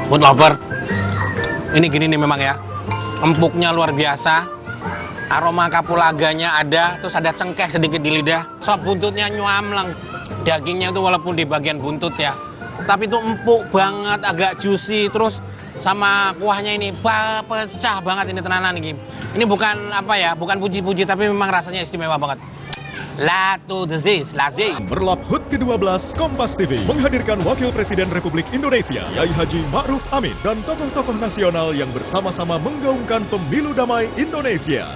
Food lover, ini gini nih memang ya, empuknya luar biasa, aroma kapulaganya ada, terus ada cengkeh sedikit di lidah, sop buntutnya nyuamleng, dagingnya itu walaupun di bagian buntut ya, tapi itu empuk banget, agak juicy, terus sama kuahnya ini pecah banget ini tenanan ini. Ini bukan apa ya, bukan puji-puji, tapi memang rasanya istimewa banget. Latu Disease, Lazim. Merlap HUT ke-12 Kompas TV menghadirkan Wakil Presiden Republik Indonesia Yai Haji Ma'ruf Amin dan tokoh-tokoh nasional yang bersama-sama menggaungkan pemilu damai Indonesia.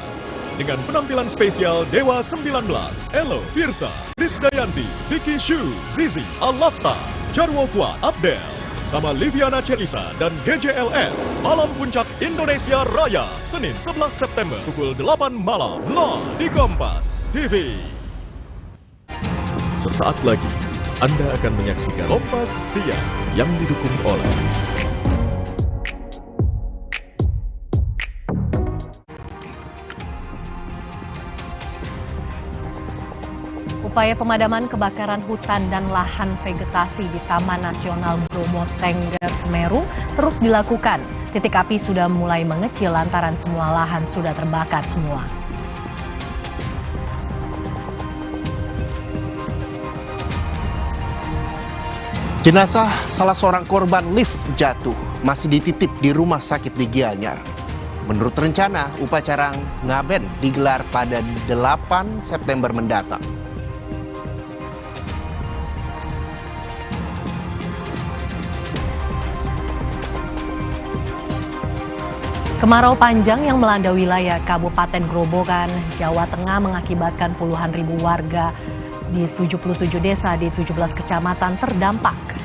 Dengan penampilan spesial Dewa 19, Elo, Firsa, Krisdayanti, Vicky Shu, Zizi, Al-Lafta, Jarwo Kuat, Abdel, sama Liviana Celisa dan GJLS. Malam Puncak Indonesia Raya, Senin 11 September pukul 8 malam, live di Kompas TV. Sesaat lagi, Anda akan menyaksikan Kompas Siang yang didukung oleh upaya pemadaman kebakaran hutan dan lahan vegetasi di Taman Nasional Bromo Tengger Semeru terus dilakukan. Titik api sudah mulai mengecil lantaran semua lahan sudah terbakar semua. Jenazah salah seorang korban lift jatuh masih dititip di rumah sakit di Gianyar. Menurut rencana, upacara ngaben digelar pada 8 September mendatang. Kemarau panjang yang melanda wilayah Kabupaten Grobogan, Jawa Tengah mengakibatkan puluhan ribu warga di 77 desa di 17 kecamatan terdampak.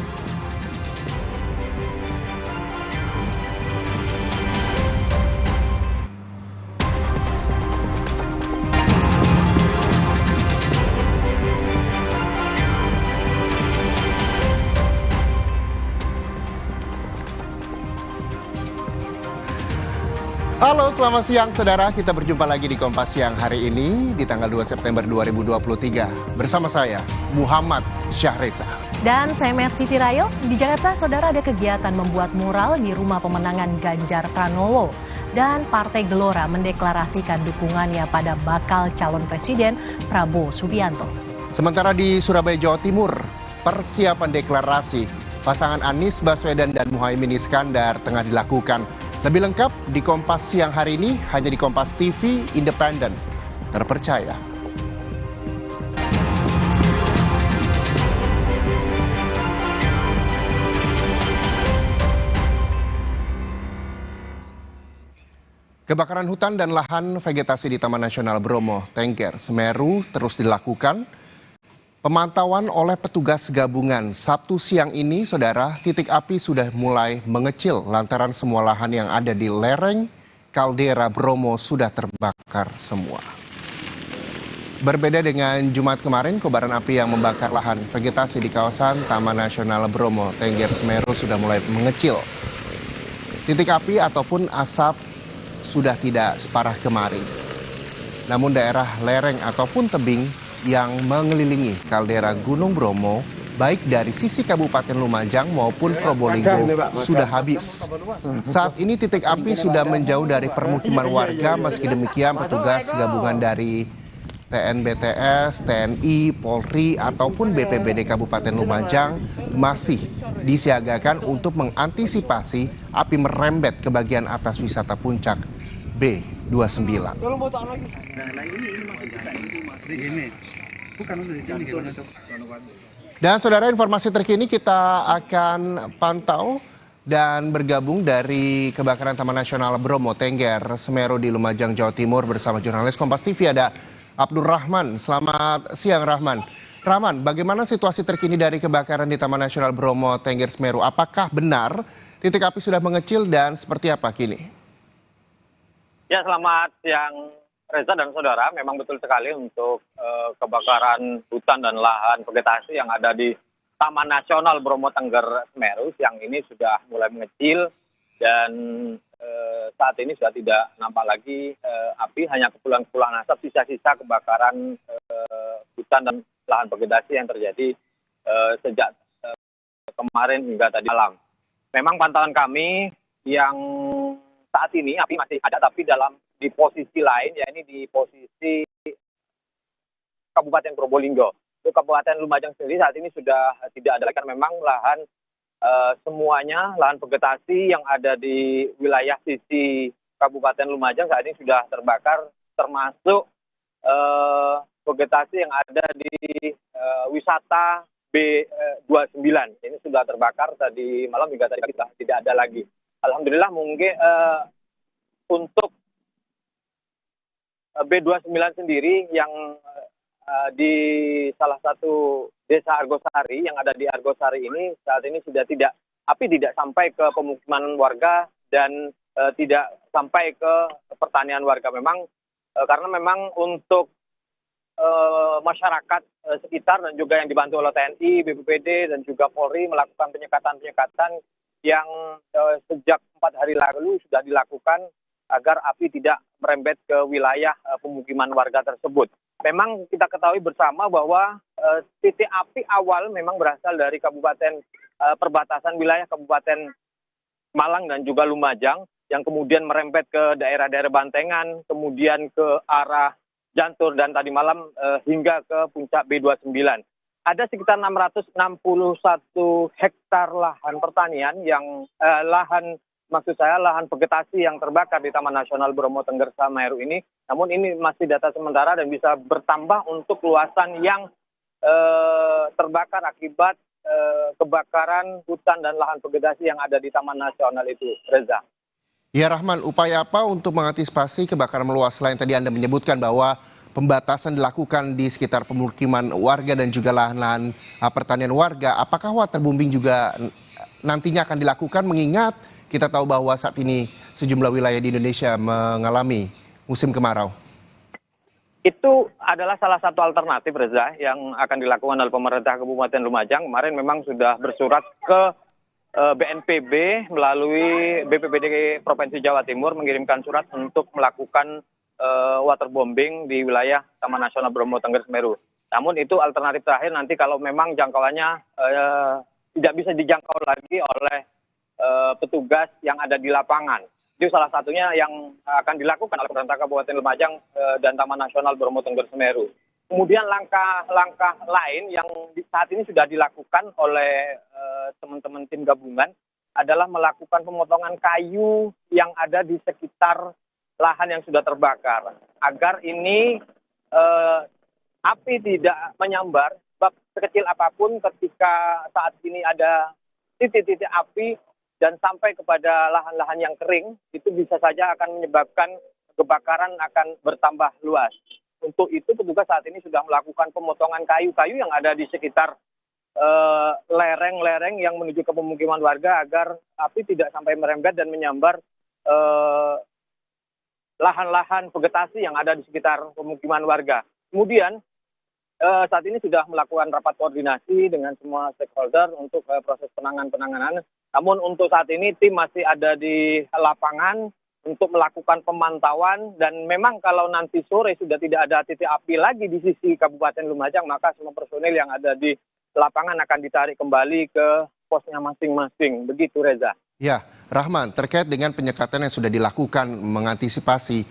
Halo, selamat siang saudara. Kita berjumpa lagi di Kompas Siang hari ini di tanggal 2 September 2023. Bersama saya, Muhammad Syahreza. Dan saya Mercy Tirayo. Di Jakarta, saudara, ada kegiatan membuat mural di rumah pemenangan Ganjar Pranowo. Dan Partai Gelora mendeklarasikan dukungannya pada bakal calon presiden Prabowo Subianto. Sementara di Surabaya, Jawa Timur, persiapan deklarasi pasangan Anies Baswedan dan Muhaimin Iskandar tengah dilakukan. Lebih lengkap di Kompas Siang hari ini hanya di Kompas TV Independen, terpercaya. Kebakaran hutan dan lahan vegetasi di Taman Nasional Bromo Tengger Semeru terus dilakukan. Pemantauan oleh petugas gabungan Sabtu siang ini, saudara, titik api sudah mulai mengecil lantaran semua lahan yang ada di lereng kaldera Bromo sudah terbakar semua. Berbeda dengan Jumat kemarin, kobaran api yang membakar lahan vegetasi di kawasan Taman Nasional Bromo Tengger Semeru sudah mulai mengecil. Titik api ataupun asap sudah tidak separah kemarin. Namun daerah lereng ataupun tebing yang mengelilingi kaldera Gunung Bromo, baik dari sisi Kabupaten Lumajang maupun Probolinggo, sudah habis. Saat ini titik api sudah menjauh dari permukiman warga, meski demikian petugas gabungan dari TNBTS, TNI, Polri, ataupun BPBD Kabupaten Lumajang masih disiagakan untuk mengantisipasi api merembet ke bagian atas wisata puncak B29. Dan saudara, informasi terkini kita akan pantau dan bergabung dari kebakaran Taman Nasional Bromo Tengger Semeru di Lumajang, Jawa Timur bersama jurnalis Kompas TV ada Abdur Rahman. Selamat siang Rahman. Rahman, bagaimana situasi terkini dari kebakaran di Taman Nasional Bromo Tengger Semeru? Apakah benar titik api sudah mengecil dan seperti apa kini? Ya, selamat siang Reza dan saudara. Memang betul sekali untuk kebakaran hutan dan lahan vegetasi yang ada di Taman Nasional Bromo Tengger Semeru siang ini sudah mulai mengecil dan saat ini sudah tidak nampak lagi api, hanya kepulan-kepulan asap, sisa-sisa kebakaran hutan dan lahan vegetasi yang terjadi sejak kemarin hingga tadi malam. memang pantauan kami yang saat ini api masih ada, tapi di posisi lain, yakni di posisi Kabupaten Probolinggo. Untuk Kabupaten Lumajang sendiri saat ini sudah tidak ada lagi, karena memang lahan semuanya, lahan vegetasi yang ada di wilayah sisi Kabupaten Lumajang saat ini sudah terbakar, termasuk vegetasi yang ada di wisata B29. Ini sudah terbakar tadi malam hingga tadi sudah tidak ada lagi. Alhamdulillah mungkin untuk B29 sendiri yang di salah satu desa Argosari yang ada di Argosari ini saat ini sudah api tidak sampai ke pemukiman warga dan tidak sampai ke pertanian warga. Memang karena memang untuk masyarakat sekitar dan juga yang dibantu oleh TNI, BPBD dan juga Polri melakukan penyekatan-penyekatan yang sejak 4 hari lalu sudah dilakukan agar api tidak merembet ke wilayah pemukiman warga tersebut. Memang kita ketahui bersama bahwa titik api awal memang berasal dari kabupaten perbatasan wilayah Kabupaten Malang dan juga Lumajang yang kemudian merembet ke daerah-daerah Bantengan, kemudian ke arah Jantur dan tadi malam hingga ke puncak B29. Ada sekitar 661 hektar lahan pertanian lahan vegetasi yang terbakar di Taman Nasional Bromo Tengger Semeru ini. Namun ini masih data sementara dan bisa bertambah untuk luasan yang terbakar akibat kebakaran hutan dan lahan vegetasi yang ada di Taman Nasional itu, Reza. Ya Rahman, upaya apa untuk mengantisipasi kebakaran meluas selain tadi Anda menyebutkan bahwa pembatasan dilakukan di sekitar pemukiman warga dan juga lahan-lahan pertanian warga, apakah waterbombing juga nantinya akan dilakukan mengingat kita tahu bahwa saat ini sejumlah wilayah di Indonesia mengalami musim kemarau? Itu adalah salah satu alternatif, Reza, yang akan dilakukan oleh pemerintah Kabupaten Lumajang. Kemarin memang sudah bersurat ke BNPB melalui BPBD Provinsi Jawa Timur mengirimkan surat untuk melakukan waterbombing di wilayah Taman Nasional Bromo Tengger Semeru. Namun itu alternatif terakhir nanti kalau memang jangkauannya tidak bisa dijangkau lagi oleh petugas yang ada di lapangan. Itu salah satunya yang akan dilakukan oleh pemerintah Kabupaten Lumajang dan Taman Nasional Bromo Tengger Semeru. Kemudian langkah-langkah lain yang saat ini sudah dilakukan oleh teman-teman tim gabungan adalah melakukan pemotongan kayu yang ada di sekitar lahan yang sudah terbakar. Agar ini api tidak menyambar, sebab sekecil apapun ketika saat ini ada titik-titik api dan sampai kepada lahan-lahan yang kering, itu bisa saja akan menyebabkan kebakaran akan bertambah luas. Untuk itu petugas saat ini sudah melakukan pemotongan kayu-kayu yang ada di sekitar lereng-lereng yang menuju ke pemukiman warga agar api tidak sampai merembet dan menyambar lahan-lahan vegetasi yang ada di sekitar pemukiman warga. Kemudian saat ini sudah melakukan rapat koordinasi dengan semua stakeholder untuk proses penanganan. Namun untuk saat ini tim masih ada di lapangan untuk melakukan pemantauan dan memang kalau nanti sore sudah tidak ada titik api lagi di sisi Kabupaten Lumajang, maka semua personil yang ada di lapangan akan ditarik kembali ke posnya masing-masing. Begitu, Reza. Ya, Rahman, terkait dengan penyekatan yang sudah dilakukan mengantisipasi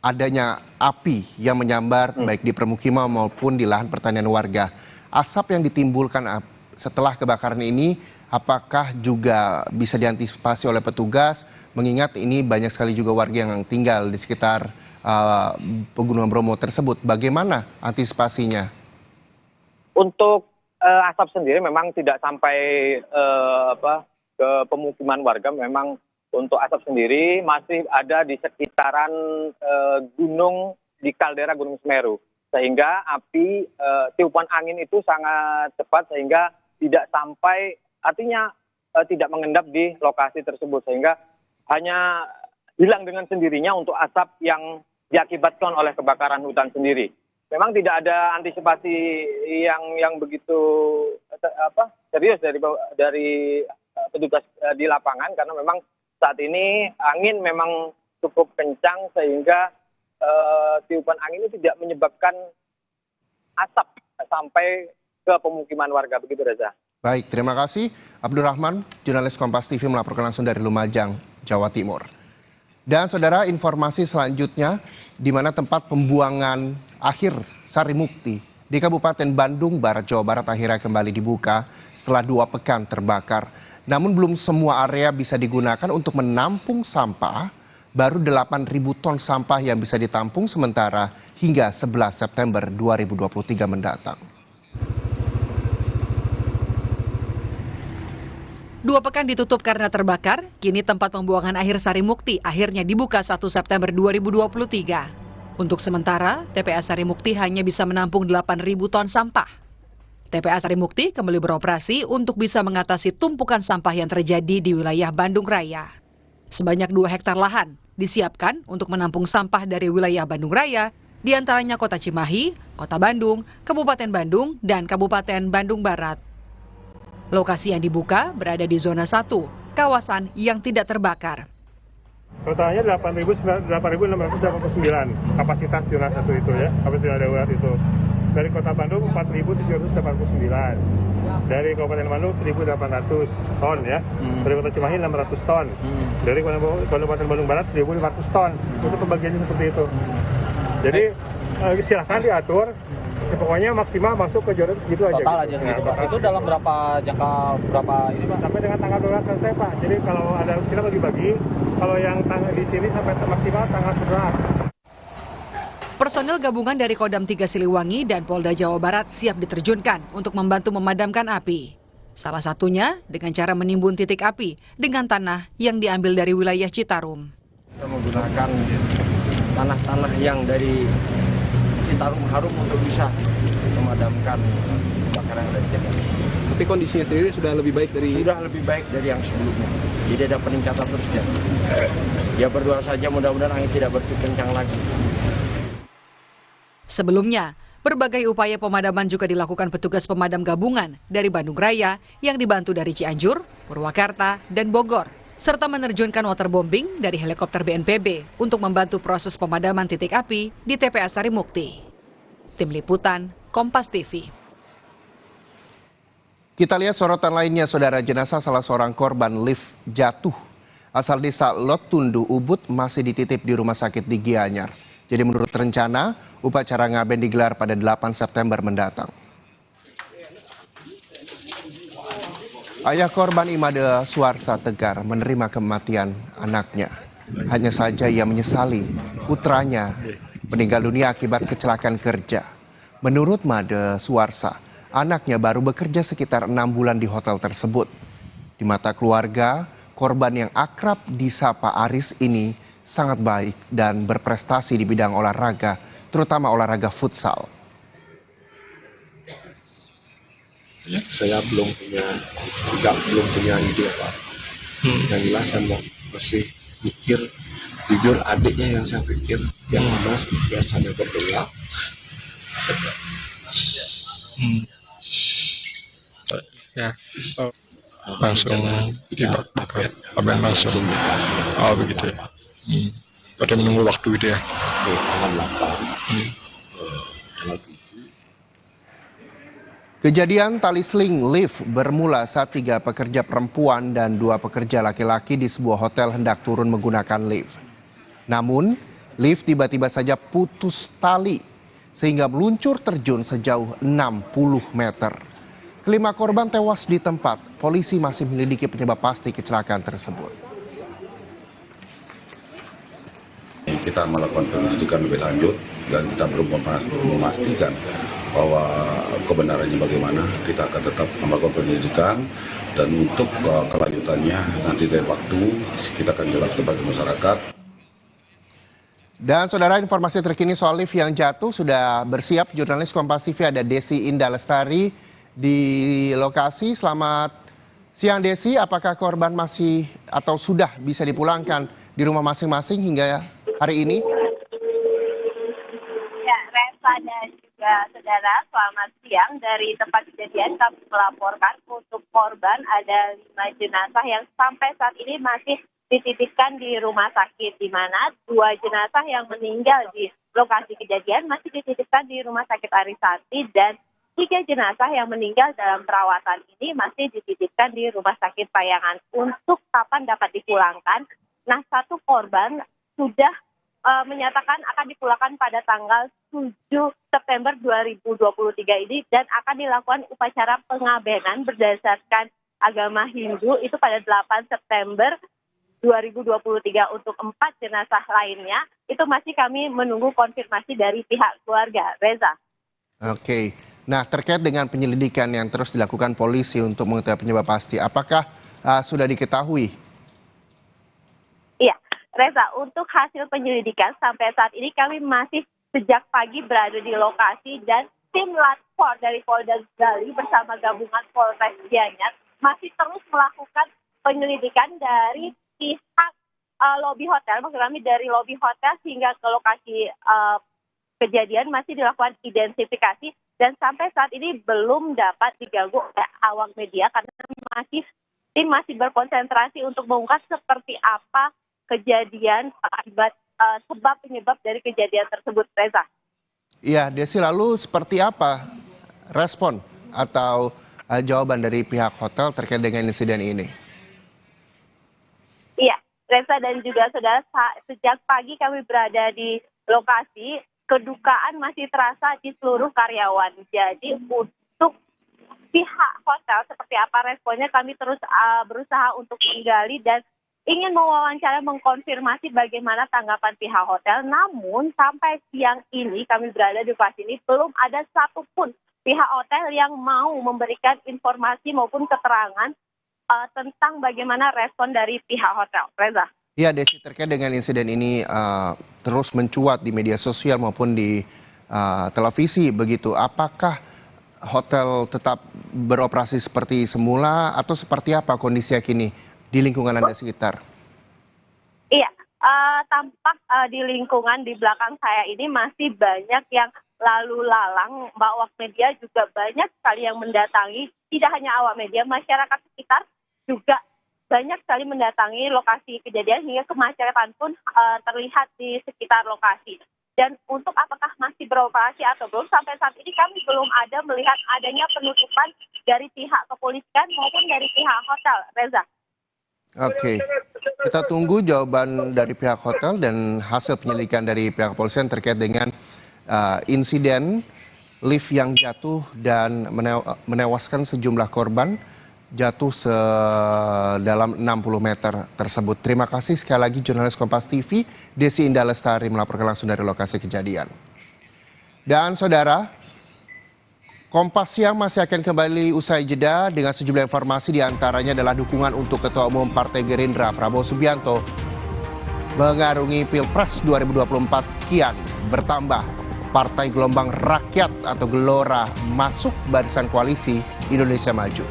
adanya api yang menyambar baik di permukiman maupun di lahan pertanian warga. Asap yang ditimbulkan setelah kebakaran ini, apakah juga bisa diantisipasi oleh petugas? Mengingat ini banyak sekali juga warga yang tinggal di sekitar Pegunungan Bromo tersebut. Bagaimana antisipasinya? Untuk asap sendiri memang tidak sampai ke pemukiman warga. Memang untuk asap sendiri masih ada di sekitaran gunung di kaldera Gunung Semeru. Sehingga api tiupan angin itu sangat cepat sehingga tidak sampai, artinya tidak mengendap di lokasi tersebut. Sehingga hanya hilang dengan sendirinya untuk asap yang diakibatkan oleh kebakaran hutan sendiri. Memang tidak ada antisipasi yang begitu serius dari petugas di lapangan karena memang saat ini angin memang cukup kencang sehingga tiupan angin itu tidak menyebabkan asap sampai ke pemukiman warga. Begitu, Reza. Baik, terima kasih Abdurrahman, jurnalis Kompas TV melaporkan langsung dari Lumajang, Jawa Timur. Dan saudara, informasi selanjutnya di mana tempat pembuangan akhir Sarimukti di Kabupaten Bandung Barat, Jawa Barat akhirnya kembali dibuka setelah 2 pekan terbakar. Namun belum semua area bisa digunakan untuk menampung sampah, baru 8.000 ton sampah yang bisa ditampung sementara hingga 11 September 2023 mendatang. 2 pekan ditutup karena terbakar, kini tempat pembuangan akhir Sarimukti akhirnya dibuka 1 September 2023. Untuk sementara, TPA Sarimukti hanya bisa menampung 8.000 ton sampah. TPA Sarimukti kembali beroperasi untuk bisa mengatasi tumpukan sampah yang terjadi di wilayah Bandung Raya. Sebanyak 2 hektar lahan disiapkan untuk menampung sampah dari wilayah Bandung Raya, di antaranya Kota Cimahi, Kota Bandung, Kabupaten Bandung, dan Kabupaten Bandung Barat. Lokasi yang dibuka berada di zona 1, kawasan yang tidak terbakar. Totalnya 8.689 kapasitas zona 1 itu ya, kapasitas darurat itu. Dari Kota Bandung 4.789, dari Kabupaten Bandung 1.800 ton ya, dari Kota Cimahi 600 ton, dari Kabupaten Bandung Barat 1.500 ton. Itu pembagiannya seperti itu. Jadi silahkan diatur. Pokoknya maksimal masuk ke zona segitu aja. Total gitu. aja gitu, Pak. Itu dalam berapa ini, Pak? Sampai dengan tanggal 12 selesai, Pak. Jadi kalau ada kita bagi-bagi, kalau yang di sini sampai maksimal tanggal 11. Personel gabungan dari Kodam 3 Siliwangi dan Polda Jawa Barat siap diterjunkan untuk membantu memadamkan api. Salah satunya dengan cara menimbun titik api dengan tanah yang diambil dari wilayah Citarum. Kita menggunakan tanah-tanah yang dari Citarum Harum untuk bisa memadamkan kebakaran yang ada di Citarum. Tapi kondisinya sendiri sudah lebih baik dari... Sudah lebih baik dari yang sebelumnya. Jadi ada peningkatan terus ya. Ya berdoa saja mudah-mudahan angin tidak bertiup kencang lagi. Sebelumnya, berbagai upaya pemadaman juga dilakukan petugas pemadam gabungan dari Bandung Raya yang dibantu dari Cianjur, Purwakarta, dan Bogor, serta menerjunkan waterbombing dari helikopter BNPB untuk membantu proses pemadaman titik api di TPA Sarimukti. Tim Liputan, Kompas TV. Kita lihat sorotan lainnya, saudara. Jenazah salah seorang korban lift jatuh asal desa Lotundu, Ubud masih dititip di rumah sakit di Gianyar. Jadi menurut rencana, upacara ngaben digelar pada 8 September mendatang. Ayah korban Imade Suarsa Tegar menerima kematian anaknya. Hanya saja ia menyesali putranya meninggal dunia akibat kecelakaan kerja. Menurut Made Suarsa, anaknya baru bekerja sekitar 6 bulan di hotel tersebut. Di mata keluarga, korban yang akrab disapa Aris ini sangat baik dan berprestasi di bidang olahraga, terutama olahraga futsal. Saya belum punya ide apa. Yang jelas saya masih pikir, jujur adiknya yang saya pikir, yang mana biasanya berdoa. Ya, langsung dibakar, langsung. Oh begitu ya. Pada menunggu waktu itu ya. Kejadian tali seling lift bermula saat 3 pekerja perempuan dan 2 pekerja laki-laki di sebuah hotel hendak turun menggunakan lift. Namun, lift tiba-tiba saja putus tali sehingga meluncur terjun sejauh 60 meter. Kelima korban tewas di tempat. Polisi masih menyelidiki penyebab pasti kecelakaan tersebut. Kita melakukan penyelidikan lebih lanjut dan kita belum memastikan bahwa kebenarannya bagaimana. Kita akan tetap melakukan penyelidikan dan untuk kelanjutannya nanti dari waktu kita akan jelaskan bagi masyarakat. Dan saudara, informasi terkini soal lift yang jatuh sudah bersiap jurnalis Kompas TV ada Desi Indah Lestari di lokasi. Selamat siang Desi, apakah korban masih atau sudah bisa dipulangkan di rumah masing-masing hingga hari ini? Ya, Reva dan juga saudara, selamat siang. Dari tempat kejadian kami melaporkan untuk korban ada 5 jenazah yang sampai saat ini masih dititipkan di rumah sakit, di mana 2 jenazah yang meninggal di lokasi kejadian masih dititipkan di rumah sakit Arisati dan 3 jenazah yang meninggal dalam perawatan ini masih dititipkan di Rumah Sakit Payangan. Untuk kapan dapat dipulangkan, nah 1 korban sudah menyatakan akan dipulangkan pada tanggal 7 September 2023 ini dan akan dilakukan upacara pengabenan berdasarkan agama Hindu itu pada 8 September 2023. Untuk 4 jenazah lainnya itu masih kami menunggu konfirmasi dari pihak keluarga. Reza. Oke. Nah, terkait dengan penyelidikan yang terus dilakukan polisi untuk mengetahui penyebab pasti, apakah sudah diketahui? Iya, Reza, untuk hasil penyelidikan sampai saat ini kami masih sejak pagi berada di lokasi dan tim Latfor dari Polda Bali bersama gabungan Polres Gianyar masih terus melakukan penyelidikan dari pihak lobi hotel. Maksud kami dari lobi hotel hingga ke lokasi kejadian masih dilakukan identifikasi dan sampai saat ini belum dapat diganggu oleh awak media karena tim masih berkonsentrasi untuk mengungkap seperti apa kejadian akibat sebab penyebab dari kejadian tersebut, Reza. Iya, Desi, lalu seperti apa respon atau jawaban dari pihak hotel terkait dengan insiden ini? Iya, Reza dan juga saudara, sejak pagi kami berada di lokasi, kedukaan masih terasa di seluruh karyawan. Jadi untuk pihak hotel seperti apa responnya kami terus berusaha untuk menggali dan ingin mewawancara mengkonfirmasi bagaimana tanggapan pihak hotel. Namun sampai siang ini kami berada di lokasi ini belum ada satupun pihak hotel yang mau memberikan informasi maupun keterangan tentang bagaimana respon dari pihak hotel. Reza. Ya, Desi, terkait dengan insiden ini terus mencuat di media sosial maupun di televisi begitu. Apakah hotel tetap beroperasi seperti semula atau seperti apa kondisi kini di lingkungan Anda sekitar? Iya, tampak di lingkungan di belakang saya ini masih banyak yang lalu lalang. Mbak awak media juga banyak sekali yang mendatangi. Tidak hanya awak media, masyarakat sekitar juga banyak sekali mendatangi lokasi kejadian hingga kemacetan pun terlihat di sekitar lokasi. Dan untuk apakah masih beroperasi atau belum, sampai saat ini kami belum ada melihat adanya penutupan dari pihak kepolisian maupun dari pihak hotel. Reza. Oke, kita tunggu jawaban dari pihak hotel dan hasil penyelidikan dari pihak kepolisian terkait dengan insiden lift yang jatuh dan menewaskan sejumlah korban jatuh sedalam 60 meter tersebut. Terima kasih sekali lagi jurnalis Kompas TV, Desi Indah Lestari melaporkan langsung dari lokasi kejadian. Dan saudara, Kompas Siang masih akan kembali usai jeda dengan sejumlah informasi, diantaranya adalah dukungan untuk Ketua Umum Partai Gerindra Prabowo Subianto mengarungi Pilpres 2024 kian bertambah. Partai Gelombang Rakyat atau Gelora masuk barisan koalisi Indonesia Maju.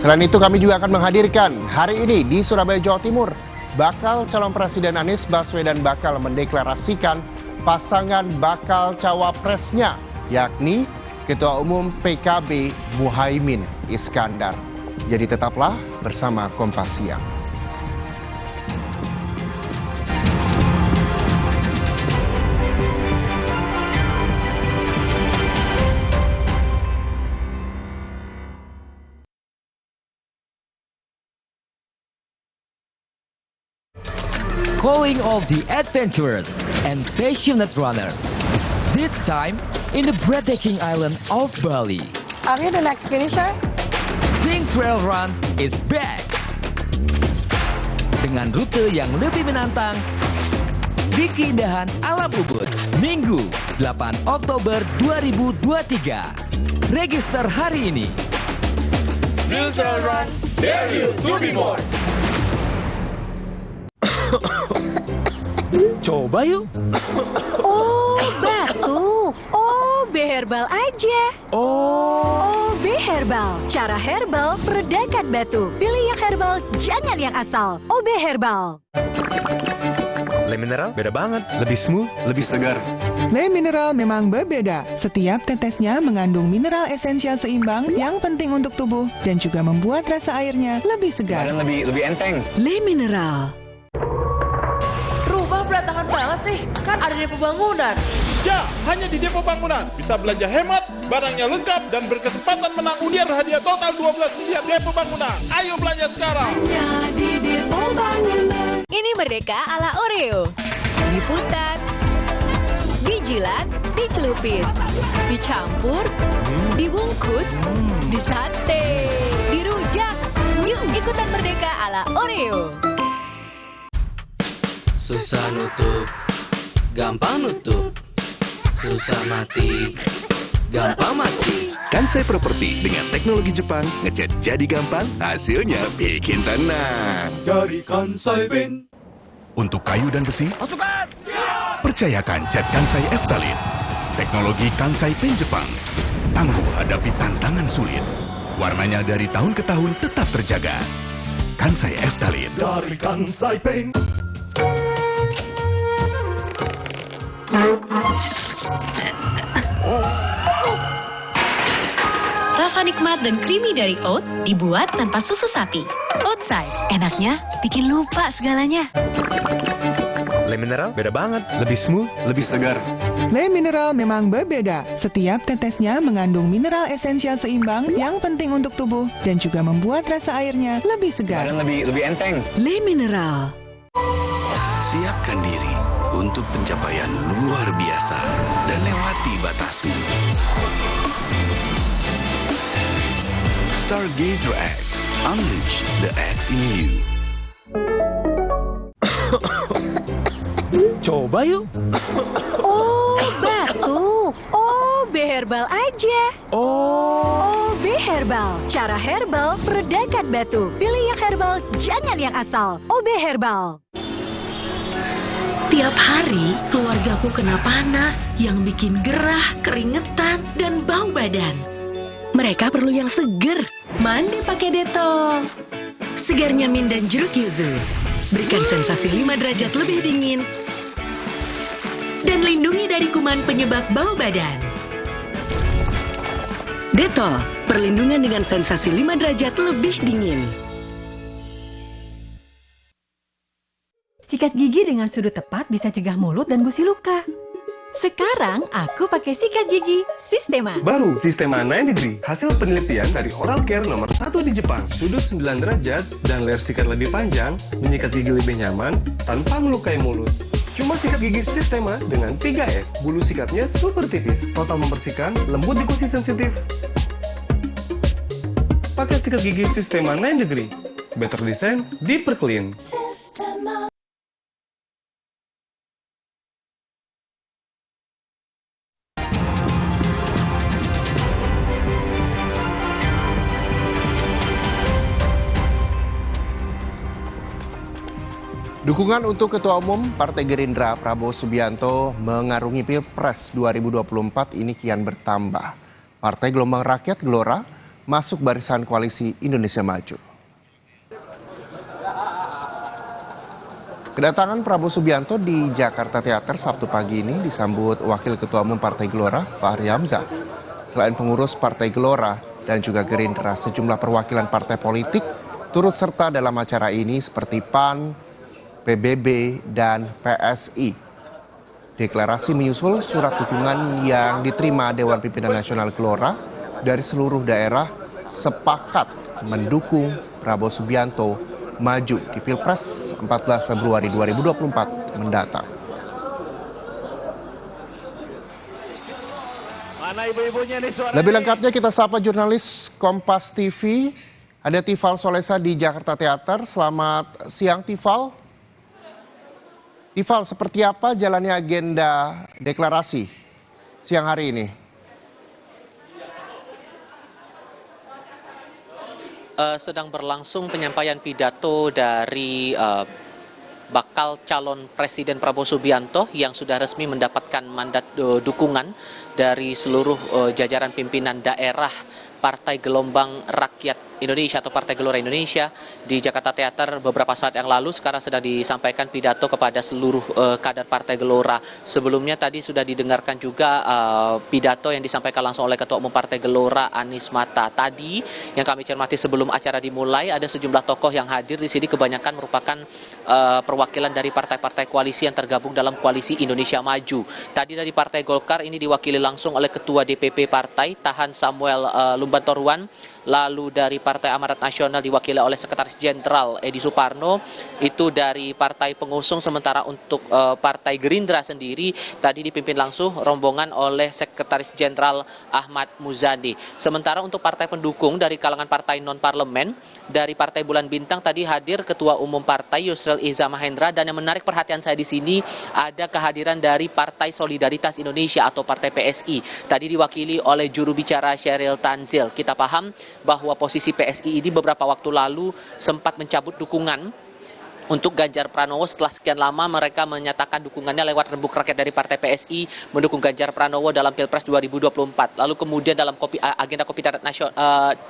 Selain itu kami juga akan menghadirkan hari ini di Surabaya, Jawa Timur, bakal calon presiden Anies Baswedan bakal mendeklarasikan pasangan bakal cawapresnya, yakni Ketua Umum PKB Muhaimin Iskandar. Jadi tetaplah bersama Kompas Siang. Calling all the adventurers and passionate runners. This time in the breathtaking island of Bali. Are you the next finisher? Sing Trail Run is back. Dengan rute yang lebih menantang di keindahan alam Ubud. Minggu 8 Oktober 2023. Register hari ini. Sing Trail Run, dare you to be more. Coba yuk. Oh, batuk. OB Herbal aja. OB Herbal. Cara herbal meredakan batuk. Pilih yang herbal, jangan yang asal. OB Herbal. Le Mineral beda banget, lebih smooth, lebih segar. Le Mineral memang berbeda. Setiap tetesnya mengandung mineral esensial seimbang yang penting untuk tubuh dan juga membuat rasa airnya lebih segar. Dan lebih enteng. Le Mineral. Rumah berantakan banget sih, kan ada Depo Bangunan. Ya, hanya di Depo Bangunan. Bisa belanja hemat, barangnya lengkap, dan berkesempatan menang undian hadiah total 12 miliar Depo Bangunan. Ayo belanja sekarang. Hanya di Depo Bangunan. Ini Merdeka ala Oreo. Diputar, dijilat, dicelupin, dicampur, dibungkus, disate, dirujak. Yuk ikutan Merdeka ala Oreo. Susah nutup, gampang nutup. Susah mati, gampang mati. Kansai Properti dengan teknologi Jepang, ngecat jadi gampang, hasilnya bikin tenang. Dari Kansai Paint. Untuk kayu dan besi, percayakan cat Kansai Eftalin. Teknologi Kansai Paint Jepang. Tangguh hadapi tantangan sulit. Warnanya dari tahun ke tahun tetap terjaga. Kansai Eftalin. Dari Kansai Paint. Rasa nikmat dan creamy dari oat dibuat tanpa susu sapi. Oatside, enaknya bikin lupa segalanya. Le Mineral beda banget, lebih smooth, lebih segar. Le Mineral memang berbeda. Setiap tetesnya mengandung mineral esensial seimbang yang penting untuk tubuh dan juga membuat rasa airnya lebih segar. Dan lebih enteng. Le Mineral. Siapkan diri untuk pencapaian luar biasa dan lewati batasmu. Stargazer X, unleash the X in you. Coba yuk. Oh, batuk. OB Herbal aja. OB Herbal. Cara herbal meredakan batuk. Pilih yang herbal, jangan yang asal. OB Herbal. Tiap hari keluargaku kena panas yang bikin gerah, keringetan, dan bau badan. Mereka perlu yang seger. Mandi pakai Dettol. Segarnya mint dan jeruk yuzu. Berikan sensasi 5 derajat lebih dingin. Dan lindungi dari kuman penyebab bau badan. Dettol, perlindungan dengan sensasi 5 derajat lebih dingin. Sikat gigi dengan sudut tepat bisa cegah mulut dan gusi luka. Sekarang aku pakai sikat gigi Sistema. Baru Sistema 9 Degree, hasil penelitian dari Oral Care nomor 1 di Jepang. Sudut 9 derajat dan layar sikat lebih panjang, menyikat gigi lebih nyaman tanpa melukai mulut. Cuma sikat gigi Sistema dengan 3S, bulu sikatnya super tipis, total membersihkan, lembut di kusi sensitif. Pakai sikat gigi Sistema 9 Degree, better design, deeper clean. Sistema. Dukungan untuk Ketua Umum Partai Gerindra Prabowo Subianto mengarungi Pilpres 2024 ini kian bertambah. Partai Gelombang Rakyat Gelora masuk barisan koalisi Indonesia Maju. Kedatangan Prabowo Subianto di Jakarta Theater Sabtu pagi ini disambut Wakil Ketua Umum Partai Gelora Fahri Hamzah. Selain pengurus Partai Gelora dan juga Gerindra, sejumlah perwakilan partai politik turut serta dalam acara ini seperti PAN, PBB, dan PSI. Deklarasi menyusul surat dukungan yang diterima Dewan Pimpinan Nasional Gelora dari seluruh daerah sepakat mendukung Prabowo Subianto maju di Pilpres 14 Februari 2024 mendatang. Mana ibu-ibunya nih suara? Lebih lengkapnya kita sapa jurnalis Kompas TV, ada Tifal Solesa di Jakarta Theater. Selamat siang Tifal. Tifal, seperti apa jalannya agenda deklarasi siang hari ini? Sedang berlangsung penyampaian pidato dari bakal calon Presiden Prabowo Subianto yang sudah resmi mendapatkan mandat dukungan dari seluruh jajaran pimpinan daerah Partai Gelombang Rakyat Indonesia atau Partai Gelora Indonesia di Jakarta Theater beberapa saat yang lalu. Sekarang sedang disampaikan pidato kepada seluruh kader Partai Gelora. Sebelumnya tadi sudah didengarkan juga pidato yang disampaikan langsung oleh Ketua Umum Partai Gelora Anies Mata. Tadi yang kami cermati sebelum acara dimulai ada sejumlah tokoh yang hadir di sini, kebanyakan merupakan perwakilan dari partai-partai koalisi yang tergabung dalam Koalisi Indonesia Maju. Tadi dari Partai Golkar ini diwakili langsung oleh Ketua DPP Partai Tahan Samuel Lumbantoruan. Lalu dari Partai Amanat Nasional diwakili oleh Sekretaris Jenderal Edi Suparno, itu dari Partai Pengusung. Sementara untuk Partai Gerindra sendiri tadi dipimpin langsung rombongan oleh Sekretaris Jenderal Ahmad Muzani. Sementara untuk partai pendukung dari kalangan partai non-parlemen, dari Partai Bulan Bintang tadi hadir Ketua Umum Partai Yusril Iza Mahendra, dan yang menarik perhatian saya di sini ada kehadiran dari Partai Solidaritas Indonesia atau Partai PSI. Tadi diwakili oleh juru bicara Sheryl Tanzil. Kita paham bahwa posisi PSI ini beberapa waktu lalu sempat mencabut dukungan untuk Ganjar Pranowo. Setelah sekian lama mereka menyatakan dukungannya lewat rembuk rakyat dari Partai PSI mendukung Ganjar Pranowo dalam Pilpres 2024. Lalu kemudian dalam agenda Kopi Darat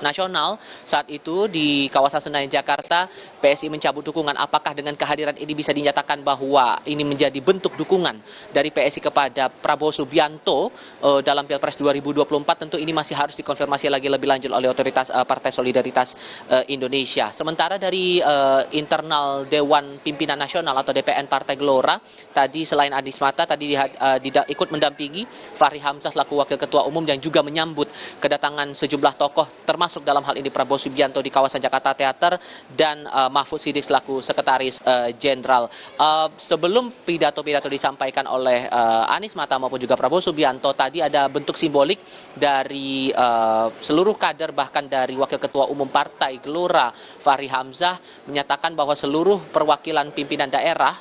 Nasional saat itu di kawasan Senayan Jakarta, PSI mencabut dukungan. Apakah dengan kehadiran ini bisa dinyatakan bahwa ini menjadi bentuk dukungan dari PSI kepada Prabowo Subianto dalam Pilpres 2024? Tentu ini masih harus dikonfirmasi lagi lebih lanjut oleh otoritas Partai Solidaritas Indonesia. Sementara dari internal Dewan Pimpinan Nasional atau DPN Partai Gelora, tadi selain Anies Mata tadi ikut mendampingi Fahri Hamzah selaku Wakil Ketua Umum dan juga menyambut kedatangan sejumlah tokoh termasuk dalam hal ini Prabowo Subianto di kawasan Jakarta Theater dan Mahfud Siddiq selaku Sekretaris Jenderal. Sebelum pidato-pidato disampaikan oleh Anies Mata maupun juga Prabowo Subianto, tadi ada bentuk simbolik dari seluruh kader, bahkan dari Wakil Ketua Umum Partai Gelora Fahri Hamzah menyatakan bahwa seluruh perwakilan pimpinan daerah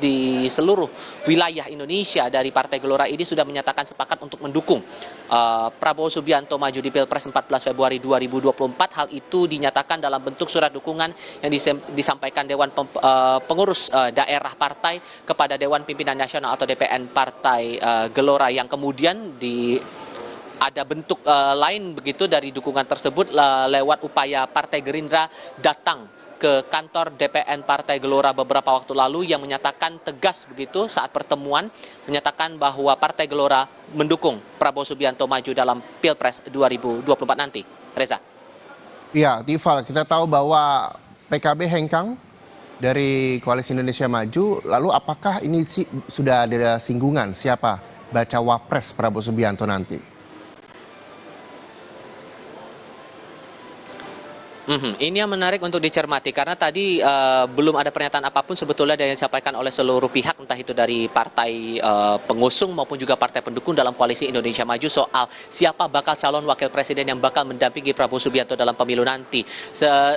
di seluruh wilayah Indonesia dari Partai Gelora ini sudah menyatakan sepakat untuk mendukung Prabowo Subianto maju di Pilpres 14 Februari 2024. Hal itu dinyatakan dalam bentuk surat dukungan yang disampaikan Dewan Pengurus Daerah Partai kepada Dewan Pimpinan Nasional atau DPN Partai Gelora, yang kemudian ada bentuk lain begitu dari dukungan tersebut lewat upaya Partai Gerindra datang ke kantor DPN Partai Gelora beberapa waktu lalu yang menyatakan tegas begitu saat pertemuan, menyatakan bahwa Partai Gelora mendukung Prabowo Subianto maju dalam Pilpres 2024 nanti. Reza. Ya, Tifal, kita tahu bahwa PKB hengkang dari Koalisi Indonesia Maju, lalu apakah ini sudah ada singgungan siapa bacawa pres Prabowo Subianto nanti? Ini yang menarik untuk dicermati karena tadi belum ada pernyataan apapun sebetulnya yang disampaikan oleh seluruh pihak, entah itu dari partai pengusung maupun juga partai pendukung dalam Koalisi Indonesia Maju soal siapa bakal calon wakil presiden yang bakal mendampingi Prabowo Subianto dalam pemilu nanti.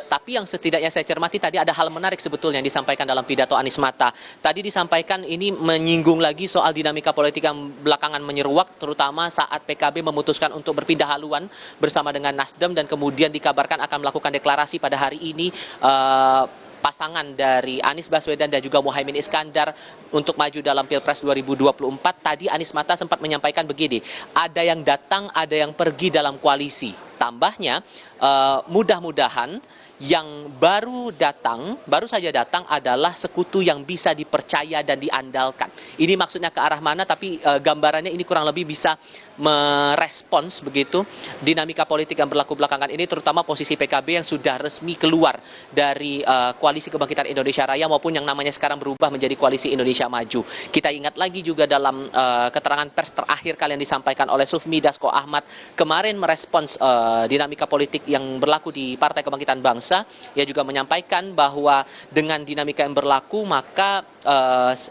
Tapi yang setidaknya saya cermati tadi ada hal menarik sebetulnya yang disampaikan dalam pidato Anies Mata. Tadi disampaikan ini menyinggung lagi soal dinamika politik yang belakangan menyeruak, terutama saat PKB memutuskan untuk berpindah haluan bersama dengan Nasdem dan kemudian dikabarkan akan melakukan deklarasi pada hari ini pasangan dari Anies Baswedan dan juga Muhaimin Iskandar untuk maju dalam Pilpres 2024. Tadi Anies Mata sempat menyampaikan begini, ada yang datang, ada yang pergi dalam koalisi. Tambahnya, mudah-mudahan yang baru saja datang adalah sekutu yang bisa dipercaya dan diandalkan. Ini maksudnya ke arah mana, tapi gambarannya ini kurang lebih bisa merespons begitu dinamika politik yang berlaku belakangan ini, terutama posisi PKB yang sudah resmi keluar dari Koalisi Kebangkitan Indonesia Raya maupun yang namanya sekarang berubah menjadi Koalisi Indonesia Maju. Kita ingat lagi juga dalam keterangan pers terakhir kali yang disampaikan oleh Sufmi Dasko Ahmad kemarin merespons dinamika politik yang berlaku di Partai Kebangkitan Bangsa. Ia juga menyampaikan bahwa dengan dinamika yang berlaku maka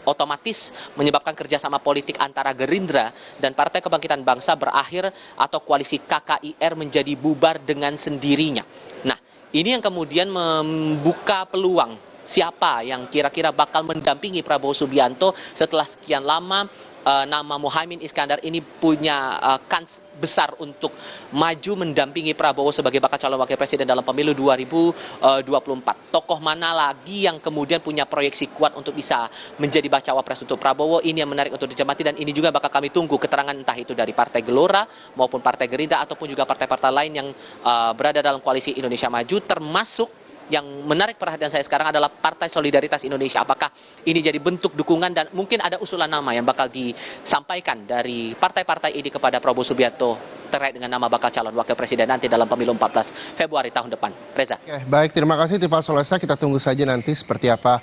otomatis menyebabkan kerjasama politik antara Gerindra dan Partai Kebangkitan Bangsa berakhir atau koalisi KKIR menjadi bubar dengan sendirinya. Nah, ini yang kemudian membuka peluang siapa yang kira-kira bakal mendampingi Prabowo Subianto setelah sekian lama nama Muhaimin Iskandar ini punya kans besar untuk maju mendampingi Prabowo sebagai bakal calon wakil presiden dalam pemilu 2024. Tokoh mana lagi yang kemudian punya proyeksi kuat untuk bisa menjadi bacawa pres untuk Prabowo? Ini yang menarik untuk dicermati, dan ini juga bakal kami tunggu keterangan entah itu dari Partai Gelora maupun Partai Gerindra ataupun juga partai-partai lain yang berada dalam koalisi Indonesia Maju, termasuk yang menarik perhatian saya sekarang adalah Partai Solidaritas Indonesia. Apakah ini jadi bentuk dukungan dan mungkin ada usulan nama yang bakal disampaikan dari partai-partai ini kepada Prabowo Subianto terkait dengan nama bakal calon wakil presiden nanti dalam pemilu 14 Februari tahun depan. Reza. Oke, baik, terima kasih Tiva Solesa. Kita tunggu saja nanti seperti apa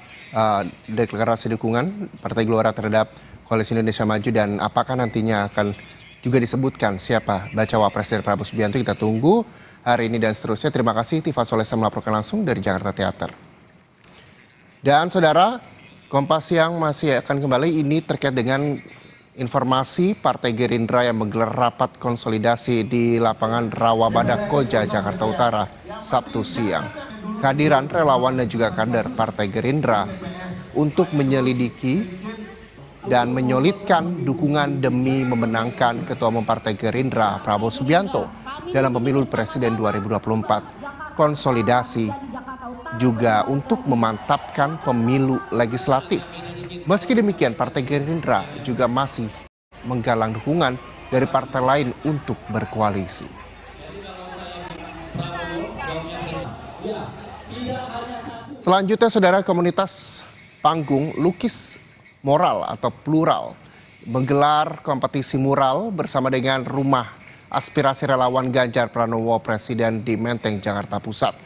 deklarasi dukungan Partai Gelora terhadap Koalisi Indonesia Maju dan apakah nantinya akan juga disebutkan siapa bacawa presiden Prabowo Subianto. Kita tunggu hari ini dan seterusnya. Terima kasih Tiva Solesa melaporkan langsung dari Jakarta Teater. Dan saudara, Kompas Siang masih akan kembali ini terkait dengan informasi Partai Gerindra yang menggelar rapat konsolidasi di lapangan Rawabadak Koja, Jakarta Utara, Sabtu siang. Kehadiran relawan dan juga kader Partai Gerindra untuk menyelidiki dan menyolidkan dukungan demi memenangkan Ketua Umum Partai Gerindra Prabowo Subianto dalam pemilu presiden 2024. Konsolidasi juga untuk memantapkan pemilu legislatif. Meski demikian, Partai Gerindra juga masih menggalang dukungan dari partai lain untuk berkoalisi. Selanjutnya, saudara, komunitas panggung lukis moral atau plural menggelar kompetisi mural bersama dengan Rumah Aspirasi Relawan Ganjar Pranowo Presiden di Menteng, Jakarta Pusat.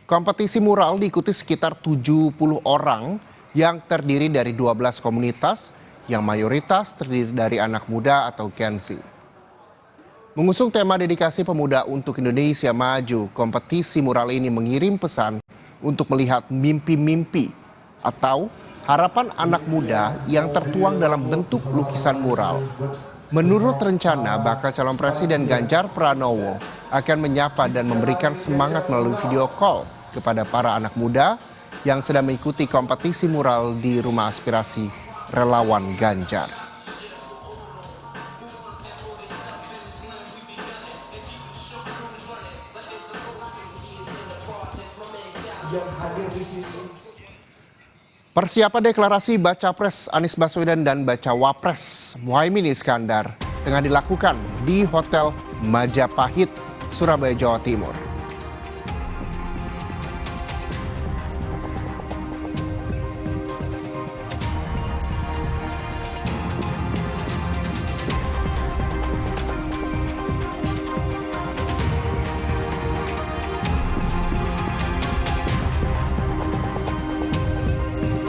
Kompetisi mural diikuti sekitar 70 orang yang terdiri dari 12 komunitas yang mayoritas terdiri dari anak muda atau Gen Z. Mengusung tema dedikasi pemuda untuk Indonesia Maju, kompetisi mural ini mengirim pesan untuk melihat mimpi-mimpi atau harapan anak muda yang tertuang dalam bentuk lukisan mural. Menurut rencana, bakal calon presiden Ganjar Pranowo akan menyapa dan memberikan semangat melalui video call kepada para anak muda yang sedang mengikuti kompetisi mural di Rumah Aspirasi Relawan Ganjar. Persiapan deklarasi Baca Pres Anies Baswedan dan Baca Wapres Muhaimin Iskandar tengah dilakukan di Hotel Majapahit, Surabaya, Jawa Timur.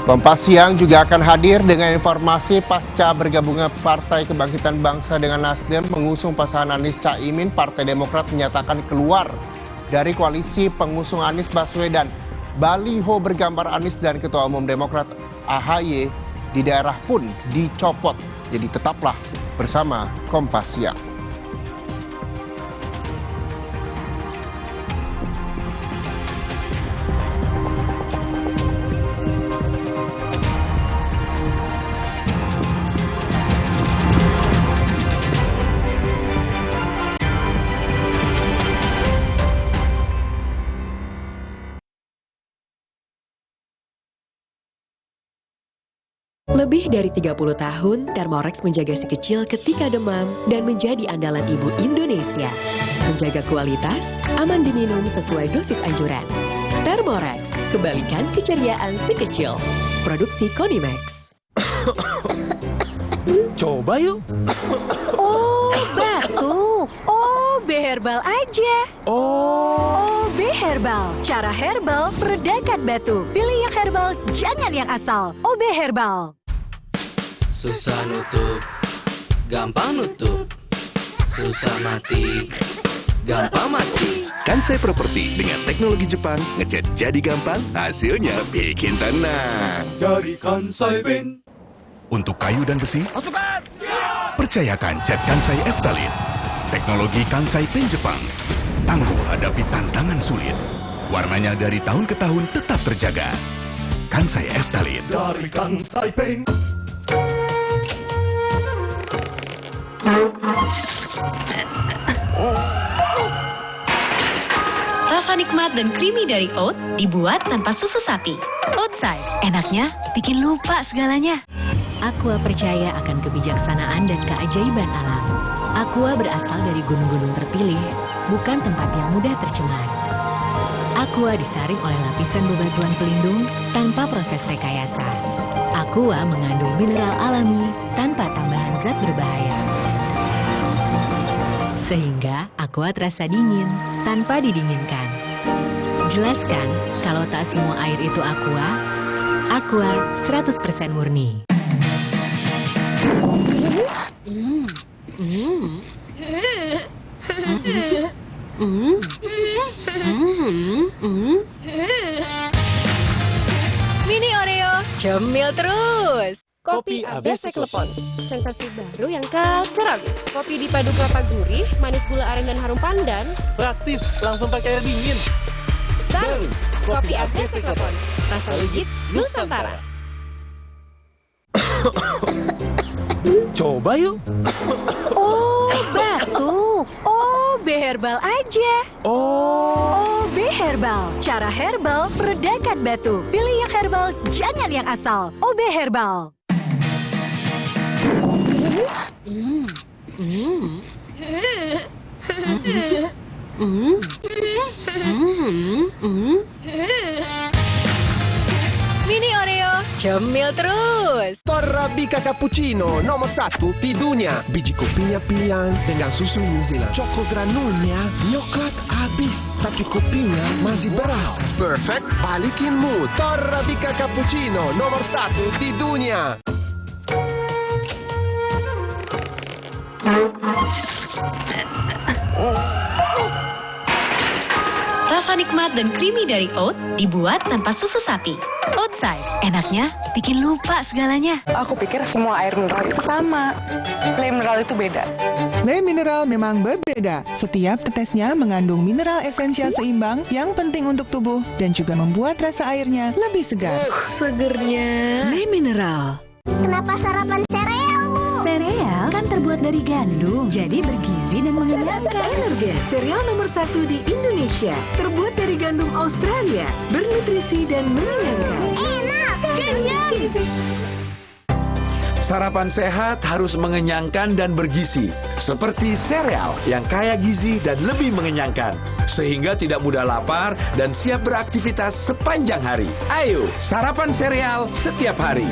Kompas Siang juga akan hadir dengan informasi pasca bergabungnya Partai Kebangkitan Bangsa dengan Nasdem mengusung pasangan Anies Caimin. Partai Demokrat menyatakan keluar dari koalisi pengusung Anies Baswedan. Baliho bergambar Anies dan Ketua Umum Demokrat AHY di daerah pun dicopot. Jadi tetaplah bersama Kompas Siang. Lebih dari 30 tahun, Thermorex menjaga si kecil ketika demam dan menjadi andalan ibu Indonesia. Menjaga kualitas, aman diminum sesuai dosis anjuran. Thermorex, kembalikan keceriaan si kecil. Produksi Konimax. Coba yuk. Oh, batuk. OB Herbal aja. OB Herbal. Cara herbal meredakan batuk. Pilih yang herbal, jangan yang asal. OB Herbal. Susah nutup, gampang nutup. Susah mati, gampang mati. Kansai Property dengan teknologi Jepang, ngecat jadi gampang, hasilnya bikin tenang. Dari Kansai Ben. Untuk kayu dan besi, Pasukan! percayakan cat Kansai Eftalin. Teknologi Kansai Pen Jepang. Tangguh hadapi tantangan sulit. Warnanya dari tahun ke tahun tetap terjaga. Kansai Eftalin. Dari Kansai Paint. Rasa nikmat dan creamy dari oat dibuat tanpa susu sapi. Oatside, enaknya bikin lupa segalanya. Aqua percaya akan kebijaksanaan dan keajaiban alam. Aqua berasal dari gunung-gunung terpilih, bukan tempat yang mudah tercemar. Aqua disaring oleh lapisan bebatuan pelindung tanpa proses rekayasa. Aqua mengandung mineral alami tanpa tambahan zat berbahaya. Sehingga Aqua terasa dingin tanpa didinginkan. Jelaskan kalau tak semua air itu Aqua. Aqua 100% murni. Mini Oreo, cemil terus. Kopi ABC Klepon, sensasi baru yang culture abis. Kopi dipadu kelapa gurih, manis gula aren dan harum pandan. Praktis, langsung pakai air dingin. Baru, Kopi ABC Klepon, rasa legit Nusantara. Coba yuk. Oh, batuk. OB Herbal aja. OB Herbal, cara herbal meredakan batuk. Pilih yang herbal, jangan yang asal. OB Herbal. Mini Oreo, cemil terus. Torabika Cappuccino nomor 1 di dunia. Biji kopinya pilihan dengan susu New Zealand. Coko granulnya coklat habis, tapi kopinya masih beras. Perfect, balikin mood. Torabika Cappuccino nomor 1 di dunia. Rasa nikmat dan creamy dari oat dibuat tanpa susu sapi. Oatside, enaknya bikin lupa segalanya. Aku pikir semua air mineral itu sama. Le mineral itu beda. Le mineral memang berbeda. Setiap tetesnya mengandung mineral esensial seimbang yang penting untuk tubuh dan juga membuat rasa airnya lebih segar. Segernya. Le mineral. Kenapa sarapan sereal, Bu? Sereal kan terbuat dari gandum, jadi bergizi dan mengenyangkan. Energen, sereal nomor 1 di Indonesia. Terbuat dari gandum Australia, bernutrisi dan mengenyangkan. Enak, kenyang. Sarapan sehat harus mengenyangkan dan bergizi, seperti sereal yang kaya gizi dan lebih mengenyangkan, sehingga tidak mudah lapar dan siap beraktivitas sepanjang hari. Ayo, sarapan sereal setiap hari.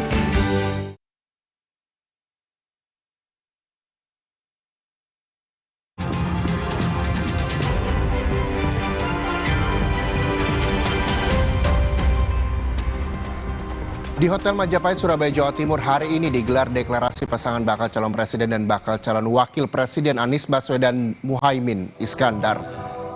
Di Hotel Majapahit, Surabaya, Jawa Timur hari ini digelar deklarasi pasangan bakal calon presiden dan bakal calon wakil presiden Anies Baswedan Muhaimin Iskandar.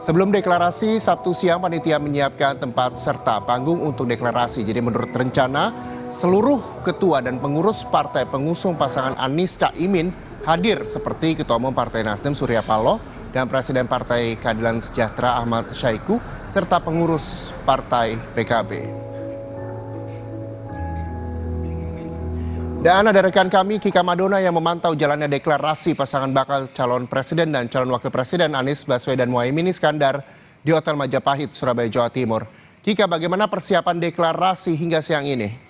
Sebelum deklarasi, Sabtu siang panitia menyiapkan tempat serta panggung untuk deklarasi. Jadi menurut rencana, seluruh ketua dan pengurus partai pengusung pasangan Anies Caimin hadir seperti Ketua Umum Partai Nasdem Surya Paloh dan Presiden Partai Keadilan Sejahtera Ahmad Syaiqo serta pengurus Partai PKB. Dan ada rekan kami Kika Madona yang memantau jalannya deklarasi pasangan bakal calon presiden dan calon wakil presiden Anies Baswedan Muhaimin Iskandar di Hotel Majapahit, Surabaya, Jawa Timur. Kika, bagaimana persiapan deklarasi hingga siang ini?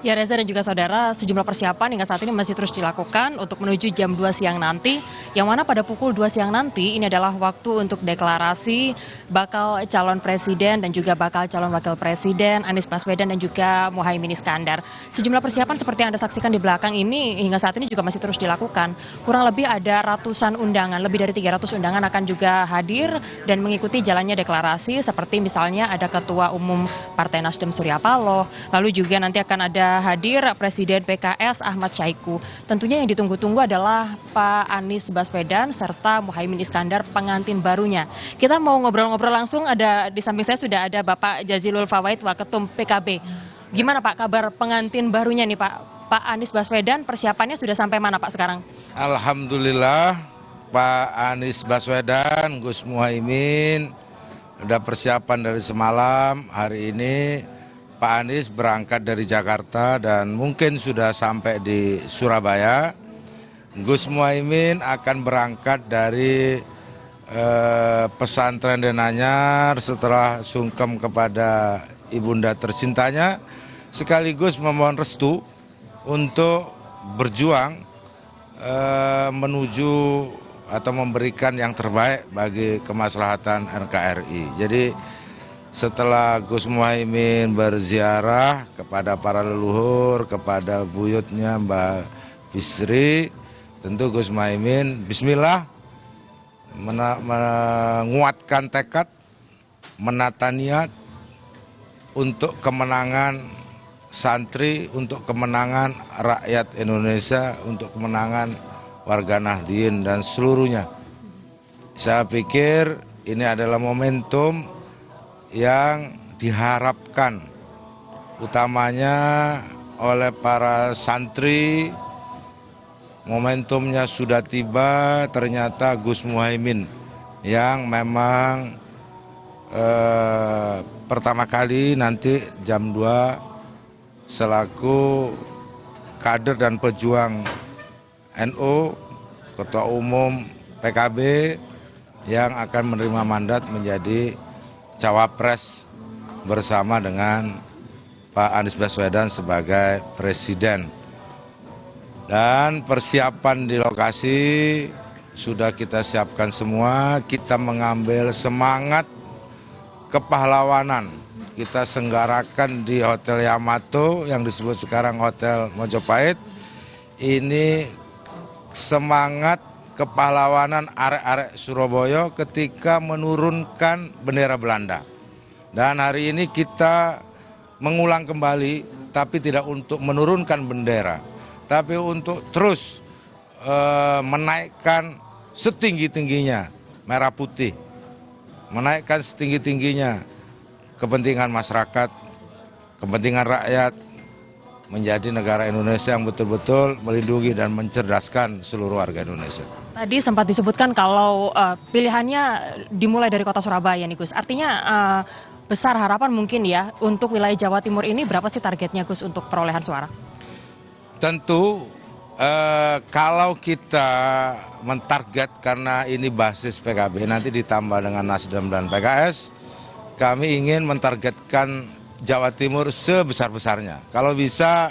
Ya Reza dan juga saudara, sejumlah persiapan hingga saat ini masih terus dilakukan untuk menuju jam 2 siang nanti, yang mana pada pukul 2 siang nanti ini adalah waktu untuk deklarasi bakal calon presiden dan juga bakal calon wakil presiden Anies Baswedan dan juga Muhaimin Iskandar. Sejumlah persiapan seperti yang Anda saksikan di belakang ini hingga saat ini juga masih terus dilakukan. Kurang lebih ada ratusan undangan, lebih dari 300 undangan akan juga hadir dan mengikuti jalannya deklarasi, seperti misalnya ada Ketua Umum Partai Nasdem Surya Paloh, lalu juga nanti akan ada hadir Presiden PKS Ahmad Syaiqo. Tentunya yang ditunggu-tunggu adalah Pak Anies Baswedan serta Muhaimin Iskandar pengantin barunya. Kita mau ngobrol-ngobrol langsung, ada di samping saya sudah ada Bapak Jazilul Fawait, Waketum PKB. Gimana Pak kabar pengantin barunya nih Pak? Pak Anies Baswedan persiapannya sudah sampai mana Pak sekarang? Alhamdulillah Pak Anies Baswedan, Gus Muhaimin Ada persiapan dari semalam. Hari ini Pak Anies berangkat dari Jakarta dan mungkin sudah sampai di Surabaya. Gus Muhaimin akan berangkat dari pesantren Denanyar setelah sungkem kepada ibunda tercintanya, sekaligus memohon restu untuk berjuang menuju atau memberikan yang terbaik bagi kemaslahatan NKRI. Jadi setelah Gus Muhaimin berziarah kepada para leluhur, kepada buyutnya Mbak Bisri, tentu Gus Muhaimin bismillah menguatkan tekad, menata niat untuk kemenangan santri, untuk kemenangan rakyat Indonesia, untuk kemenangan warga Nahdien dan seluruhnya. Saya pikir ini adalah momentum yang diharapkan utamanya oleh para santri. Momentumnya sudah tiba, ternyata Gus Muhaimin yang memang pertama kali nanti jam 2 selaku kader dan pejuang NU, Ketua Umum PKB yang akan menerima mandat menjadi cawapres bersama dengan Pak Anies Baswedan sebagai presiden. Dan persiapan di lokasi sudah kita siapkan semua, kita mengambil semangat kepahlawanan. Kita senggarakan di Hotel Yamato yang disebut sekarang Hotel Mojopahit. Ini semangat kepahlawanan arek-arek Surabaya ketika menurunkan bendera Belanda. Dan hari ini kita mengulang kembali, tapi tidak untuk menurunkan bendera, tapi untuk terus menaikkan setinggi-tingginya merah putih, menaikkan setinggi-tingginya kepentingan masyarakat, kepentingan rakyat, menjadi negara Indonesia yang betul-betul melindungi dan mencerdaskan seluruh warga Indonesia. Tadi sempat disebutkan kalau pilihannya dimulai dari kota Surabaya nih Gus, artinya besar harapan mungkin ya untuk wilayah Jawa Timur ini. Berapa sih targetnya Gus untuk perolehan suara? Tentu kalau kita mentarget, karena ini basis PKB nanti ditambah dengan Nasdem dan PKS, kami ingin mentargetkan Jawa Timur sebesar-besarnya. Kalau bisa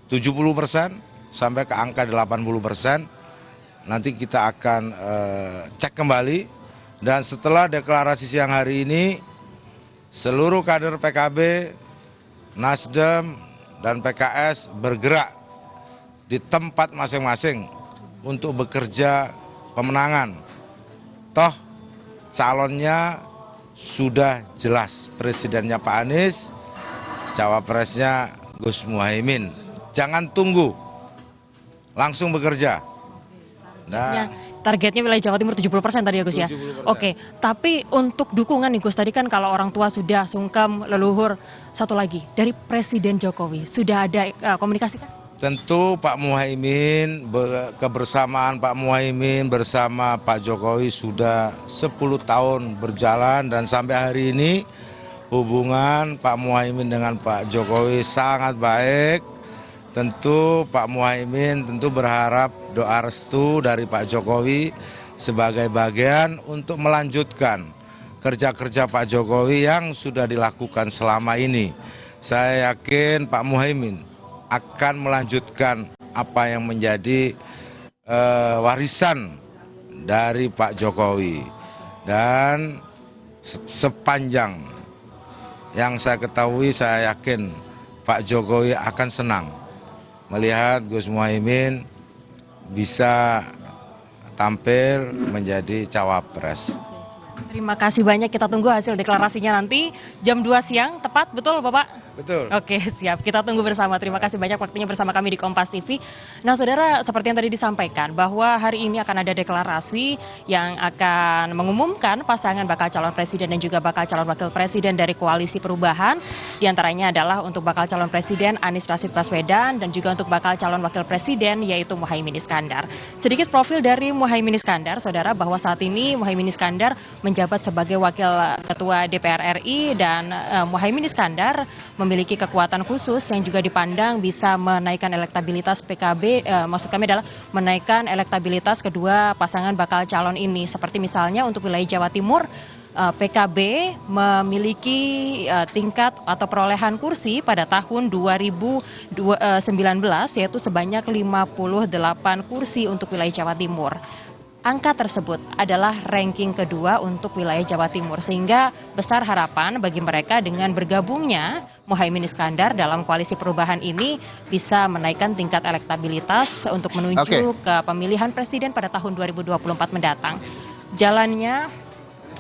70% sampai ke angka 80%, nanti kita akan cek kembali. Dan setelah deklarasi siang hari ini, seluruh kader PKB, Nasdem, dan PKS bergerak di tempat masing-masing untuk bekerja pemenangan. Toh calonnya sudah jelas, presidennya Pak Anies, cawapresnya Gus Muhaimin. Jangan tunggu, langsung bekerja. Nah, targetnya wilayah Jawa Timur 70% tadi ya Gus ya? 70%. Oke, tapi untuk dukungan nih Gus, tadi kan kalau orang tua sudah sungkem, leluhur, satu lagi, dari Presiden Jokowi, sudah ada komunikasi kan? Tentu Pak Muhaimin, kebersamaan Pak Muhaimin bersama Pak Jokowi sudah 10 tahun berjalan, dan sampai hari ini hubungan Pak Muhaimin dengan Pak Jokowi sangat baik. Tentu Pak Muhaimin tentu berharap doa restu dari Pak Jokowi sebagai bagian untuk melanjutkan kerja-kerja Pak Jokowi yang sudah dilakukan selama ini. Saya yakin Pak Muhaimin akan melanjutkan apa yang menjadi warisan dari Pak Jokowi. Dan sepanjang yang saya ketahui, saya yakin Pak Jokowi akan senang melihat Gus Muhaimin bisa tampil menjadi cawapres. Terima kasih banyak, kita tunggu hasil deklarasinya nanti jam 2 siang tepat, betul Bapak? Betul. Oke, siap, kita tunggu bersama. Terima kasih banyak waktunya bersama kami di Kompas TV. Nah saudara, seperti yang tadi disampaikan bahwa hari ini akan ada deklarasi yang akan mengumumkan pasangan bakal calon presiden dan juga bakal calon wakil presiden dari Koalisi Perubahan. Di antaranya adalah untuk bakal calon presiden Anies Rashid Baswedan dan juga untuk bakal calon wakil presiden yaitu Muhaimin Iskandar. Sedikit profil dari Muhaimin Iskandar, saudara, bahwa saat ini Muhaimin Iskandar menjabat menjabat sebagai Wakil Ketua DPR RI dan Muhaimin Iskandar memiliki kekuatan khusus yang juga dipandang bisa menaikkan elektabilitas PKB, maksud kami adalah menaikkan elektabilitas kedua pasangan bakal calon ini. Seperti misalnya untuk wilayah Jawa Timur, PKB memiliki tingkat atau perolehan kursi pada tahun 2019 yaitu sebanyak 58 kursi untuk wilayah Jawa Timur. Angka tersebut adalah ranking kedua untuk wilayah Jawa Timur, sehingga besar harapan bagi mereka dengan bergabungnya Muhaimin Iskandar dalam koalisi perubahan ini bisa menaikkan tingkat elektabilitas untuk menuju ke pemilihan presiden pada tahun 2024 mendatang. Jalannya,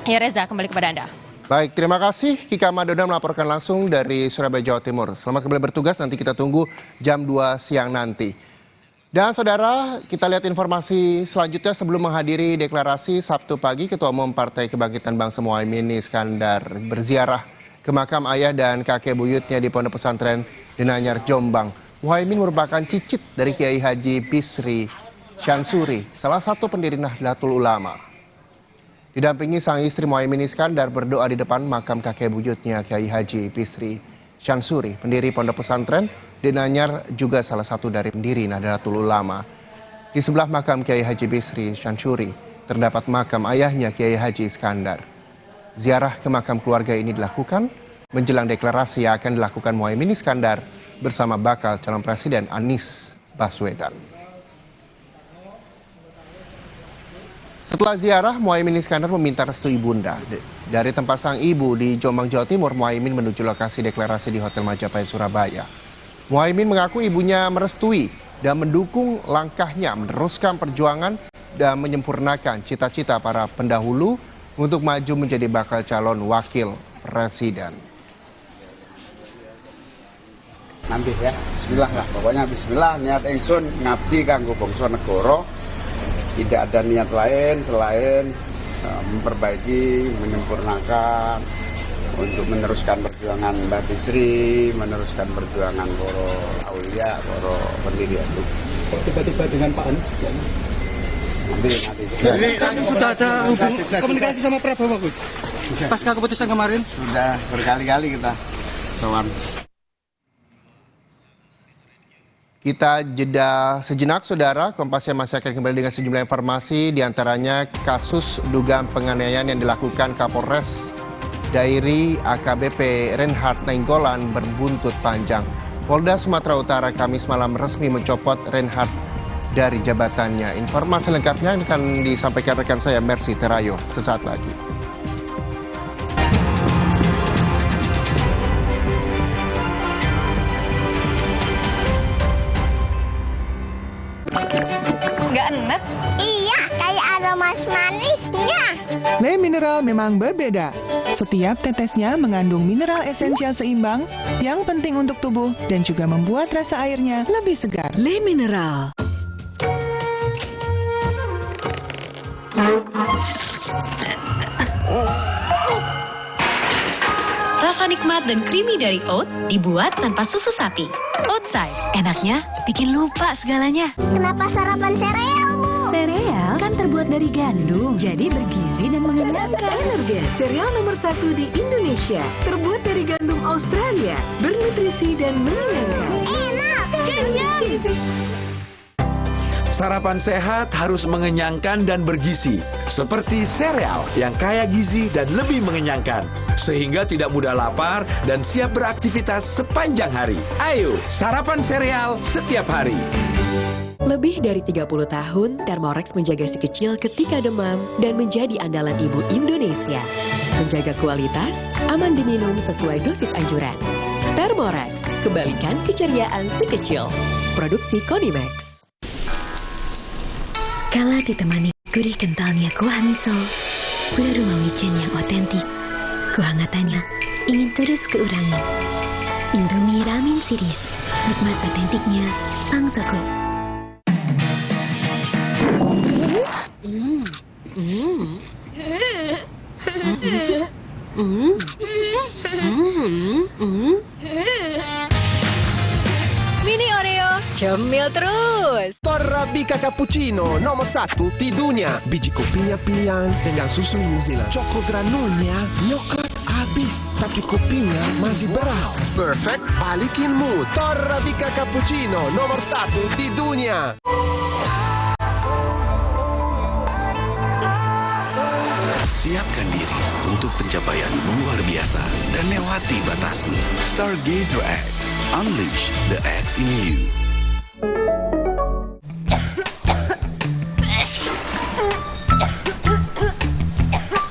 ya Reza, kembali kepada Anda. Baik, terima kasih Kika Madona melaporkan langsung dari Surabaya, Jawa Timur. Selamat kembali bertugas, nanti kita tunggu jam 2 siang nanti. Dan saudara, kita lihat informasi selanjutnya sebelum menghadiri deklarasi Sabtu pagi, Ketua Umum Partai Kebangkitan Bangsa Muhaimin Iskandar berziarah ke makam ayah dan kakek buyutnya di Pondok Pesantren Denanyar, Jombang. Muhaimin merupakan cicit dari Kiai Haji Bisri Syansuri, salah satu pendiri Nahdlatul Ulama. Didampingi sang istri, Muhaimin Iskandar berdoa di depan makam kakek buyutnya Kiai Haji Bisri Syansuri, pendiri Pondok Pesantren Denanyar, juga salah satu dari pendiri Nahdlatul Ulama. Di sebelah makam Kiai Haji Bisri Syansuri terdapat makam ayahnya Kiai Haji Iskandar. Ziarah ke makam keluarga ini dilakukan menjelang deklarasi yang akan dilakukan Muhaimin Iskandar bersama bakal calon presiden Anies Baswedan. Setelah ziarah, Muhaimin Iskandar meminta restu ibunda. Dari tempat sang ibu di Jombang, Jawa Timur, Muhaimin menuju lokasi deklarasi di Hotel Majapahit, Surabaya. Muhaimin mengaku ibunya merestui dan mendukung langkahnya meneruskan perjuangan dan menyempurnakan cita-cita para pendahulu untuk maju menjadi bakal calon wakil presiden. Nanti ya, bismillah lah, pokoknya bismillah, niat ingsun ngabdi kanggo bangsa negara. Tidak ada niat lain selain memperbaiki, menyempurnakan, untuk meneruskan perjuangan Mbak Bisri, meneruskan perjuangan para aulia, para pendiri itu. Tiba-tiba dengan Pak Anies? Nanti. Jadi sudah ada komunikasi sama Prabowo, Gus? Pasca keputusan kemarin? Sudah berkali-kali kita sowan. Kita jeda sejenak, saudara. Kompas masih akan kembali dengan sejumlah informasi, diantaranya kasus dugaan penganiayaan yang dilakukan Kapolres Dairi AKBP Reinhard Nainggolan berbuntut panjang. Polda Sumatera Utara Kamis malam resmi mencopot Reinhard dari jabatannya. Informasi lengkapnya akan disampaikan rekan saya Mercy Terayo sesaat lagi. Nggak enak? Iya, kayak aroma manisnya. Le Mineral memang berbeda. Setiap tetesnya mengandung mineral esensial seimbang yang penting untuk tubuh dan juga membuat rasa airnya lebih segar. Le Mineral. Rasa nikmat dan creamy dari oat dibuat tanpa susu sapi. Oatside, enaknya bikin lupa segalanya. Kenapa sarapan sereal, Bu? Sereal kan terbuat dari gandum, jadi bergizi dan mengenyangkan. Energen, sereal nomor 1 di Indonesia. Terbuat dari gandum Australia, bernutrisi dan mengenyangkan. Enak, kenyang. Sarapan sehat harus mengenyangkan dan bergizi, seperti sereal yang kaya gizi dan lebih mengenyangkan, sehingga tidak mudah lapar dan siap beraktivitas sepanjang hari. Ayo, sarapan sereal setiap hari. Lebih dari 30 tahun, Thermorex menjaga si kecil ketika demam dan menjadi andalan ibu Indonesia. Menjaga kualitas, aman diminum sesuai dosis anjuran. Thermorex, kembalikan keceriaan si kecil. Produksi Konimax. Kala ditemani gurih kentalnya kuah miso, gula rumah wijen yang otentik, kehangatannya ingin terus keurangi. Indomie Ramen Series, nikmat otentiknya Pang Soko. Mini Oreo, cemil terus. Torabika Cappuccino nomor 1 di dunia. Biji kopinya pilihan dengan susu New Zealand. Choco granulnya coklat habis, tapi kopinya masih beras. Perfect, balikin mood. Torabika Cappuccino nomor 1 di dunia. Siapkan diri untuk pencapaian luar biasa dan lewati batasmu. Stargazer X, unleash the X in you.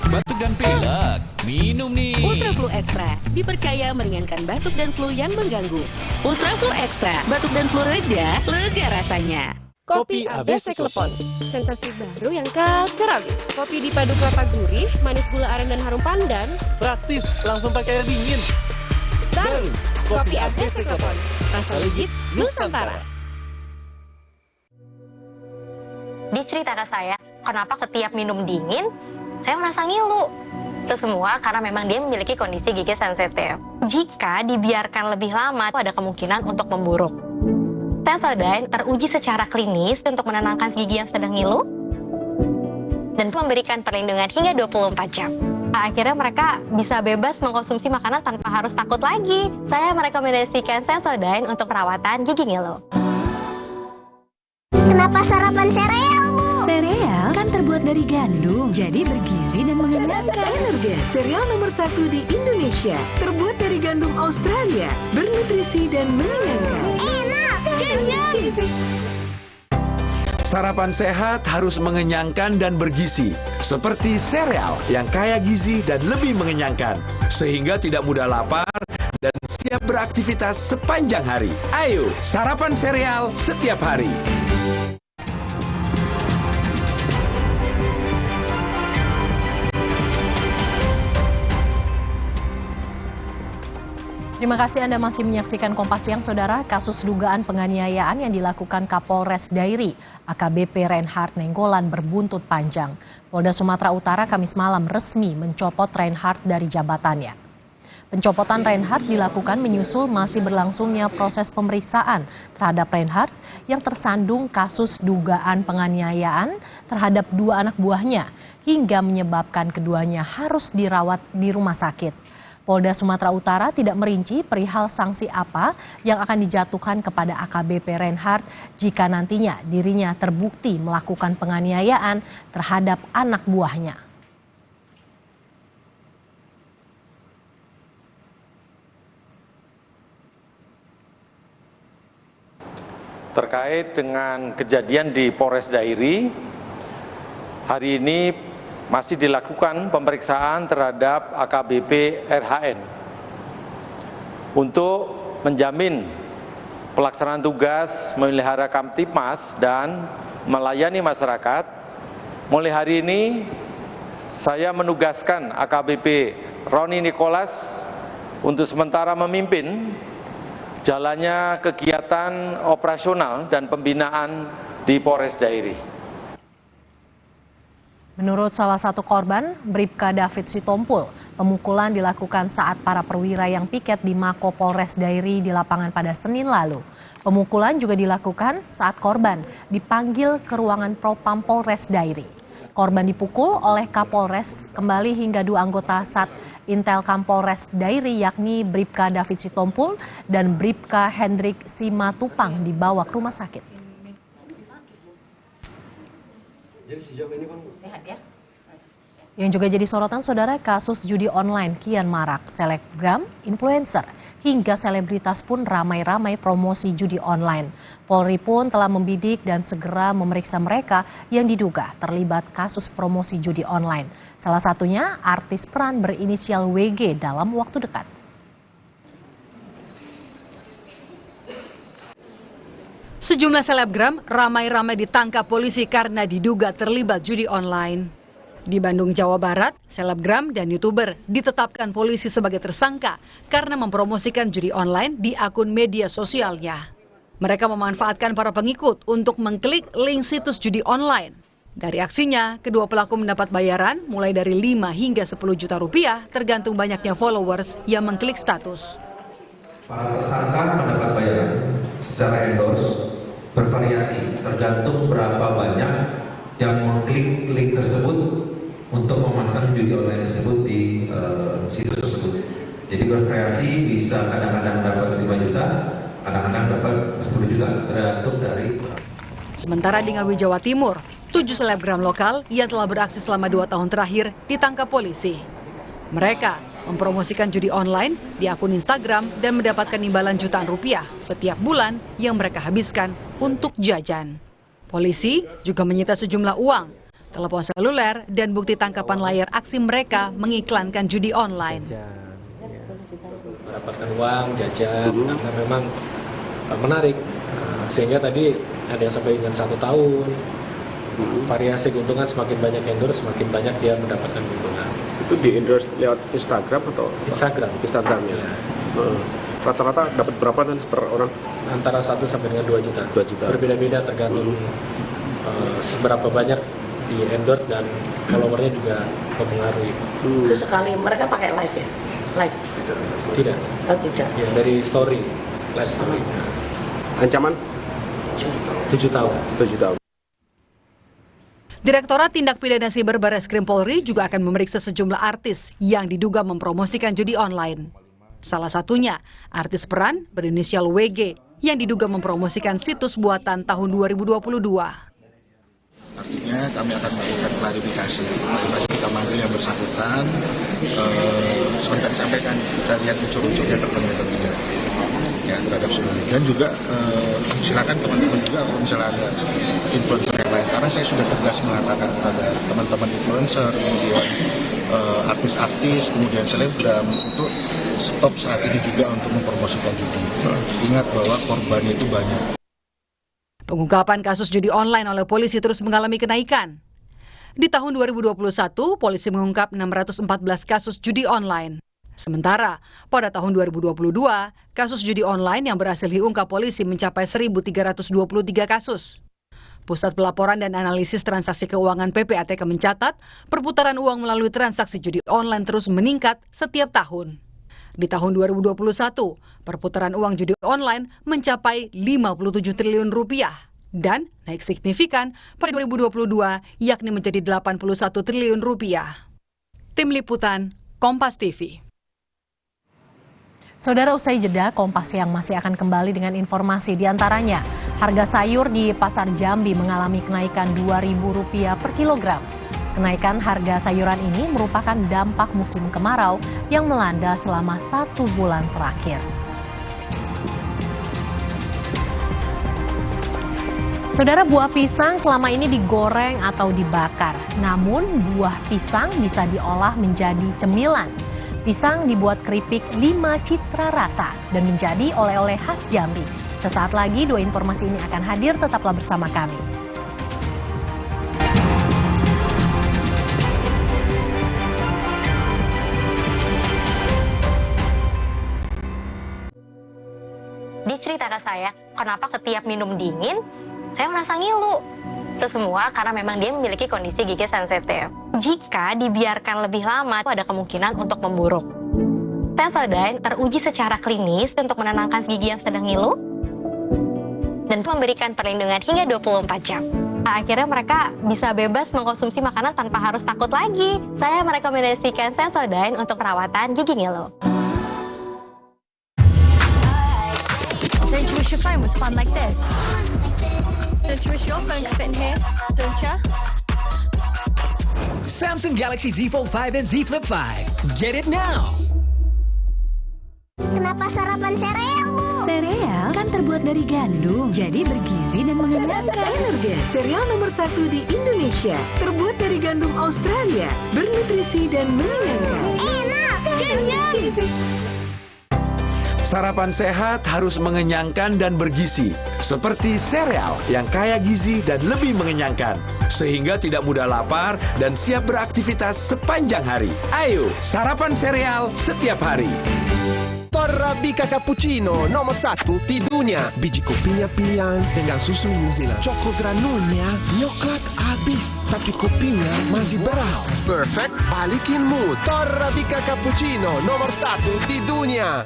Batuk dan pilek, minum nih. Ultra Flu Extra dipercaya meringankan batuk dan flu yang mengganggu. Ultra Flu Extra, batuk dan flu reda, lega rasanya. Kopi ABC Klepon, sensasi baru yang culture abis. Kopi dipadu kelapa gurih, manis gula aren dan harum pandan. Praktis, langsung pakai air dingin. Baru, Kopi ABC Klepon, rasa legit Nusantara. Diceritakan saya, kenapa setiap minum dingin, saya merasa ngilu. Itu semua karena memang dia memiliki kondisi gigi sensitif. Jika dibiarkan lebih lama, ada kemungkinan untuk memburuk. Sensodyne teruji secara klinis untuk menenangkan gigi yang sedang ngilu dan memberikan perlindungan hingga 24 jam. Akhirnya mereka bisa bebas mengkonsumsi makanan tanpa harus takut lagi. Saya merekomendasikan Sensodyne untuk perawatan gigi ngilu. Kenapa sarapan sereal, Bu? Sereal kan terbuat dari gandum, jadi bergizi dan mengenyangkan. Energen, sereal nomor 1 di Indonesia. Terbuat dari gandum Australia, bernutrisi dan mengenyangkan. Enak, kenyang. Sarapan sehat harus mengenyangkan dan bergizi, seperti sereal yang kaya gizi dan lebih mengenyangkan, sehingga tidak mudah lapar dan siap beraktivitas sepanjang hari. Ayo, sarapan sereal setiap hari. Terima kasih Anda masih menyaksikan Kompas Siang, Saudara. Kasus dugaan penganiayaan yang dilakukan Kapolres Dairi, AKBP Reinhard Nenggolan berbuntut panjang. Polda Sumatera Utara Kamis malam resmi mencopot Reinhard dari jabatannya. Pencopotan Reinhard dilakukan menyusul masih berlangsungnya proses pemeriksaan terhadap Reinhard yang tersandung kasus dugaan penganiayaan terhadap 2 anak buahnya hingga menyebabkan keduanya harus dirawat di rumah sakit. Polda Sumatera Utara tidak merinci perihal sanksi apa yang akan dijatuhkan kepada AKBP Reinhard jika nantinya dirinya terbukti melakukan penganiayaan terhadap anak buahnya. Terkait dengan kejadian di Polres Dairi, hari ini masih dilakukan pemeriksaan terhadap AKBP RHN untuk menjamin pelaksanaan tugas memelihara Kamtipmas dan melayani masyarakat. Mulai hari ini saya menugaskan AKBP Roni Nicholas untuk sementara memimpin jalannya kegiatan operasional dan pembinaan di Polres Dairi. Menurut salah satu korban, Bribka David Sitompul, pemukulan dilakukan saat para perwira yang piket di Mako Polres Dairi di lapangan pada Senin lalu. Pemukulan juga dilakukan saat korban dipanggil ke ruangan Propam Polres Dairi. Korban dipukul oleh Kapolres kembali hingga 2 anggota Sat Intel Kampolres Dairi yakni Bribka David Sitompul dan Bribka Hendrik Simatupang dibawa ke rumah sakit. Yang juga jadi sorotan, Saudara, kasus judi online kian marak. Selebgram, influencer, hingga selebritas pun ramai-ramai promosi judi online. Polri pun telah membidik dan segera memeriksa mereka yang diduga terlibat kasus promosi judi online. Salah satunya artis peran berinisial WG dalam waktu dekat. Sejumlah selebgram ramai-ramai ditangkap polisi karena diduga terlibat judi online. Di Bandung, Jawa Barat, selebgram dan YouTuber ditetapkan polisi sebagai tersangka karena mempromosikan judi online di akun media sosialnya. Mereka memanfaatkan para pengikut untuk mengklik link situs judi online. Dari aksinya, kedua pelaku mendapat bayaran mulai dari 5 hingga 10 juta rupiah tergantung banyaknya followers yang mengklik status. Para tersangka mendapat bayaran secara endorse bervariasi, tergantung berapa banyak yang mengklik link tersebut untuk memasang judi online tersebut di situs tersebut. Jadi bervariasi, bisa kadang-kadang dapat 5 juta, kadang-kadang dapat 10 juta, tergantung dari. Sementara di Ngawi, Jawa Timur, 7 selebgram lokal yang telah beraksi selama 2 tahun terakhir ditangkap polisi. Mereka mempromosikan judi online di akun Instagram dan mendapatkan imbalan jutaan rupiah setiap bulan yang mereka habiskan untuk jajan. Polisi juga menyita sejumlah uang, telepon seluler, dan bukti tangkapan layar aksi mereka mengiklankan judi online. Mendapatkan uang, jajan, karena memang menarik. Sehingga tadi ada yang sampai dengan 1 tahun. Variasi keuntungan, semakin banyak endorse, semakin banyak dia mendapatkan keuntungan. Itu di endorse lewat Instagram atau? Instagram ya. Rata-rata dapat berapa kan per orang? Antara 1 sampai dengan 2 juta. 2 juta. Berbeda-beda tergantung seberapa banyak di endorse dan followernya juga mempengaruhi. Itu sekali mereka pakai live ya? Live? Tidak. Oh, tidak. Ya, dari story, live story. Ancaman? 7 tahun. 7 tahun. Direktorat Tindak Pidana Siber Barreskrim Polri juga akan memeriksa sejumlah artis yang diduga mempromosikan judi online. Salah satunya, artis peran berinisial WG yang diduga mempromosikan situs buatan tahun 2022. Artinya kami akan melakukan klarifikasi. Kita manggil yang bersangkutan. Seperti disampaikan, kita lihat unsur-unsurnya terpenuhi atau tidak ya terhadap semuanya. Dan juga silakan teman-teman juga kalau misalnya ada influencer yang lain, karena saya sudah tegas mengatakan kepada teman-teman influencer, kemudian artis-artis, kemudian selebgram untuk stop saat ini juga untuk mempromosikan judi. Ingat bahwa korbannya itu banyak. Pengungkapan kasus judi online oleh polisi terus mengalami kenaikan. Di tahun 2021, polisi mengungkap 614 kasus judi online. Sementara, pada tahun 2022, kasus judi online yang berhasil diungkap polisi mencapai 1.323 kasus. Pusat Pelaporan dan Analisis Transaksi Keuangan PPATK mencatat, perputaran uang melalui transaksi judi online terus meningkat setiap tahun. Di tahun 2021, perputaran uang judi online mencapai 57 triliun rupiah dan naik signifikan pada 2022, yakni menjadi 81 triliun rupiah. Tim Liputan, Kompas TV. Saudara, usai jeda, Kompas Siang masih akan kembali dengan informasi diantaranya. Harga sayur di Pasar Jambi mengalami kenaikan Rp2.000 per kilogram. Kenaikan harga sayuran ini merupakan dampak musim kemarau yang melanda selama 1 bulan terakhir. Saudara, buah pisang selama ini digoreng atau dibakar. Namun, buah pisang bisa diolah menjadi cemilan. Pisang dibuat keripik 5 citra rasa dan menjadi oleh-oleh khas Jambi. Sesaat lagi 2 informasi ini akan hadir, tetaplah bersama kami. Diceritakan saya, kenapa setiap minum dingin, saya merasa ngilu. Itu semua karena memang dia memiliki kondisi gigi sensitif. Jika dibiarkan lebih lama, itu ada kemungkinan untuk memburuk. Sensodyne teruji secara klinis untuk menenangkan gigi yang sedang ngilu dan memberikan perlindungan hingga 24 jam. Akhirnya mereka bisa bebas mengkonsumsi makanan tanpa harus takut lagi. Saya merekomendasikan Sensodyne untuk perawatan gigi ngilu. Don't you wish your phone was fun like this? Don't you wish your phone could fit in here? Don't you? Samsung Galaxy Z Fold 5 and Z Flip 5. Get it now! Kenapa sarapan sereal, Bu? Sereal kan terbuat dari gandum, jadi bergizi dan mengenyangkan. Energen, sereal nomor 1 di Indonesia. Terbuat dari gandum Australia, bernutrisi dan mengenyangkan. Enak! Kenyang! Sarapan sehat harus mengenyangkan dan bergizi, seperti sereal yang kaya gizi dan lebih mengenyangkan, sehingga tidak mudah lapar dan siap beraktivitas sepanjang hari. Ayo, sarapan sereal setiap hari. Arabica cappuccino nomor 1 di dunia. Biji kopinya pilihan dengan susu New Zealand. Choco granulnya coklat habis, tapi kopinya masih beras. Perfect, balikin mood. Arabica cappuccino nomor 1 di dunia.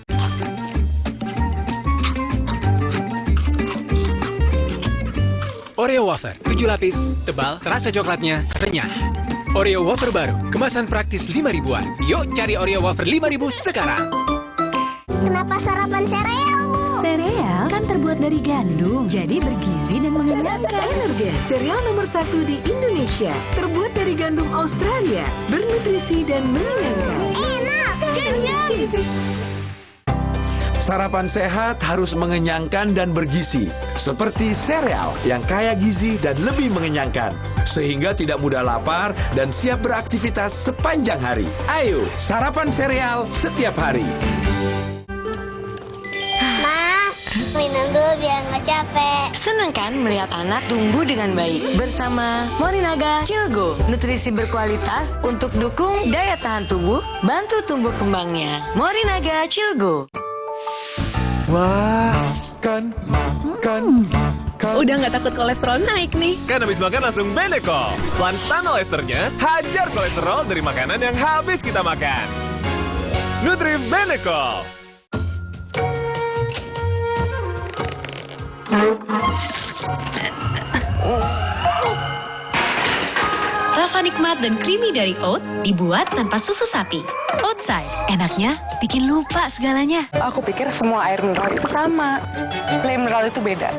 Oreo wafer, 7 lapis, tebal, terasa coklatnya, renyah. Oreo wafer baru, kemasan praktis 5 ribuan. Yuk cari Oreo wafer 5.000 sekarang. Kenapa sarapan sereal, Bu? Sereal kan terbuat dari gandum, jadi bergizi dan mengenyangkan. Energen, sereal nomor 1 di Indonesia. Terbuat dari gandum Australia, bernutrisi dan mengenyangkan. Enak, kenyang. Sarapan sehat harus mengenyangkan dan bergizi, seperti sereal yang kaya gizi dan lebih mengenyangkan, sehingga tidak mudah lapar dan siap beraktivitas sepanjang hari. Ayo, sarapan sereal setiap hari. Ma, minum dulu biar nggak capek. Senang kan melihat anak tumbuh dengan baik bersama Morinaga Cilgo. Nutrisi berkualitas untuk dukung daya tahan tubuh, bantu tumbuh kembangnya. Morinaga Cilgo. Wah, makan. Udah nggak takut kolesterol naik nih. Kan habis makan langsung Benecol. Lanstan esternya, hajar kolesterol dari makanan yang habis kita makan. Nutri Benecol. Rasa nikmat dan creamy dari oat dibuat tanpa susu sapi. Oatside, enaknya bikin lupa segalanya. Aku pikir semua air mineral itu sama. Le mineral itu beda.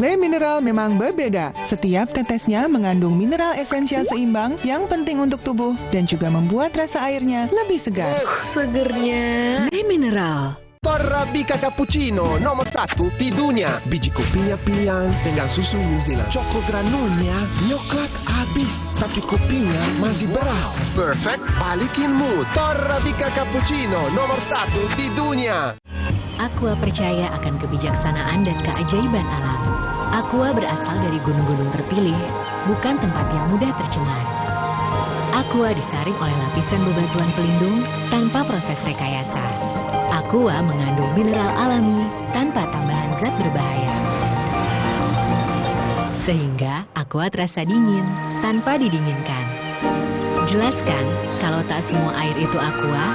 Le mineral memang berbeda. Setiap tetesnya mengandung mineral esensial seimbang yang penting untuk tubuh dan juga membuat rasa airnya lebih segar. Segernya. Le mineral. Torrabica cappuccino nomor 1 di dunia. Biji kopinya pilihan dengan susu New Zealand. Choco granulnya coklat habis, tapi kopinya masih beras. Perfect, balikin mood. Torrabica cappuccino nomor 1 di dunia. Aqua percaya akan kebijaksanaan dan keajaiban alam. Aqua berasal dari gunung-gunung terpilih, bukan tempat yang mudah tercemar. Aqua disaring oleh lapisan bebatuan pelindung tanpa proses rekayasa. Aqua mengandung mineral alami tanpa tambahan zat berbahaya. Sehingga Aqua terasa dingin tanpa didinginkan. Jelaskan kalau tak semua air itu Aqua.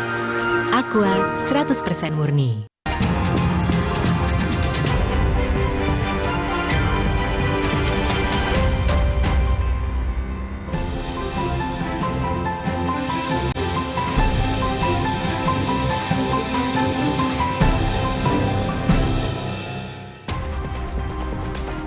Aqua 100% murni.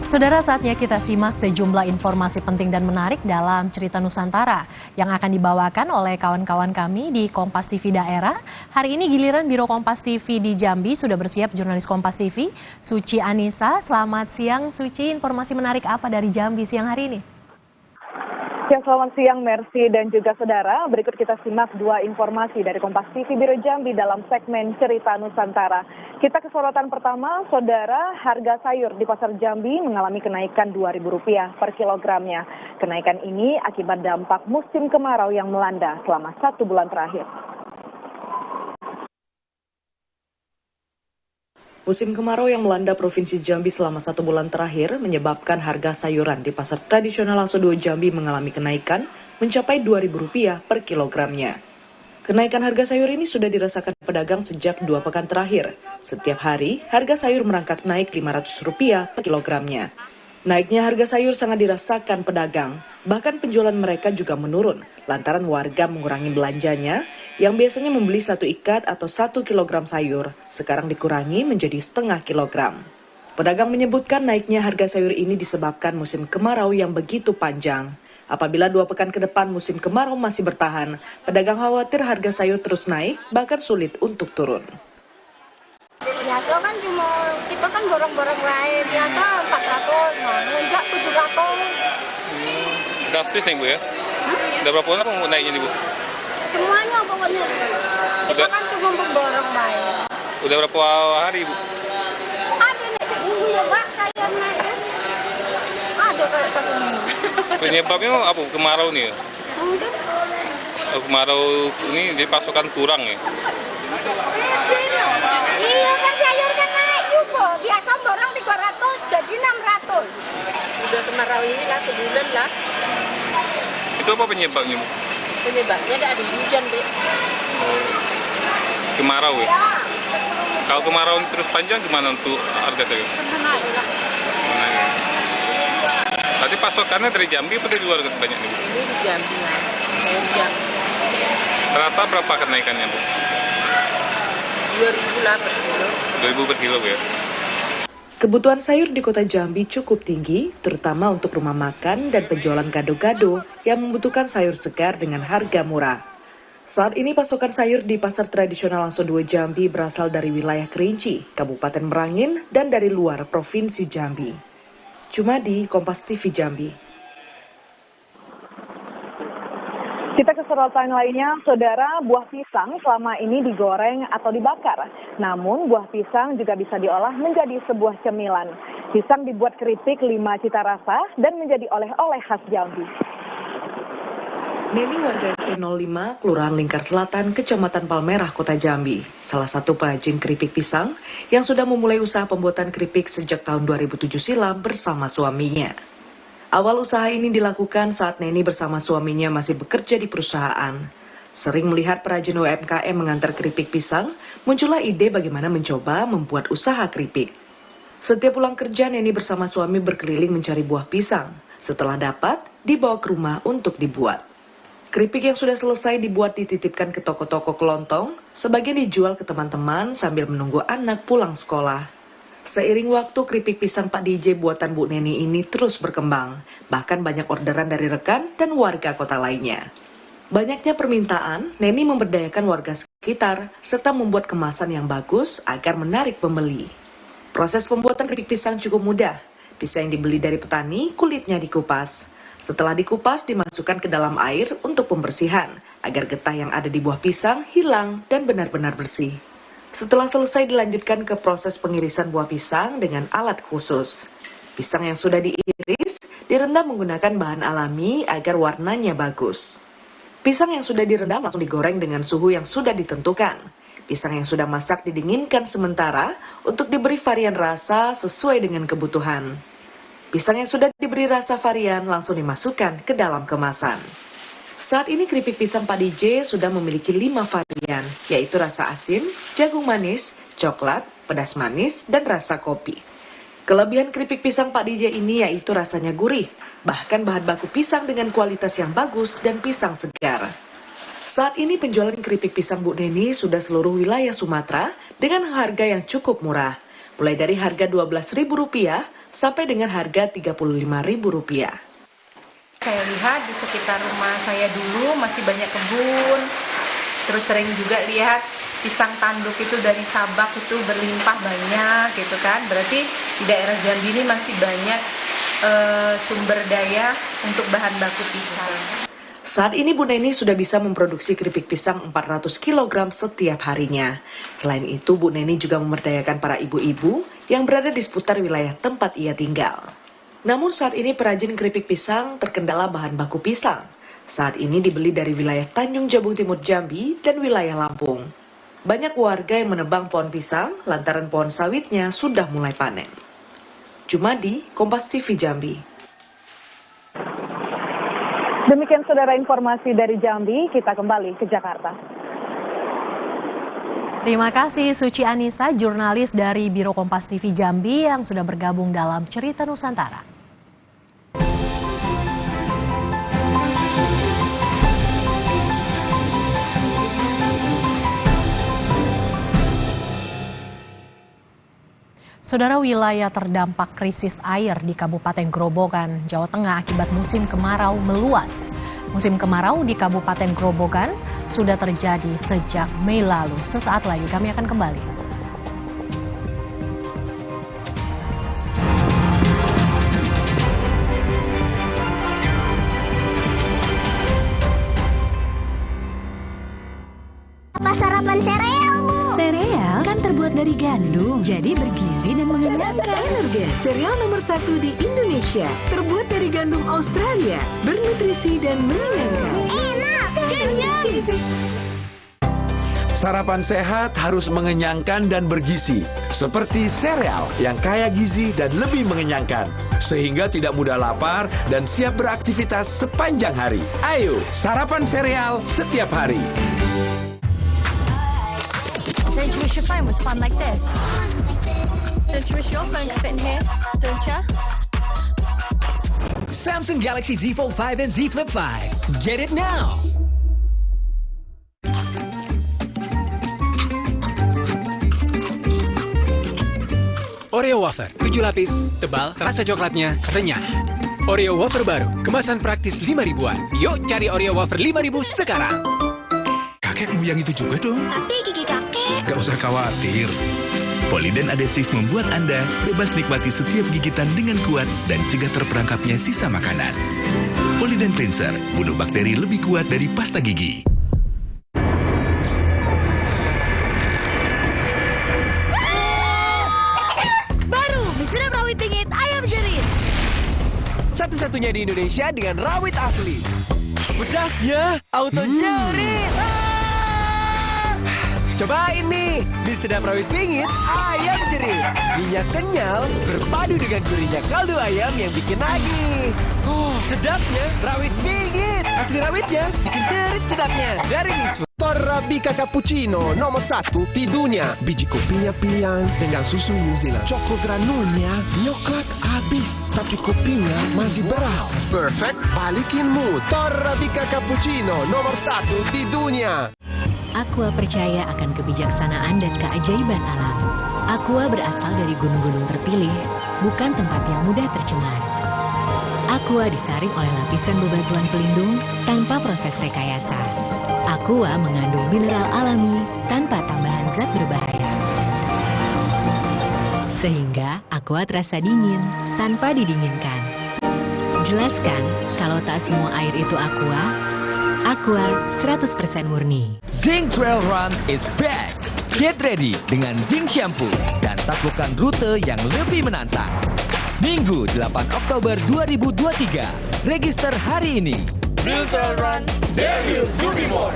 Saudara, saatnya kita simak sejumlah informasi penting dan menarik dalam Cerita Nusantara yang akan dibawakan oleh kawan-kawan kami di Kompas TV Daerah. Hari ini giliran Biro Kompas TV di Jambi sudah bersiap jurnalis Kompas TV, Suci Anissa. Selamat siang, Suci. Informasi menarik apa dari Jambi siang hari ini? Ya, selamat siang Mercy dan juga saudara. Berikut kita simak dua informasi dari Kompas TV Biro Jambi dalam segmen Cerita Nusantara. Kita ke sorotan pertama, saudara, harga sayur di Pasar Jambi mengalami kenaikan Rp2.000 per kilogramnya. Kenaikan ini akibat dampak musim kemarau yang melanda selama 1 bulan terakhir. Musim kemarau yang melanda Provinsi Jambi selama 1 bulan terakhir menyebabkan harga sayuran di pasar tradisional Asodo Jambi mengalami kenaikan mencapai Rp2.000 per kilogramnya. Kenaikan harga sayur ini sudah dirasakan pedagang sejak 2 pekan terakhir. Setiap hari, harga sayur merangkak naik Rp500 per kilogramnya. Naiknya harga sayur sangat dirasakan pedagang, bahkan penjualan mereka juga menurun lantaran warga mengurangi belanjanya yang biasanya membeli 1 ikat atau 1 kilogram sayur, sekarang dikurangi menjadi setengah kilogram. Pedagang menyebutkan naiknya harga sayur ini disebabkan musim kemarau yang begitu panjang. Apabila 2 pekan ke depan musim kemarau masih bertahan, pedagang khawatir harga sayur terus naik, bahkan sulit untuk turun. Biasa kan cuma kita kan borong-borong lain biasa 400, nah ngelonjak 700. Drastis nih Bu ya? Udah berapa lama naiknya nih Bu? Semuanya pokoknya. Kita kan cuma borong lain. Udah berapa hari Bu? Ada nih seminggu ya Pak saya naik. Ada kalau 1 minggu. Penyebabnya apa? Kemarau nih ya? Mungkin. Kemarau ini jadi pasokan kurang ya? Iya kan sayur kan naik juga. Biasa borong 300 jadi 600. Sudah kemarau ini lah sebulan lah. Itu apa penyebabnya Bu? Penyebabnya ada hujan deh. Kemarau ya? Kalau kemarau terus panjang gimana untuk harga sayur? Naik lah. Ini pasokannya dari Jambi atau dari luar banyak nih, Bu? Ini di Jambi lah, saya di Jambi. Rata berapa kenaikannya, Bu? 2.000 lah per kilo. 2.000 per kilo, Bu ya? Kebutuhan sayur di kota Jambi cukup tinggi, terutama untuk rumah makan dan penjualan gado-gado yang membutuhkan sayur segar dengan harga murah. Saat ini pasokan sayur di pasar tradisional Langso 2 Jambi berasal dari wilayah Kerinci, Kabupaten Merangin, dan dari luar Provinsi Jambi. Jumadi, Kompas TV Jambi. Kita ke sorotan lainnya, saudara, buah pisang selama ini digoreng atau dibakar. Namun buah pisang juga bisa diolah menjadi sebuah cemilan. Pisang dibuat keripik 5 cita rasa dan menjadi oleh-oleh khas Jambi. Neni warga RT 05, Kelurahan Lingkar Selatan, Kecamatan Palmerah, Kota Jambi. Salah satu perajin keripik pisang yang sudah memulai usaha pembuatan keripik sejak tahun 2007 silam bersama suaminya. Awal usaha ini dilakukan saat Neni bersama suaminya masih bekerja di perusahaan. Sering melihat perajin UMKM mengantar keripik pisang, muncullah ide bagaimana mencoba membuat usaha keripik. Setiap pulang kerja, Neni bersama suami berkeliling mencari buah pisang. Setelah dapat, dibawa ke rumah untuk dibuat. Keripik yang sudah selesai dibuat dititipkan ke toko-toko kelontong, sebagian dijual ke teman-teman sambil menunggu anak pulang sekolah. Seiring waktu, keripik pisang Pak DJ buatan Bu Neni ini terus berkembang. Bahkan banyak orderan dari rekan dan warga kota lainnya. Banyaknya permintaan, Neni memberdayakan warga sekitar, serta membuat kemasan yang bagus agar menarik pembeli. Proses pembuatan keripik pisang cukup mudah. Pisang yang dibeli dari petani, kulitnya dikupas. Setelah dikupas, dimasukkan ke dalam air untuk pembersihan, agar getah yang ada di buah pisang hilang dan benar-benar bersih. Setelah selesai, dilanjutkan ke proses pengirisan buah pisang dengan alat khusus. Pisang yang sudah diiris, direndam menggunakan bahan alami agar warnanya bagus. Pisang yang sudah direndam langsung digoreng dengan suhu yang sudah ditentukan. Pisang yang sudah masak didinginkan sementara untuk diberi varian rasa sesuai dengan kebutuhan. Pisang yang sudah diberi rasa varian langsung dimasukkan ke dalam kemasan. Saat ini keripik pisang Pak DJ sudah memiliki 5 varian, yaitu rasa asin, jagung manis, coklat, pedas manis, dan rasa kopi. Kelebihan keripik pisang Pak DJ ini yaitu rasanya gurih, bahkan bahan baku pisang dengan kualitas yang bagus dan pisang segar. Saat ini penjualan keripik pisang Bu Neni sudah seluruh wilayah Sumatera dengan harga yang cukup murah, mulai dari harga Rp12.000 sampai dengan harga Rp35.000. Saya lihat di sekitar rumah saya dulu masih banyak kebun, terus sering juga lihat pisang tanduk itu dari Sabak itu berlimpah banyak gitu kan. Berarti di daerah Jambi ini masih banyak sumber daya untuk bahan baku pisang. Saat ini Bu Neni sudah bisa memproduksi keripik pisang 400 kg setiap harinya. Selain itu, Bu Neni juga memberdayakan para ibu-ibu yang berada di seputar wilayah tempat ia tinggal. Namun saat ini perajin keripik pisang terkendala bahan baku pisang. Saat ini dibeli dari wilayah Tanjung Jabung Timur Jambi dan wilayah Lampung. Banyak warga yang menebang pohon pisang lantaran pohon sawitnya sudah mulai panen. Jumadi, Kompas TV Jambi. Demikian saudara informasi dari Jambi, kita kembali ke Jakarta. Terima kasih Suci Anissa, jurnalis dari Biro Kompas TV Jambi yang sudah bergabung dalam Cerita Nusantara. Saudara, wilayah terdampak krisis air di Kabupaten Grobogan, Jawa Tengah akibat musim kemarau meluas. Musim kemarau di Kabupaten Grobogan sudah terjadi sejak Mei lalu. Sesaat lagi kami akan kembali. Apa sarapan sereal, Bu? Sereal kan terbuat dari gandum, jadi bergizi dan mengenyangkan. Energen, sereal nomor 1 di Indonesia. Terbuat dari gandum Australia, bernutrisi dan mengenyangkan. Enak! Kenyang! Sarapan sehat harus mengenyangkan dan bergizi, seperti sereal yang kaya gizi dan lebih mengenyangkan, sehingga tidak mudah lapar dan siap beraktivitas sepanjang hari. Ayo, sarapan sereal setiap hari. Don't you wish your phone was fun like this? Don't you wish your phone could fit in here? Don't you? Samsung Galaxy Z Fold 5 and Z Flip 5. Get it now! Oreo wafer, 7 lapis, tebal, rasa coklatnya renyah. Oreo wafer baru, kemasan praktis 5 ribuan. Yuk cari Oreo wafer 5.000 sekarang. Kakekmu yang itu juga dong. Tapi gigi kakek. Gak usah khawatir. Poliden adhesif membuat Anda bebas nikmati setiap gigitan dengan kuat dan cegah terperangkapnya sisa makanan. Poliden Cleanser, bunuh bakteri lebih kuat dari pasta gigi. Sedap rawit dingin ayam jerit. Satu-satunya di Indonesia dengan rawit asli. Pedasnya auto jerit. Cobain nih, di sedap rawit dingin ayam jerit. Minyak kenyal berpadu dengan gurihnya kaldu ayam yang bikin nagih. Sedapnya rawit dingin. Asli rawitnya bikin jerit sedapnya. Dari Nisfu. Torrabica cappuccino nomor 1 di dunia. Biji kopinya pilihan dengan susu New Zealand. Choco granulnya coklat habis, tapi kopinya masih beras. Perfect, balikin mood. Torrabica cappuccino nomor 1 di dunia. Aqua percaya akan kebijaksanaan dan keajaiban alam. Aqua berasal dari gunung-gunung terpilih, bukan tempat yang mudah tercemar. Aqua disaring oleh lapisan bebatuan pelindung tanpa proses rekayasa. Aqua mengandung mineral alami tanpa tambahan zat berbahaya. Sehingga Aqua terasa dingin tanpa didinginkan. Jelaskan kalau tak semua air itu Aqua. Aqua 100% murni. Zing Trail Run is back. Get ready dengan Zing Shampoo dan taklukkan rute yang lebih menantang. Minggu 8 Oktober 2023. Register hari ini. Zing Trail Run, dare you to be more.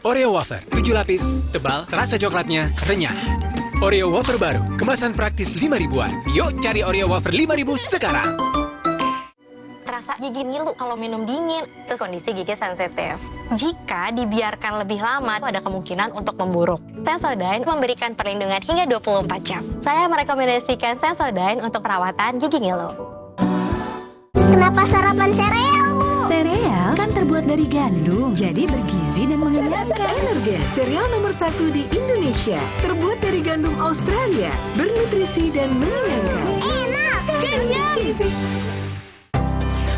Oreo wafer, 7 lapis, tebal, rasa coklatnya renyah. Oreo wafer baru, kemasan praktis 5 ribuan. Yuk cari Oreo wafer 5.000 sekarang. Terasa gigi ngilu kalau minum dingin. Terus kondisi gigi sensitif. Jika dibiarkan lebih lama, ada kemungkinan untuk memburuk. Sensodyne memberikan perlindungan hingga 24 jam. Saya merekomendasikan Sensodyne untuk perawatan gigi ngilu. Kenapa sarapan sereal, Bu? Sereal kan terbuat dari gandum, jadi bergizi dan mengenyangkan. Energen, sereal nomor 1 di Indonesia. Terbuat dari gandum Australia, bernutrisi dan mengenyangkan. Enak, kenyang.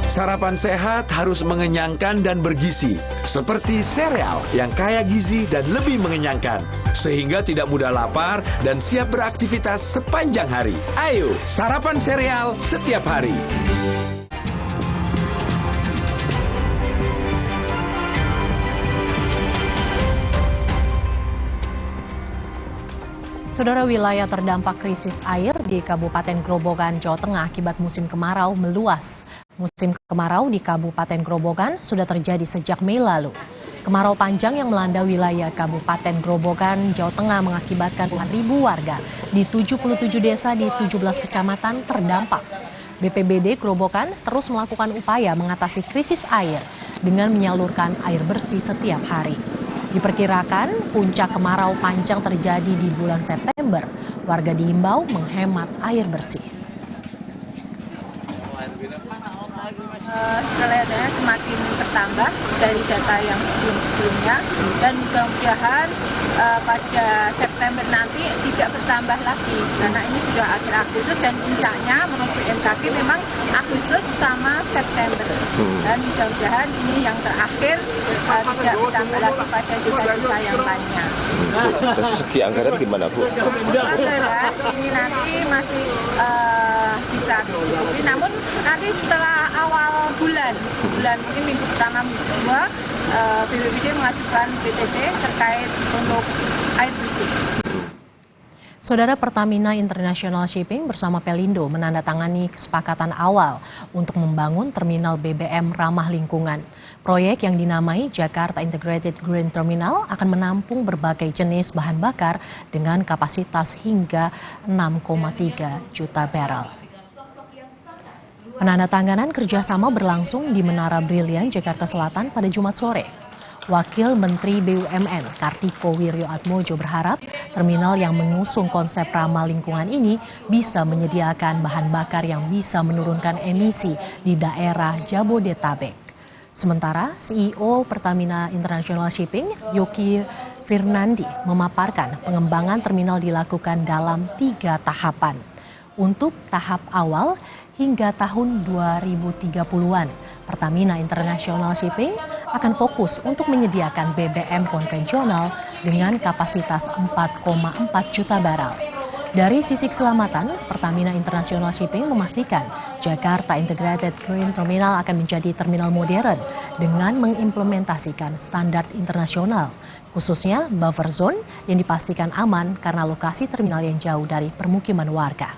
Sarapan sehat harus mengenyangkan dan bergizi, seperti sereal yang kaya gizi dan lebih mengenyangkan, sehingga tidak mudah lapar dan siap beraktivitas sepanjang hari. Ayo, sarapan sereal setiap hari. Saudara, wilayah terdampak krisis air di Kabupaten Grobogan, Jawa Tengah akibat musim kemarau meluas. Musim kemarau di Kabupaten Grobogan sudah terjadi sejak Mei lalu. Kemarau panjang yang melanda wilayah Kabupaten Grobogan, Jawa Tengah mengakibatkan ribu warga di 77 desa di 17 kecamatan terdampak. BPBD Grobogan terus melakukan upaya mengatasi krisis air dengan menyalurkan air bersih setiap hari. Diperkirakan puncak kemarau panjang terjadi di bulan September. Warga diimbau menghemat air bersih. Kelihatannya semakin bertambah dari data yang sebelum-sebelumnya, dan mudah-mudahan pada September nanti tidak bertambah lagi, karena ini sudah akhir Agustus dan puncaknya menurut BMKG memang Agustus sama September, dan mudah-mudahan ini yang terakhir tidak bertambah lagi pada desa-desa yang lainnya. Dari segi anggaran gimana, Bu? Anggaran ini nanti masih bisa dicukupi, namun nanti setelah awal bulan mungkin minggu pertama, minggu kedua, BPBD mengajukan PTT terkait untuk air bersih. Saudara, Pertamina International Shipping bersama Pelindo menandatangani kesepakatan awal untuk membangun terminal BBM ramah lingkungan. Proyek yang dinamai Jakarta Integrated Green Terminal akan menampung berbagai jenis bahan bakar dengan kapasitas hingga 6,3 juta barrel. Penandatanganan kerjasama berlangsung di Menara Brilian, Jakarta Selatan pada Jumat sore. Wakil Menteri BUMN Kartiko Wirjoatmojo berharap terminal yang mengusung konsep ramah lingkungan ini bisa menyediakan bahan bakar yang bisa menurunkan emisi di daerah Jabodetabek. Sementara CEO Pertamina International Shipping, Yoki Firnandi, memaparkan pengembangan terminal dilakukan dalam 3 tahapan. Untuk tahap awal hingga tahun 2030-an, Pertamina International Shipping akan fokus untuk menyediakan BBM konvensional dengan kapasitas 4,4 juta barel. Dari sisi keselamatan, Pertamina International Shipping memastikan Jakarta Integrated Green Terminal akan menjadi terminal modern dengan mengimplementasikan standar internasional, khususnya buffer zone yang dipastikan aman karena lokasi terminal yang jauh dari permukiman warga.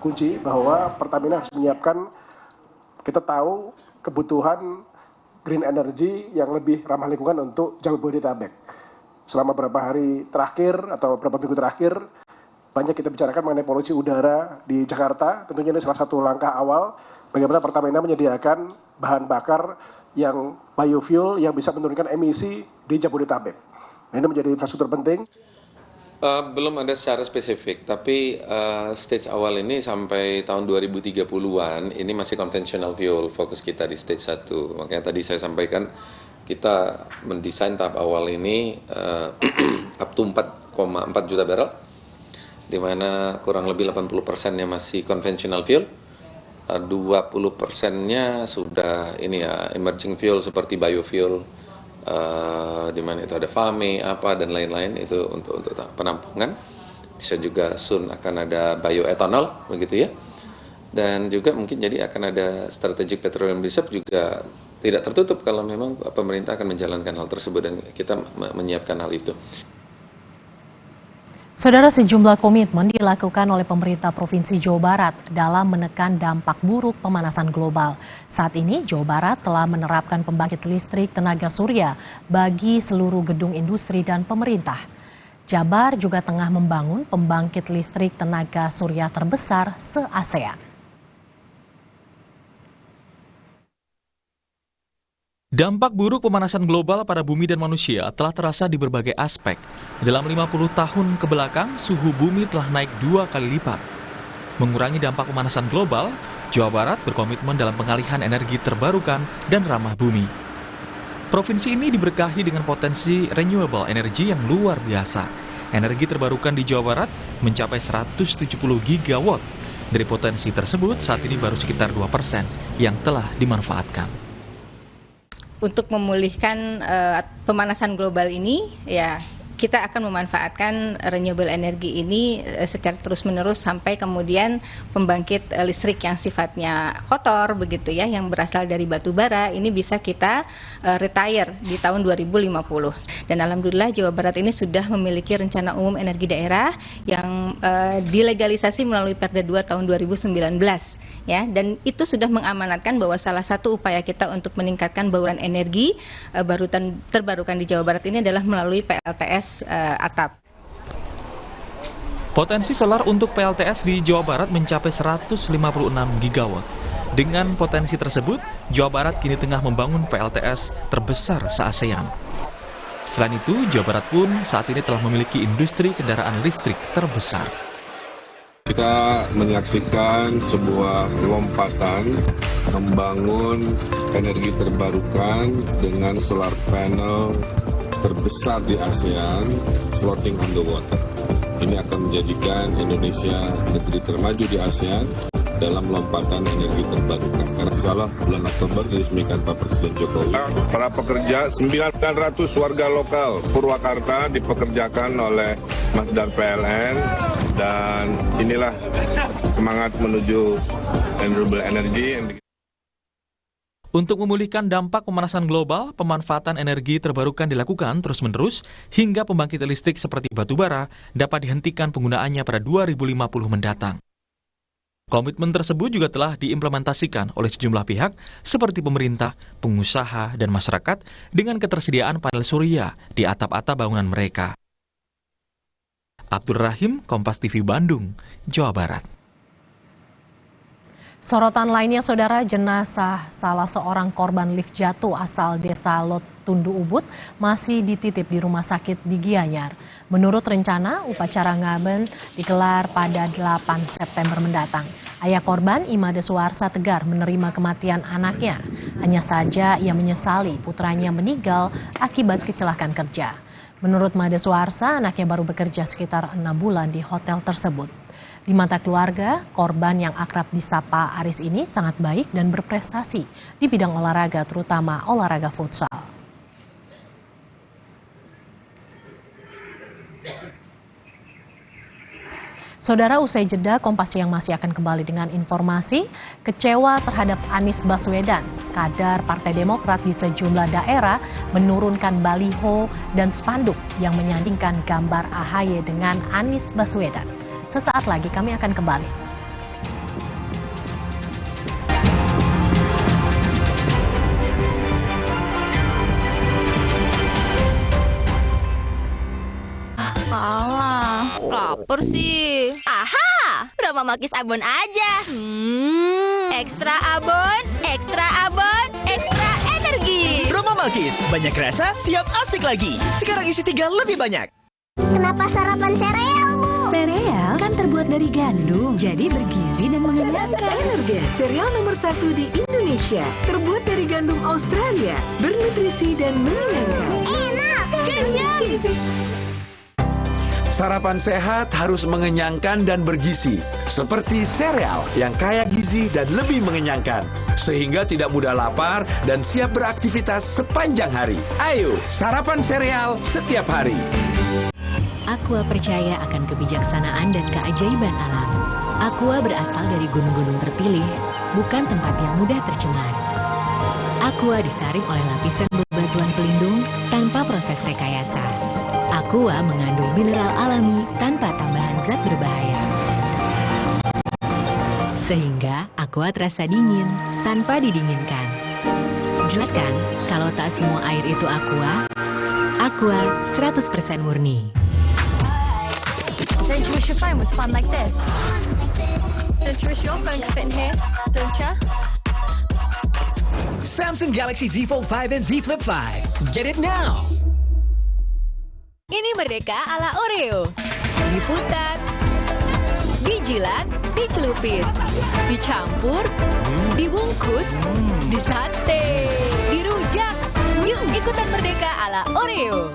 Kunci bahwa Pertamina harus menyiapkan, kita tahu kebutuhan green energy yang lebih ramah lingkungan untuk Jabodetabek. Selama beberapa hari terakhir atau beberapa minggu terakhir, banyak kita bicarakan mengenai polusi udara di Jakarta. Tentunya ini salah satu langkah awal bagaimana Pertamina menyediakan bahan bakar yang biofuel yang bisa menurunkan emisi di Jabodetabek. Nah, ini menjadi infrastruktur penting. Belum ada secara spesifik, tapi stage awal ini sampai tahun 2030-an ini masih konvensional fuel, fokus kita di stage 1. Makanya tadi saya sampaikan kita mendesain tahap awal ini up to 4,4 juta barrel, di mana kurang lebih 80%-nya masih konvensional fuel, 20%-nya sudah ini ya emerging fuel seperti biofuel, di mana itu ada FAME apa dan lain-lain, itu untuk penampungan. Bisa juga soon akan ada bioethanol begitu ya, dan juga mungkin jadi akan ada strategic petroleum reserve juga tidak tertutup kalau memang pemerintah akan menjalankan hal tersebut dan kita menyiapkan hal itu. Saudara, sejumlah komitmen dilakukan oleh pemerintah Provinsi Jawa Barat dalam menekan dampak buruk pemanasan global. Saat ini Jawa Barat telah menerapkan pembangkit listrik tenaga surya bagi seluruh gedung industri dan pemerintah. Jabar juga tengah membangun pembangkit listrik tenaga surya terbesar se-ASEAN. Dampak buruk pemanasan global pada bumi dan manusia telah terasa di berbagai aspek. Dalam 50 tahun kebelakang, suhu bumi telah naik 2 kali lipat. Mengurangi dampak pemanasan global, Jawa Barat berkomitmen dalam pengalihan energi terbarukan dan ramah bumi. Provinsi ini diberkahi dengan potensi renewable energy yang luar biasa. Energi terbarukan di Jawa Barat mencapai 170 gigawatt. Dari potensi tersebut, saat ini baru sekitar 2% yang telah dimanfaatkan. Untuk memulihkan pemanasan global ini, ya kita akan memanfaatkan renewable energy ini secara terus-menerus sampai kemudian pembangkit listrik yang sifatnya kotor begitu ya, yang berasal dari batu bara ini bisa kita retire di tahun 2050. Dan alhamdulillah Jawa Barat ini sudah memiliki rencana umum energi daerah yang dilegalisasi melalui Perda 2 tahun 2019 ya, dan itu sudah mengamanatkan bahwa salah satu upaya kita untuk meningkatkan bauran energi terbarukan di Jawa Barat ini adalah melalui PLTS atap. Potensi solar untuk PLTS di Jawa Barat mencapai 156 gigawatt. Dengan potensi tersebut, Jawa Barat kini tengah membangun PLTS terbesar se-ASEAN. Selain itu, Jawa Barat pun saat ini telah memiliki industri kendaraan listrik terbesar. Kita menyaksikan sebuah lompatan membangun energi terbarukan dengan solar panel terbesar di ASEAN, floating on the water. Ini akan menjadikan Indonesia negeri termaju di ASEAN dalam lompatan energi terbarukan. Karena insya Allah bulan Oktober diresmikan Pak Presiden Jokowi. Para pekerja, 900 warga lokal Purwakarta dipekerjakan oleh Masdar PLN, dan inilah semangat menuju renewable energy. Untuk memulihkan dampak pemanasan global, pemanfaatan energi terbarukan dilakukan terus-menerus hingga pembangkit listrik seperti batubara dapat dihentikan penggunaannya pada 2050 mendatang. Komitmen tersebut juga telah diimplementasikan oleh sejumlah pihak seperti pemerintah, pengusaha, dan masyarakat dengan ketersediaan panel surya di atap-atap bangunan mereka. Abdul Rahim, Kompas TV Bandung, Jawa Barat. Sorotan lainnya, saudara, jenazah salah seorang korban lift jatuh asal desa Lotundu Ubud masih dititip di rumah sakit di Gianyar. Menurut rencana, upacara ngaben digelar pada 8 September mendatang. Ayah korban, Imade Suarsa, tegar menerima kematian anaknya. Hanya saja ia menyesali putranya meninggal akibat kecelakaan kerja. Menurut Made Suarsa, anaknya baru bekerja sekitar 6 bulan di hotel tersebut. Di mata keluarga, korban yang akrab disapa Aris ini sangat baik dan berprestasi di bidang olahraga, terutama olahraga futsal. Saudara, usai jeda, Kompas Siang masih akan kembali dengan informasi kecewa terhadap Anies Baswedan. Kader Partai Demokrat di sejumlah daerah menurunkan baliho dan spanduk yang menyandingkan gambar AHY dengan Anies Baswedan. Sesaat lagi kami akan kembali. Alah, lapar sih. Aha, Roma Makis abon aja. Ekstra abon, ekstra abon, ekstra energi. Roma Makis, banyak rasa, siap asik lagi. Sekarang isi 3 lebih banyak. Kenapa sarapan sereal, Bu? Sereal kan terbuat dari gandum, jadi bergizi dan mengenyangkan. Energen, sereal nomor 1 di Indonesia. Terbuat dari gandum Australia, bernutrisi dan mengenyangkan. Enak, kenyang. Sarapan sehat harus mengenyangkan dan bergizi, seperti sereal yang kaya gizi dan lebih mengenyangkan, sehingga tidak mudah lapar dan siap beraktivitas sepanjang hari. Ayo, sarapan sereal setiap hari. Aqua percaya akan kebijaksanaan dan keajaiban alam. Aqua berasal dari gunung-gunung terpilih, bukan tempat yang mudah tercemar. Aqua disaring oleh lapisan bebatuan pelindung tanpa proses rekayasa. Aqua mengandung mineral alami tanpa tambahan zat berbahaya. Sehingga Aqua terasa dingin tanpa didinginkan. Jelaskan kalau tak semua air itu Aqua. Aqua 100% murni. Don't you wish your phone was fun like this? Don't you wish your phone could fit in here? Don't ya? Samsung Galaxy Z Fold 5 and Z Flip 5. Get it now! Ini merdeka ala Oreo. Diputar, dijilat, dicelupin, dicampur, dibungkus, disate, dirujak. Yuk ikutan merdeka ala Oreo.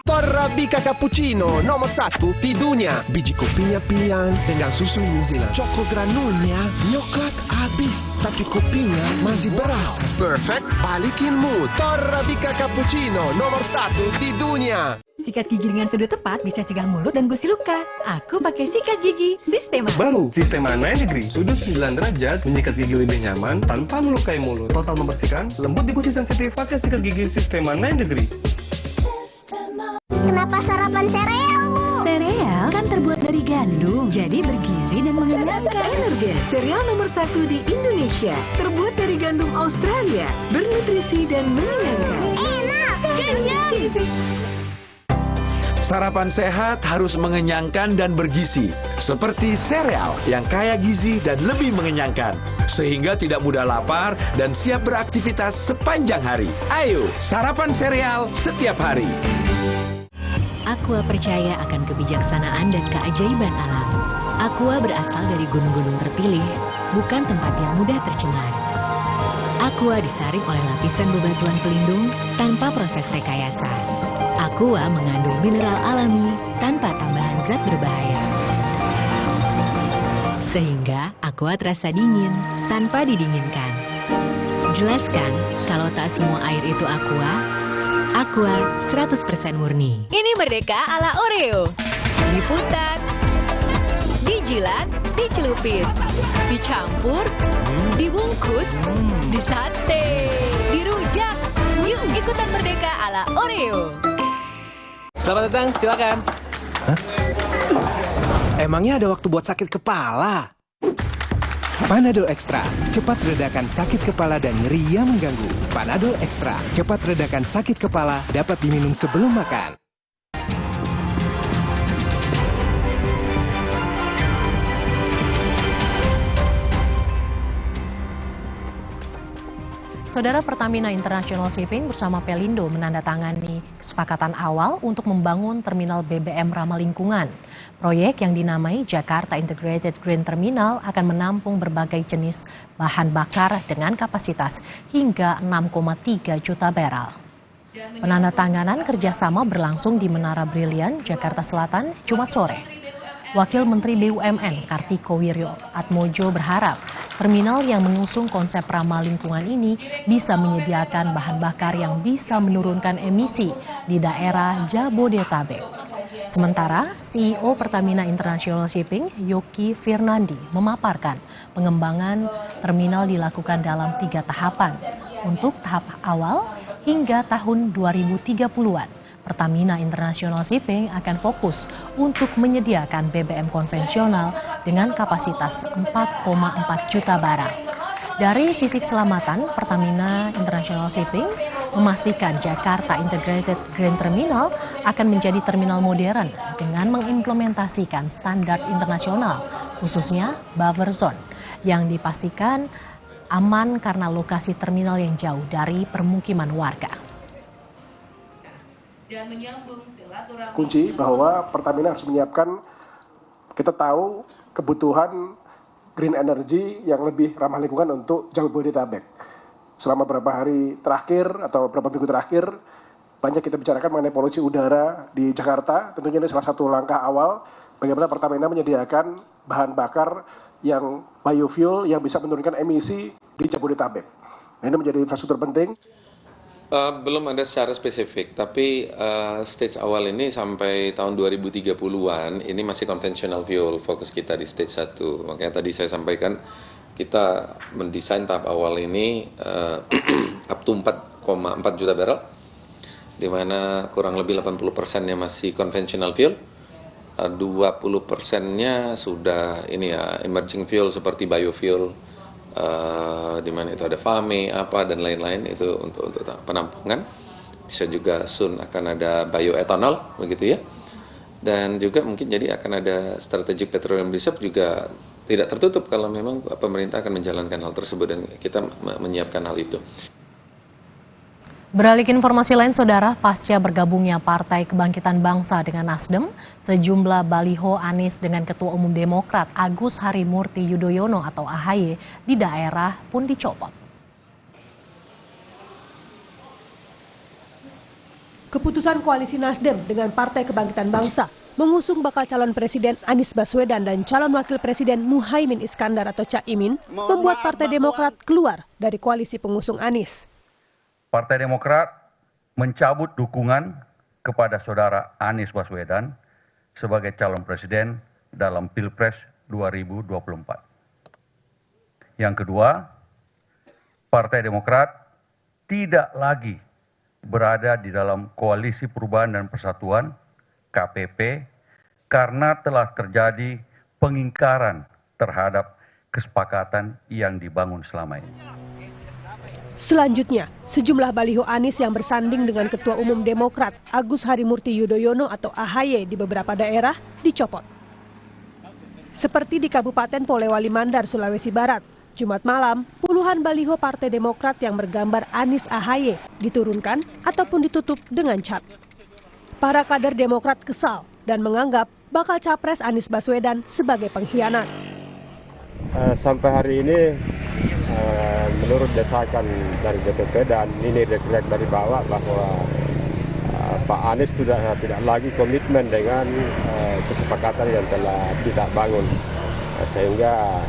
Torrabica cappuccino nomor 1 di dunia. Biji kopinya pilihan dengan susu New Zealand. Choco granulnya coklat habis, tapi kopinya masih beras. Perfect, balikin mood. Torrabica cappuccino nomor 1 di dunia. Sikat gigi dengan sudut tepat bisa cegah mulut dan gusi luka. Aku pakai sikat gigi Sistema. Baru Sistema 9 degree, sudut 9 derajat, menyikat gigi lebih nyaman tanpa melukai mulut. Total membersihkan, lembut di gusi sensitif, pakai sikat gigi Sistema 9 degree. Kenapa sarapan sereal, Bu? Sereal kan terbuat dari gandum, jadi bergizi dan mengenyangkan. Energen, sereal nomor 1 di Indonesia. Terbuat dari gandum Australia, bernutrisi dan mengenyangkan. Enak, kenyang. Sarapan sehat harus mengenyangkan dan bergizi, seperti sereal yang kaya gizi dan lebih mengenyangkan, sehingga tidak mudah lapar dan siap beraktivitas sepanjang hari. Ayo, sarapan sereal setiap hari. Aqua percaya akan kebijaksanaan dan keajaiban alam. Aqua berasal dari gunung-gunung terpilih, bukan tempat yang mudah tercemar. Aqua disaring oleh lapisan bebatuan pelindung tanpa proses rekayasa. Aqua mengandung mineral alami tanpa tambahan zat berbahaya. Sehingga Aqua terasa dingin tanpa didinginkan. Jelaskan kalau tak semua air itu Aqua. Aqua 100% murni. Ini merdeka ala Oreo. Diputar, dijilat, dicelupin, dicampur, dibungkus, disate, dirujak. Yuk ikutan merdeka ala Oreo. Selamat datang, silakan. Hah? Emangnya ada waktu buat sakit kepala? Panadol Extra, cepat redakan sakit kepala dan nyeri yang mengganggu. Panadol Extra, cepat redakan sakit kepala, dapat diminum sebelum makan. Saudara, Pertamina International Shipping bersama Pelindo menandatangani kesepakatan awal untuk membangun terminal BBM ramah lingkungan. Proyek yang dinamai Jakarta Integrated Green Terminal akan menampung berbagai jenis bahan bakar dengan kapasitas hingga 6,3 juta barel. Penandatanganan kerjasama berlangsung di Menara Brilian, Jakarta Selatan, Jumat sore. Wakil Menteri BUMN Kartiko Wirjo Atmojo berharap terminal yang mengusung konsep ramah lingkungan ini bisa menyediakan bahan bakar yang bisa menurunkan emisi di daerah Jabodetabek. Sementara, CEO Pertamina International Shipping, Yoki Firnandi, memaparkan pengembangan terminal dilakukan dalam 3 tahapan. Untuk tahap awal hingga tahun 2030-an. Pertamina International Shipping akan fokus untuk menyediakan BBM konvensional dengan kapasitas 4,4 juta barel. Dari sisi keselamatan, Pertamina International Shipping memastikan Jakarta Integrated Green Terminal akan menjadi terminal modern dengan mengimplementasikan standar internasional, khususnya buffer zone, yang dipastikan aman karena lokasi terminal yang jauh dari permukiman warga. Kunci bahwa Pertamina harus menyiapkan, kita tahu kebutuhan green energy yang lebih ramah lingkungan untuk Jabodetabek. Selama beberapa hari terakhir atau beberapa minggu terakhir, banyak kita bicarakan mengenai polusi udara di Jakarta. Tentunya ini salah satu langkah awal bagaimana Pertamina menyediakan bahan bakar yang biofuel yang bisa menurunkan emisi di Jabodetabek. Nah, ini menjadi infrastruktur penting. Belum ada secara spesifik, tapi stage awal ini sampai tahun 2030-an ini masih konvensional fuel, fokus kita di stage 1. Makanya tadi saya sampaikan kita mendesain tahap awal ini up to 4,4 juta barrel, di mana kurang lebih 80%-nya masih konvensional fuel, 20%-nya sudah ini ya emerging fuel seperti biofuel. Di mana itu ada FAME, apa dan lain-lain, itu untuk penampungan. Bisa juga soon akan ada bioethanol, begitu ya. Dan juga mungkin jadi akan ada strategic petroleum reserve juga tidak tertutup kalau memang pemerintah akan menjalankan hal tersebut dan kita menyiapkan hal itu. Beralih ke informasi lain, Saudara, pasca bergabungnya Partai Kebangkitan Bangsa dengan Nasdem, sejumlah baliho Anies dengan Ketua Umum Demokrat Agus Harimurti Yudhoyono atau AHY di daerah pun dicopot. Keputusan koalisi Nasdem dengan Partai Kebangkitan Bangsa mengusung bakal calon Presiden Anies Baswedan dan calon Wakil Presiden Muhaimin Iskandar atau Caimin membuat Partai Demokrat keluar dari koalisi pengusung Anies. Partai Demokrat mencabut dukungan kepada saudara Anies Baswedan sebagai calon presiden dalam Pilpres 2024. Yang kedua, Partai Demokrat tidak lagi berada di dalam Koalisi Perubahan dan Persatuan (KPP) karena telah terjadi pengingkaran terhadap kesepakatan yang dibangun selama ini. Selanjutnya, sejumlah baliho Anies yang bersanding dengan Ketua Umum Demokrat Agus Harimurti Yudhoyono atau AHY di beberapa daerah dicopot. Seperti di Kabupaten Polewali Mandar, Sulawesi Barat, Jumat malam, puluhan baliho Partai Demokrat yang bergambar Anies AHY diturunkan ataupun ditutup dengan cat. Para kader Demokrat kesal dan menganggap bakal capres Anies Baswedan sebagai pengkhianat. Sampai hari ini, menurut desakan dari DPP dan ini direct dari bawah bahwa Pak Anies sudah tidak lagi komitmen dengan kesepakatan yang telah kita bangun, sehingga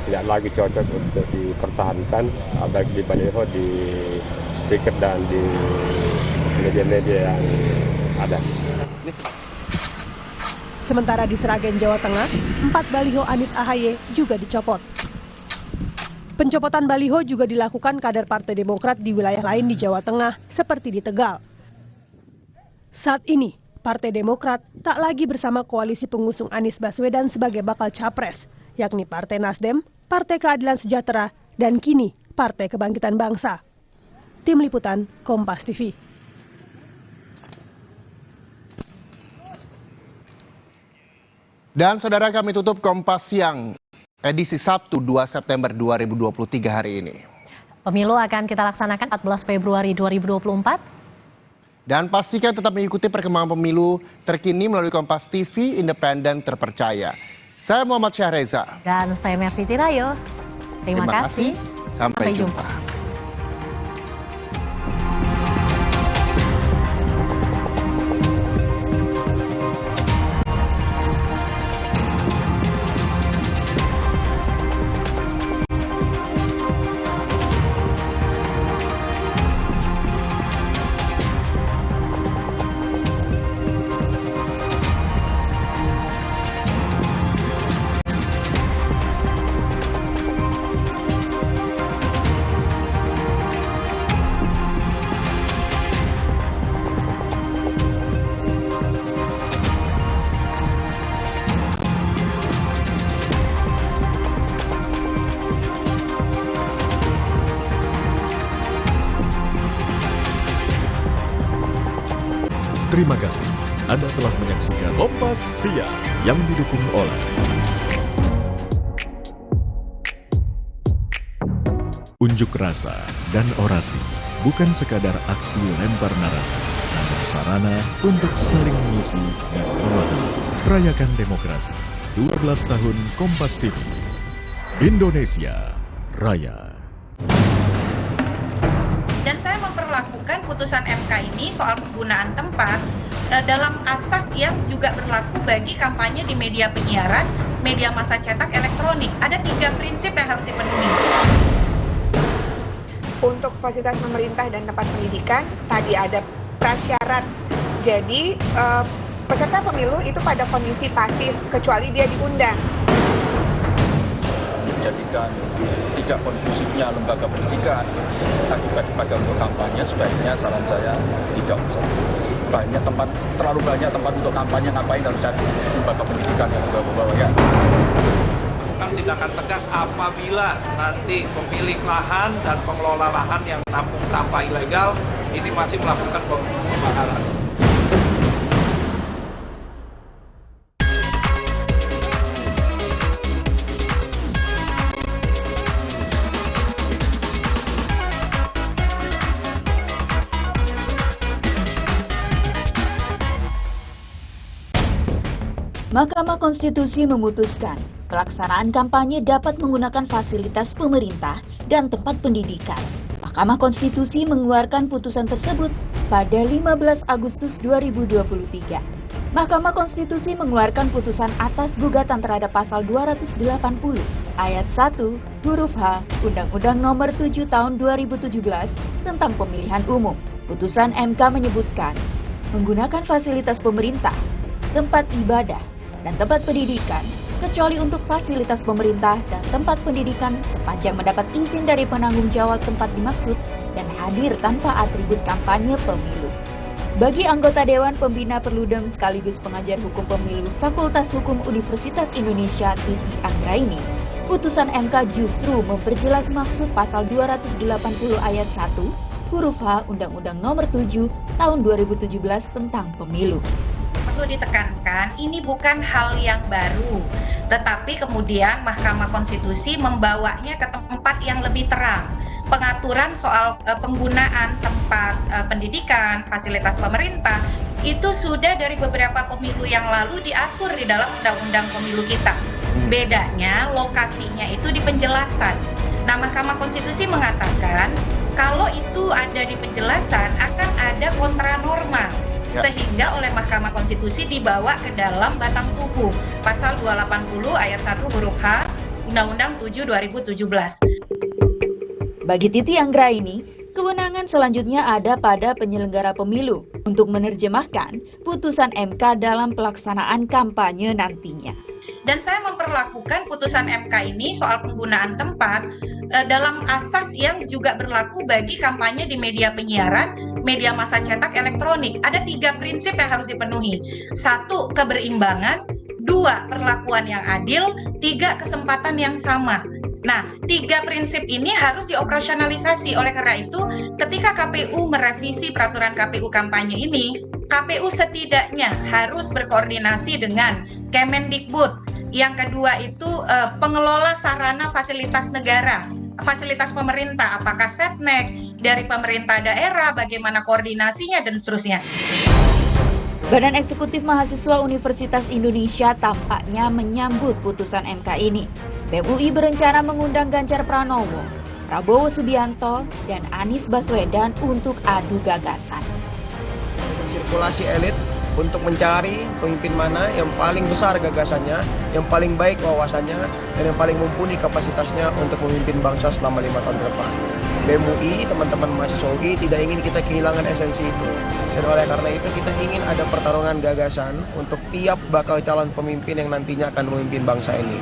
tidak lagi cocok untuk dipertahankan baik di baliho, di speaker dan di media-media yang ada. Sementara di Sragen, Jawa Tengah, 4 baliho Anies AHY juga dicopot. Pencopotan baliho juga dilakukan kader Partai Demokrat di wilayah lain di Jawa Tengah, seperti di Tegal. Saat ini, Partai Demokrat tak lagi bersama koalisi pengusung Anies Baswedan sebagai bakal capres, yakni Partai Nasdem, Partai Keadilan Sejahtera, dan kini Partai Kebangkitan Bangsa. Tim Liputan, Kompas TV. Dan saudara, kami tutup Kompas Siang edisi Sabtu 2 September 2023 hari ini. Pemilu akan kita laksanakan 14 Februari 2024. Dan pastikan tetap mengikuti perkembangan pemilu terkini melalui Kompas TV independen terpercaya. Saya Muhammad Syahreza. Dan saya Mercy Tirayo. Terima kasih. Sampai jumpa. Terima kasih Anda telah menyaksikan Kompas Siang yang didukung oleh unjuk rasa dan orasi bukan sekadar aksi lempar narasi, namun sarana untuk saling mengisi dan memahami. Rayakan demokrasi 12 tahun Kompas TV. Indonesia Raya. Dan saya memperlakukan putusan MK ini soal penggunaan tempat dalam asas yang juga berlaku bagi kampanye di media penyiaran, media massa cetak, elektronik. Ada 3 prinsip yang harus dipenuhi. Untuk fasilitas pemerintah dan tempat pendidikan, tadi ada prasyarat. Jadi, peserta pemilu itu pada kondisi pasif, kecuali dia diundang. Menjadikan tidak kondusifnya lembaga pendidikan akibat dipakai untuk kampanye, sebaiknya saran saya tidak usah. Terlalu banyak tempat untuk kampanye, ngapain harus ada lembaga pendidikan yang dibawa ya. Tindakan tegas apabila nanti pemilik lahan dan pengelola lahan yang menampung sampah ilegal ini masih melakukan pembakaran. Mahkamah Konstitusi memutuskan pelaksanaan kampanye dapat menggunakan fasilitas pemerintah dan tempat pendidikan. Mahkamah Konstitusi mengeluarkan putusan tersebut pada 15 Agustus 2023. Mahkamah Konstitusi mengeluarkan putusan atas gugatan terhadap pasal 280 ayat 1 huruf H Undang-Undang Nomor 7 Tahun 2017 tentang Pemilihan Umum. Putusan MK menyebutkan menggunakan fasilitas pemerintah, tempat ibadah, dan tempat pendidikan, kecuali untuk fasilitas pemerintah dan tempat pendidikan sepanjang mendapat izin dari penanggung jawab tempat dimaksud dan hadir tanpa atribut kampanye pemilu. Bagi anggota Dewan Pembina Perludem sekaligus pengajar hukum pemilu Fakultas Hukum Universitas Indonesia Titi Anggraini, putusan MK justru memperjelas maksud pasal 280 ayat 1 huruf H Undang-Undang Nomor 7 Tahun 2017 tentang Pemilu. Perlu ditekankan, ini bukan hal yang baru, tetapi kemudian Mahkamah Konstitusi membawanya ke tempat yang lebih terang. Pengaturan soal penggunaan tempat pendidikan, fasilitas pemerintah, itu sudah dari beberapa pemilu yang lalu diatur di dalam Undang-Undang Pemilu kita. Bedanya, lokasinya itu di penjelasan. Nah, Mahkamah Konstitusi mengatakan, kalau itu ada di penjelasan, akan ada kontranorma. Sehingga oleh Mahkamah Konstitusi dibawa ke dalam batang tubuh pasal 280 ayat 1 huruf H Undang-Undang 7 2017. Bagi Titi Anggraini, kewenangan selanjutnya ada pada penyelenggara pemilu untuk menerjemahkan putusan MK dalam pelaksanaan kampanye nantinya. Dan saya memperlakukan putusan MK ini soal penggunaan tempat dalam asas yang juga berlaku bagi kampanye di media penyiaran, media massa cetak, elektronik. Ada 3 prinsip yang harus dipenuhi. 1, keberimbangan. 2, perlakuan yang adil. 3, kesempatan yang sama. Nah, 3 prinsip ini harus dioperasionalisasi. Oleh karena itu, ketika KPU merevisi peraturan KPU kampanye ini, KPU setidaknya harus berkoordinasi dengan Kemendikbud. Yang kedua itu pengelola sarana fasilitas negara. fasilitas pemerintah, apakah setnek dari pemerintah daerah, bagaimana koordinasinya dan seterusnya. Badan Eksekutif Mahasiswa Universitas Indonesia tampaknya menyambut putusan MK ini. BEM UI berencana mengundang Ganjar Pranowo, Prabowo Subianto, dan Anies Baswedan untuk adu gagasan. Sirkulasi elit untuk mencari pemimpin mana yang paling besar gagasannya, yang paling baik wawasannya, dan yang paling mumpuni kapasitasnya untuk memimpin bangsa selama 5 tahun ke depan. BEM UI, teman-teman mahasiswa UI tidak ingin kita kehilangan esensi itu. Dan oleh karena itu kita ingin ada pertarungan gagasan untuk tiap bakal calon pemimpin yang nantinya akan memimpin bangsa ini.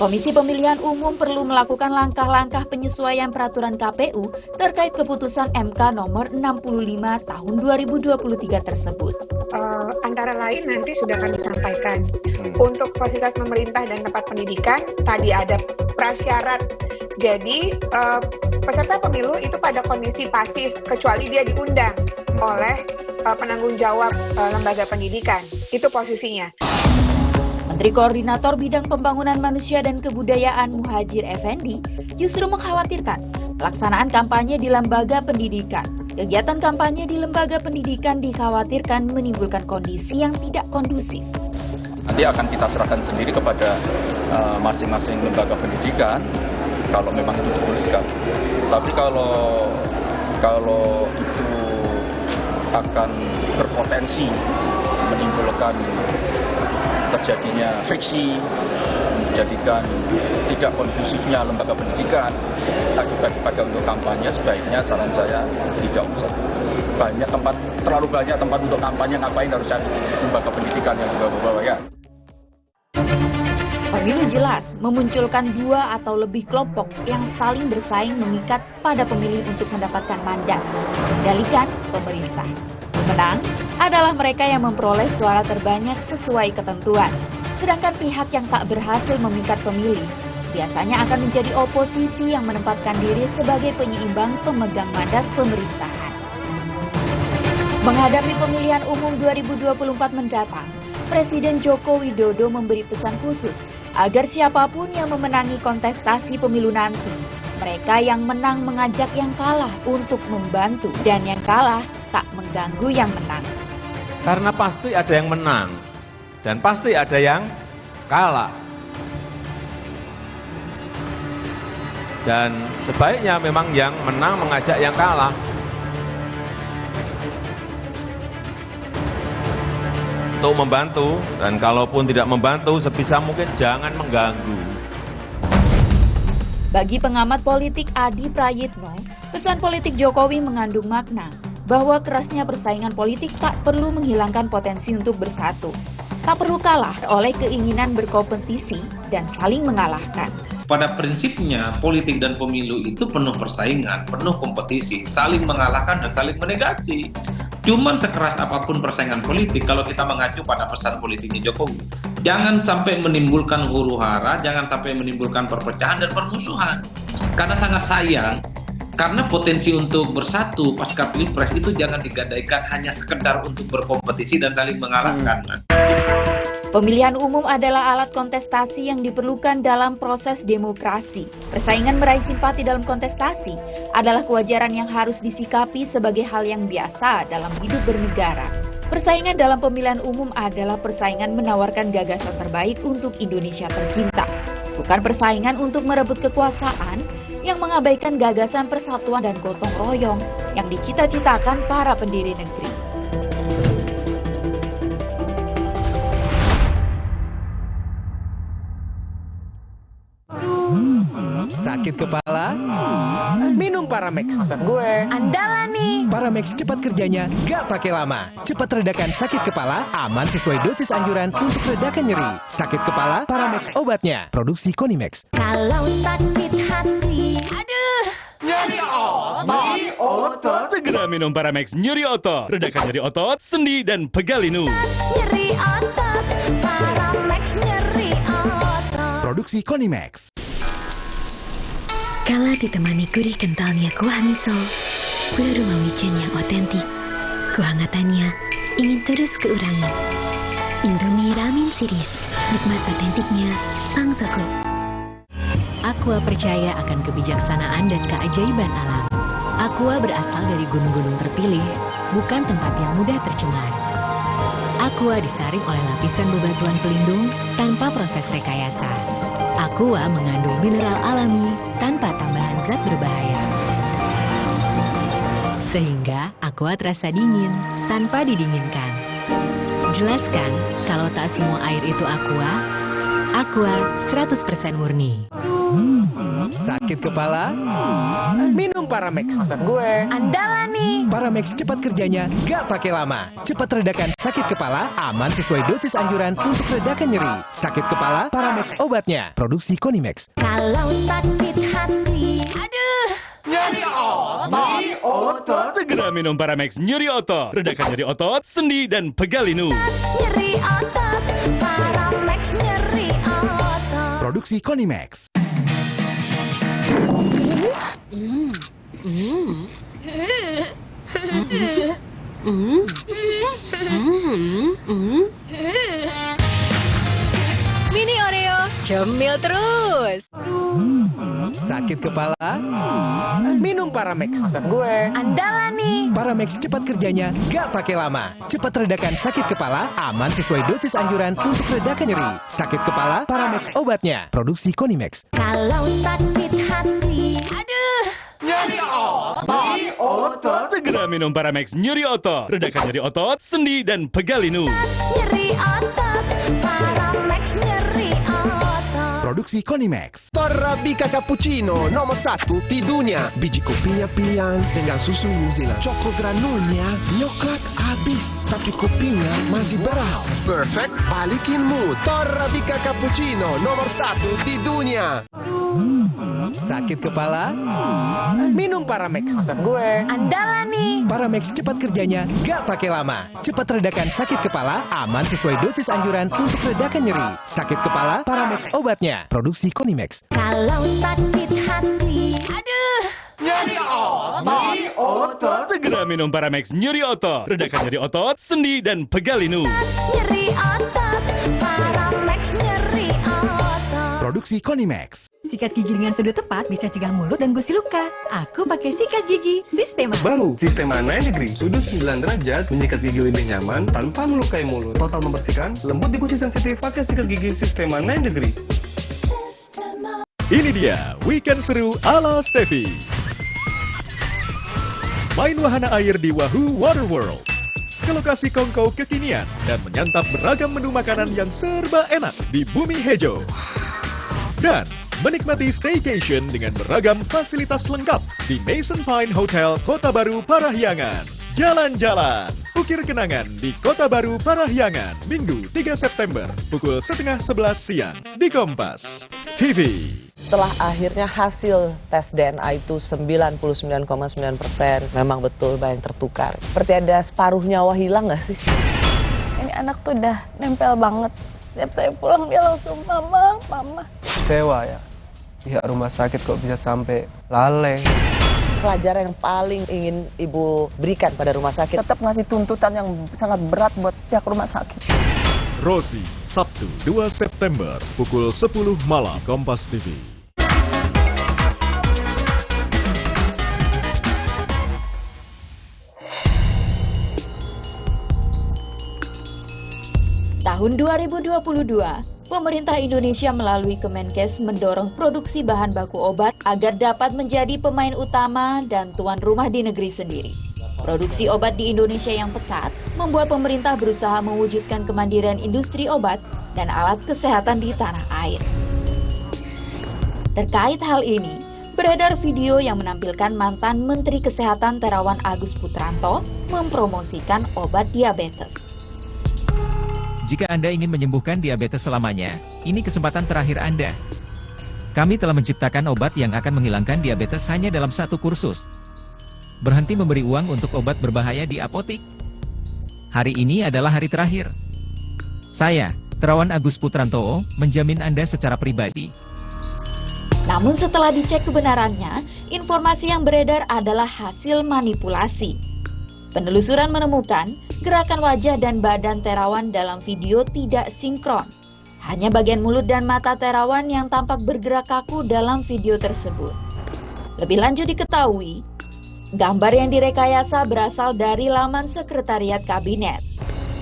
Komisi Pemilihan Umum perlu melakukan langkah-langkah penyesuaian peraturan KPU terkait keputusan MK nomor 65 tahun 2023 tersebut. Antara lain nanti sudah kami sampaikan. Untuk fasilitas pemerintah dan tempat pendidikan, tadi ada prasyarat. Jadi peserta pemilu itu pada kondisi pasif kecuali dia diundang oleh penanggung jawab lembaga pendidikan. Itu posisinya. Menteri Koordinator Bidang Pembangunan Manusia dan Kebudayaan Muhadjir Effendi justru mengkhawatirkan pelaksanaan kampanye di lembaga pendidikan. Kegiatan kampanye di lembaga pendidikan dikhawatirkan menimbulkan kondisi yang tidak kondusif. Nanti akan kita serahkan sendiri kepada masing-masing lembaga pendidikan kalau memang itu dibolehkan. Tapi kalau itu akan berpotensi menimbulkan terjadinya friksi, menjadikan tidak kondusifnya lembaga pendidikan akibat untuk kampanye, sebaiknya saran saya tidak usah. Terlalu banyak tempat untuk kampanye, ngapain harus cari lembaga pendidikan yang dibawa-bawa ya. Pemilu jelas memunculkan dua atau lebih kelompok yang saling bersaing memikat pada pemilih untuk mendapatkan mandat, mengendalikan pemerintah. Pemenang adalah mereka yang memperoleh suara terbanyak sesuai ketentuan. Sedangkan pihak yang tak berhasil memikat pemilih biasanya akan menjadi oposisi yang menempatkan diri sebagai penyeimbang pemegang mandat pemerintahan. Menghadapi pemilihan umum 2024 mendatang, Presiden Joko Widodo memberi pesan khusus agar siapapun yang memenangi kontestasi pemilu nanti, mereka yang menang mengajak yang kalah untuk membantu dan yang kalah tak mengganggu yang menang. Karena pasti ada yang menang dan pasti ada yang kalah. Dan sebaiknya memang yang menang mengajak yang kalah. Untuk membantu, dan kalaupun tidak membantu sebisa mungkin jangan mengganggu. Bagi pengamat politik Adi Prayitno, pesan politik Jokowi mengandung makna bahwa kerasnya persaingan politik tak perlu menghilangkan potensi untuk bersatu. Tak perlu kalah oleh keinginan berkompetisi dan saling mengalahkan. Pada prinsipnya, politik dan pemilu itu penuh persaingan, penuh kompetisi, saling mengalahkan dan saling menegasi. Cuman sekeras apapun persaingan politik, kalau kita mengacu pada pesan politiknya Jokowi, jangan sampai menimbulkan huru-hara, jangan sampai menimbulkan perpecahan dan permusuhan. Karena sangat sayang, karena potensi untuk bersatu pasca Pilpres itu jangan digadaikan hanya sekedar untuk berkompetisi dan saling mengalahkan. Pemilihan umum adalah alat kontestasi yang diperlukan dalam proses demokrasi. Persaingan meraih simpati dalam kontestasi adalah kewajaran yang harus disikapi sebagai hal yang biasa dalam hidup bernegara. Persaingan dalam pemilihan umum adalah persaingan menawarkan gagasan terbaik untuk Indonesia tercinta. Bukan persaingan untuk merebut kekuasaan yang mengabaikan gagasan persatuan dan gotong royong yang dicita-citakan para pendiri negeri. Sakit kepala? Minum Paramex. Andalan nih. Paramex cepat kerjanya, gak pakai lama. Cepat redakan sakit kepala, aman sesuai dosis anjuran untuk redakan nyeri. Sakit kepala, Paramex obatnya. Produksi Konimex. Kalau sakit hati, aduh. Nyeri otot. Segera minum Paramex nyeri otot. Redakan nyeri otot, sendi, dan pegal linu. Nyeri otot, Paramex nyeri otot. Produksi Konimex. Kala ditemani gurih kentalnya kuah miso, pulau rumah wijen yang otentik, kehangatannya ingin terus keurangi. Indomie Ramen Series, nikmat otentiknya Bang Soko. Aqua percaya akan kebijaksanaan dan keajaiban alam. Aqua berasal dari gunung-gunung terpilih, bukan tempat yang mudah tercemar. Aqua disaring oleh lapisan bebatuan pelindung tanpa proses rekayasa. Aqua mengandung mineral alami tanpa tambahan zat berbahaya. Sehingga Aqua terasa dingin tanpa didinginkan. Jelaskan kalau tak semua air itu Aqua. Aqua 100% murni. Sakit kepala? Minum Paramex. Maksud gue. Andalan nih. Paramex cepat kerjanya, gak pakai lama. Cepat redakan sakit kepala, aman sesuai dosis anjuran untuk redakan nyeri. Sakit kepala, Paramex obatnya. Produksi Konimex. Kalau sakit hati, aduh. Nyeri otot. Segera minum Paramex nyeri otot. Redakan nyeri otot, sendi, dan pegalinu. Nyeri otot, Paramex nyeri otot. Produksi Konimex. Mini Oreo, cemil terus. Sakit kepala? Minum Paramex. Maksud gue. Andalan nih. Paramex cepat kerjanya, gak pakai lama. Cepat redakan sakit kepala, aman sesuai dosis anjuran untuk redakan nyeri. Sakit kepala, Paramex obatnya. Produksi Konimex. Kalau sakit hati, aduh. Nyeri otot. Segera minum Paramex nyeri otot. Redakan nyeri otot, sendi, dan pegalinu. Nyeri otot, Paramex nyeri otot. Produksi Konimex. Torabika Cappuccino nomor 1 di dunia. Biji kopinya pilihan dengan susu New Zealand. Choco granulnya nyoklat habis, tapi kopinya masih beras. Perfect, balikin mood. Torabika Cappuccino nomor 1 di dunia. Sakit kepala? Minum Paramex. Maksud gue. Andalan nih. Paramex cepat kerjanya, gak pakai lama. Cepat redakan sakit kepala, aman sesuai dosis anjuran untuk redakan nyeri. Sakit kepala, Paramex obatnya. Produksi Konimex. Kalau sakit hati, aduh. Nyeri otot. Segera minum Paramex nyeri otot. Redakan nyeri otot, sendi, dan pegalinu. Nyeri otot, Paramex nyeri otot. Produksi Konimex. Sikat gigi dengan sudut tepat bisa cegah mulut dan gusi luka. Aku pakai sikat gigi Sistema. Baru, Sistema 9 degree. Sudut 9 derajat, menyikat gigi lebih nyaman tanpa melukai mulut. Total membersihkan, lembut di gusi sensitif, pakai sikat gigi Sistema 9 degree. Ini dia weekend seru ala Steffi. Main wahana air di Wahoo Water World. Ke lokasi kongkow kekinian dan menyantap beragam menu makanan yang serba enak di Bumi Hejo. Dan menikmati staycation dengan beragam fasilitas lengkap di Mason Pine Hotel Kota Baru Parahyangan. Jalan-jalan, ukir kenangan di Kota Baru Parahyangan, Minggu 3 September, pukul 10:30 siang di Kompas TV. Setelah akhirnya hasil tes DNA itu 99,9%, memang betul banyak tertukar. Seperti ada separuh nyawa hilang nggak sih? Ini anak tuh udah nempel banget. Setiap saya pulang dia langsung mama, mama. Kecewa ya, pihak rumah sakit kok bisa sampai lalai. Pelajaran yang paling ingin Ibu berikan pada rumah sakit? Tetap ngasih tuntutan yang sangat berat buat pihak rumah sakit. Rosi, Sabtu 2 September, pukul 10 malam, Kompas TV. Tahun 2022, pemerintah Indonesia melalui Kemenkes mendorong produksi bahan baku obat agar dapat menjadi pemain utama dan tuan rumah di negeri sendiri. Produksi obat di Indonesia yang pesat membuat pemerintah berusaha mewujudkan kemandirian industri obat dan alat kesehatan di tanah air. Terkait hal ini, beredar video yang menampilkan mantan Menteri Kesehatan Terawan Agus Putranto mempromosikan obat diabetes. Jika Anda ingin menyembuhkan diabetes selamanya, ini kesempatan terakhir Anda. Kami telah menciptakan obat yang akan menghilangkan diabetes hanya dalam 1 kursus. Berhenti memberi uang untuk obat berbahaya di apotik. Hari ini adalah hari terakhir. Saya, Terawan Agus Putranto, menjamin Anda secara pribadi. Namun setelah dicek kebenarannya, informasi yang beredar adalah hasil manipulasi. Penelusuran menemukan gerakan wajah dan badan Terawan dalam video tidak sinkron. Hanya bagian mulut dan mata Terawan yang tampak bergerak kaku dalam video tersebut. Lebih lanjut diketahui, gambar yang direkayasa berasal dari laman Sekretariat Kabinet.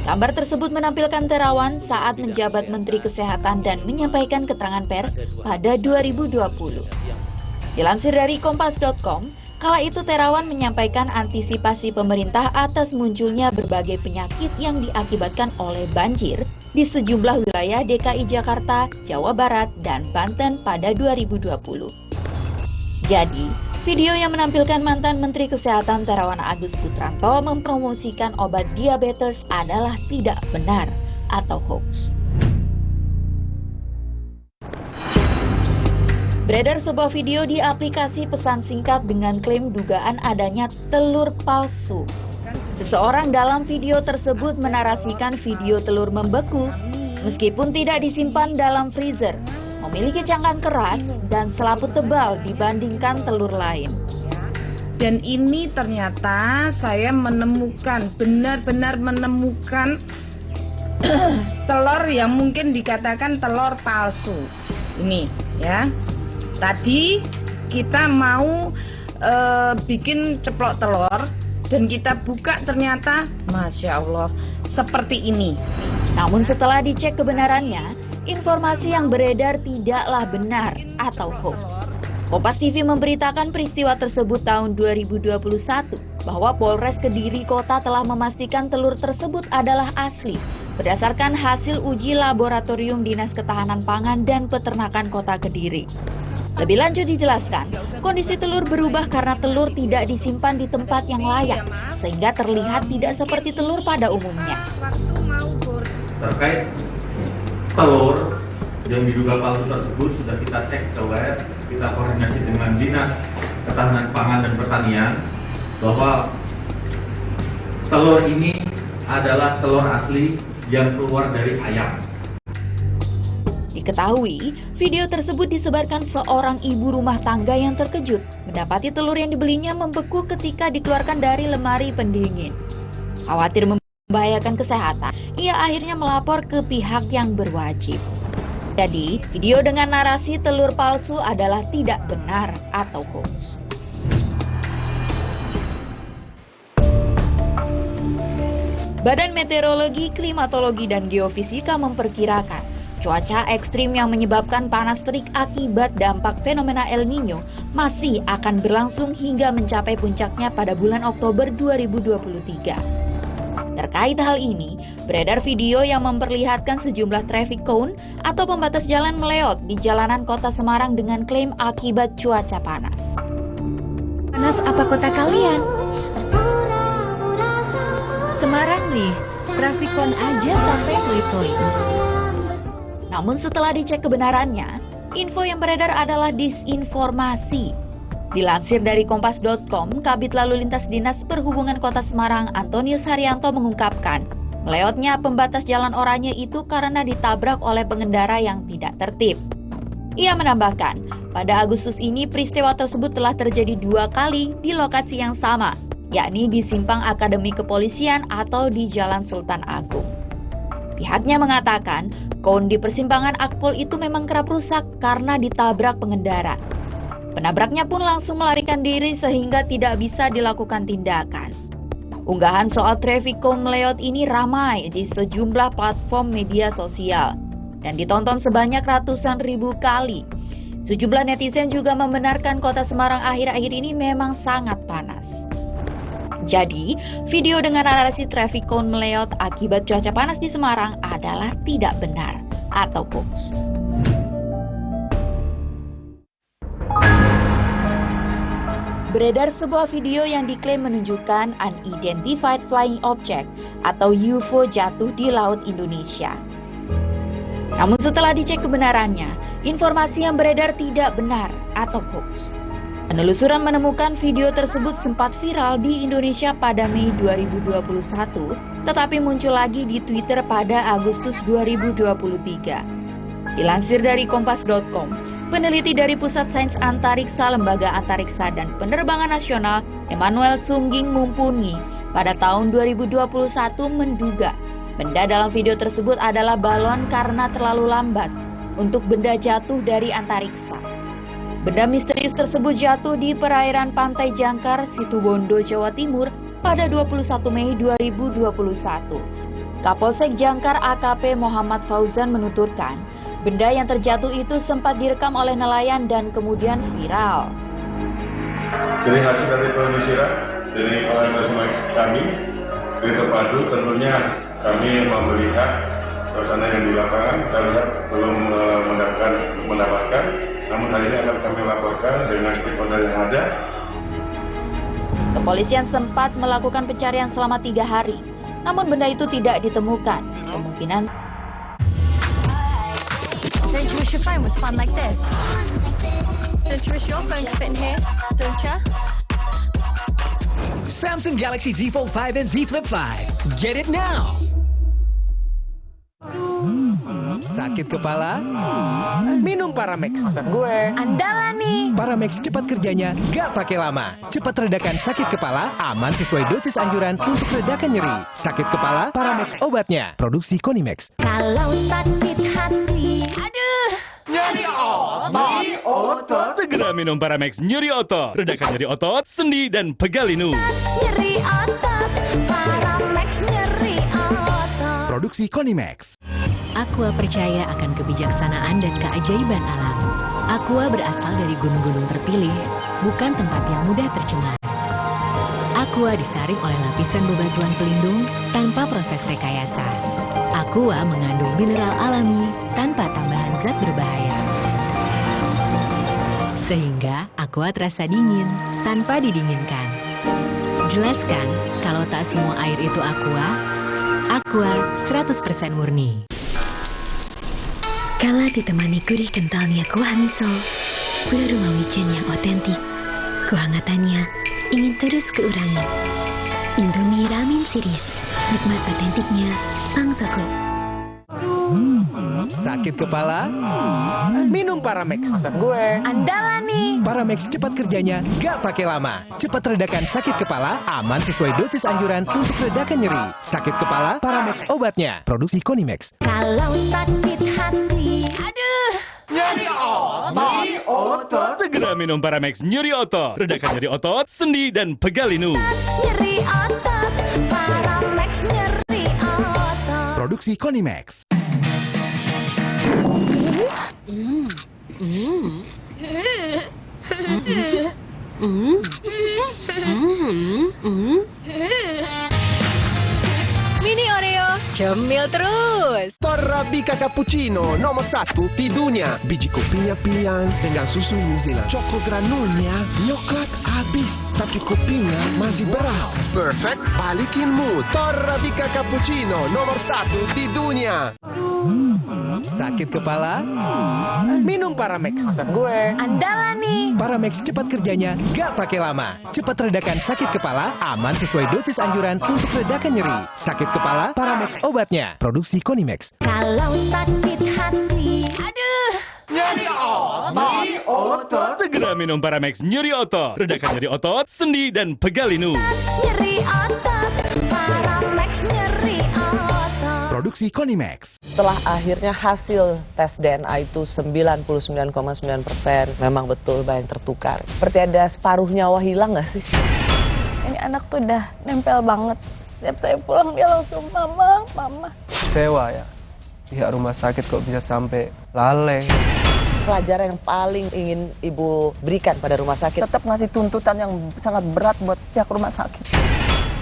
Gambar tersebut menampilkan Terawan saat menjabat Menteri Kesehatan dan menyampaikan keterangan pers pada 2020. Dilansir dari Kompas.com, kala itu Terawan menyampaikan antisipasi pemerintah atas munculnya berbagai penyakit yang diakibatkan oleh banjir di sejumlah wilayah DKI Jakarta, Jawa Barat, dan Banten pada 2020. Jadi, video yang menampilkan mantan Menteri Kesehatan Terawan Agus Putranto mempromosikan obat diabetes adalah tidak benar atau hoax. Beredar sebuah video di aplikasi pesan singkat dengan klaim dugaan adanya telur palsu. Seseorang dalam video tersebut menarasikan video telur membeku meskipun tidak disimpan dalam freezer, memiliki cangkang keras dan selaput tebal dibandingkan telur lain. Dan ini ternyata saya menemukan, benar-benar menemukan telur yang mungkin dikatakan telur palsu. Ini ya. Tadi kita mau bikin ceplok telur dan kita buka ternyata Masya Allah seperti ini. Namun setelah dicek kebenarannya, informasi yang beredar tidaklah benar atau hoax. Kompas TV memberitakan peristiwa tersebut tahun 2021 bahwa Polres Kediri Kota telah memastikan telur tersebut adalah asli berdasarkan hasil uji laboratorium Dinas Ketahanan Pangan dan Peternakan Kota Kediri. Lebih lanjut dijelaskan, kondisi telur berubah karena telur tidak disimpan di tempat yang layak, sehingga terlihat tidak seperti telur pada umumnya. Terkait telur yang diduga palsu tersebut sudah kita cek ke web, kita koordinasi dengan Dinas Ketahanan Pangan dan Pertanian bahwa telur ini adalah telur asli yang keluar dari ayam. Diketahui, video tersebut disebarkan seorang ibu rumah tangga yang terkejut mendapati telur yang dibelinya membeku ketika dikeluarkan dari lemari pendingin. Khawatir membahayakan kesehatan, ia akhirnya melapor ke pihak yang berwajib. Jadi, video dengan narasi telur palsu adalah tidak benar atau hoax. Badan Meteorologi, Klimatologi, dan Geofisika memperkirakan cuaca ekstrim yang menyebabkan panas terik akibat dampak fenomena El Nino masih akan berlangsung hingga mencapai puncaknya pada bulan Oktober 2023. Terkait hal ini, beredar video yang memperlihatkan sejumlah traffic cone atau pembatas jalan meleot di jalanan kota Semarang dengan klaim akibat cuaca panas. Panas apa kota kalian? Semarang nih, traffic cone aja sampai pelit-pelit. Namun setelah dicek kebenarannya, info yang beredar adalah disinformasi. Dilansir dari Kompas.com, Kabid Lalu Lintas Dinas Perhubungan Kota Semarang, Antonius Haryanto mengungkapkan, meleotnya pembatas jalan oranye itu karena ditabrak oleh pengendara yang tidak tertib. Ia menambahkan, pada Agustus ini peristiwa tersebut telah terjadi 2 kali di lokasi yang sama, yakni di Simpang Akademi Kepolisian atau di Jalan Sultan Agung. Pihaknya mengatakan, kon di persimpangan Akpol itu memang kerap rusak karena ditabrak pengendara. Penabraknya pun langsung melarikan diri sehingga tidak bisa dilakukan tindakan. Unggahan soal traffic cone meleot ini ramai di sejumlah platform media sosial dan ditonton sebanyak ratusan ribu kali. Sejumlah netizen juga membenarkan kota Semarang akhir-akhir ini memang sangat panas. Jadi, video dengan narasi traffic cone meleot akibat cuaca panas di Semarang adalah tidak benar atau hoax. Beredar sebuah video yang diklaim menunjukkan unidentified flying object atau UFO jatuh di Laut Indonesia. Namun setelah dicek kebenarannya, informasi yang beredar tidak benar atau hoax. Penelusuran menemukan video tersebut sempat viral di Indonesia pada Mei 2021, tetapi muncul lagi di Twitter pada Agustus 2023. Dilansir dari Kompas.com, peneliti dari Pusat Sains Antariksa Lembaga Antariksa dan Penerbangan Nasional, Emmanuel Sungging Mumpuni, pada tahun 2021 menduga Benda dalam video tersebut adalah balon karena terlalu lambat untuk benda jatuh dari antariksa. Benda misterius tersebut jatuh di perairan Pantai Jangkar, Situbondo, Jawa Timur pada 21 Mei 2021. Kapolsek Jangkar AKP Muhammad Fauzan menuturkan, benda yang terjatuh itu sempat direkam oleh nelayan dan kemudian viral. Dari hasil dari penyisiran dari pengawasan kami, dari terpadu tentunya kami melihat suasana yang di lapangan, kita lihat belum mendapatkan, namun hari ini akan kami laporkan dengan stakeholder yang ada. Kepolisian sempat melakukan pencarian selama 3 hari, namun benda itu tidak ditemukan. Kemungkinan Don't you wish your phone was fun like this? Don't you wish your phone could fit in here? Don't you? Samsung Galaxy Z Fold 5 and Z Flip 5. Get it now! Sakit kepala? Minum Paramex. Gue. Andalan nih. Paramex cepat kerjanya, gak pakai lama. Cepat redakan sakit kepala, aman sesuai dosis anjuran untuk redakan nyeri. Sakit kepala, Paramex obatnya. Produksi Konimex. Kalau sakit hati, aduh. Nyeri otot. Segera minum Paramex nyeri otot. Redakan nyeri otot, sendi, dan pegal linu. Nyeri otot, Paramex nyeri otot. Produksi Konimex. Aqua percaya akan kebijaksanaan dan keajaiban alam. Aqua berasal dari gunung-gunung terpilih, bukan tempat yang mudah tercemar. Aqua disaring oleh lapisan bebatuan pelindung tanpa proses rekayasa. Aqua mengandung mineral alami tanpa tambahan zat berbahaya. Sehingga Aqua terasa dingin tanpa didinginkan. Jelaskan kalau tak semua air itu Aqua. Aqua 100% murni. Kala ditemani gurih kentalnya kuah miso, beraroma wijen yang otentik, kehangatannya ingin terus keurangi. Indomie Ramen Series, nikmat otentiknya, Pangsoko. Sakit kepala? Minum Paramex. Gue. Andalan nih. Paramex cepat kerjanya, gak pakai lama. Cepat redakan sakit kepala, aman sesuai dosis anjuran untuk redakan nyeri. Sakit kepala, Paramex obatnya. Produksi Konimex. Kalau sakit hati, aduh. Nyeri otot. Segera minum Paramex nyeri otot. Redakan nyeri otot, sendi, dan pegal linu. Nyeri otot, Paramex nyeri otot. Produksi Konimex. Mini Oreo, cemil terus. Torrabica Cappuccino nomor 1 di dunia. Biji kopinya pilihan dengan susu New Zealand. Choco granulnya nyoklat habis, tapi kopinya masih beras. Perfect, balikin mood. Torrabica Cappuccino nomor 1 di dunia. Sakit kepala? Minum Paramex. Gue. Andalan nih. Paramex cepat kerjanya, gak pakai lama. Cepat redakan sakit kepala, aman sesuai dosis anjuran untuk redakan nyeri. Sakit kepala, Paramex obatnya. Produksi Konimex. Kalau sakit hati, aduh. Nyeri otot. Segera minum Paramex nyeri otot. Redakan nyeri otot, sendi, dan pegal linu. Nyeri otot, Paramex nyeri otot. Produksi Konimex. Setelah akhirnya hasil tes DNA itu 99,9%, memang betul banyak tertukar. Seperti ada separuh nyawa hilang nggak sih? Ini anak tuh udah nempel banget. Setiap saya pulang dia langsung mama. Kecewa ya, pihak rumah sakit kok bisa sampai lalai. Pelajaran yang paling ingin Ibu berikan pada rumah sakit? Tetap ngasih tuntutan yang sangat berat buat pihak rumah sakit.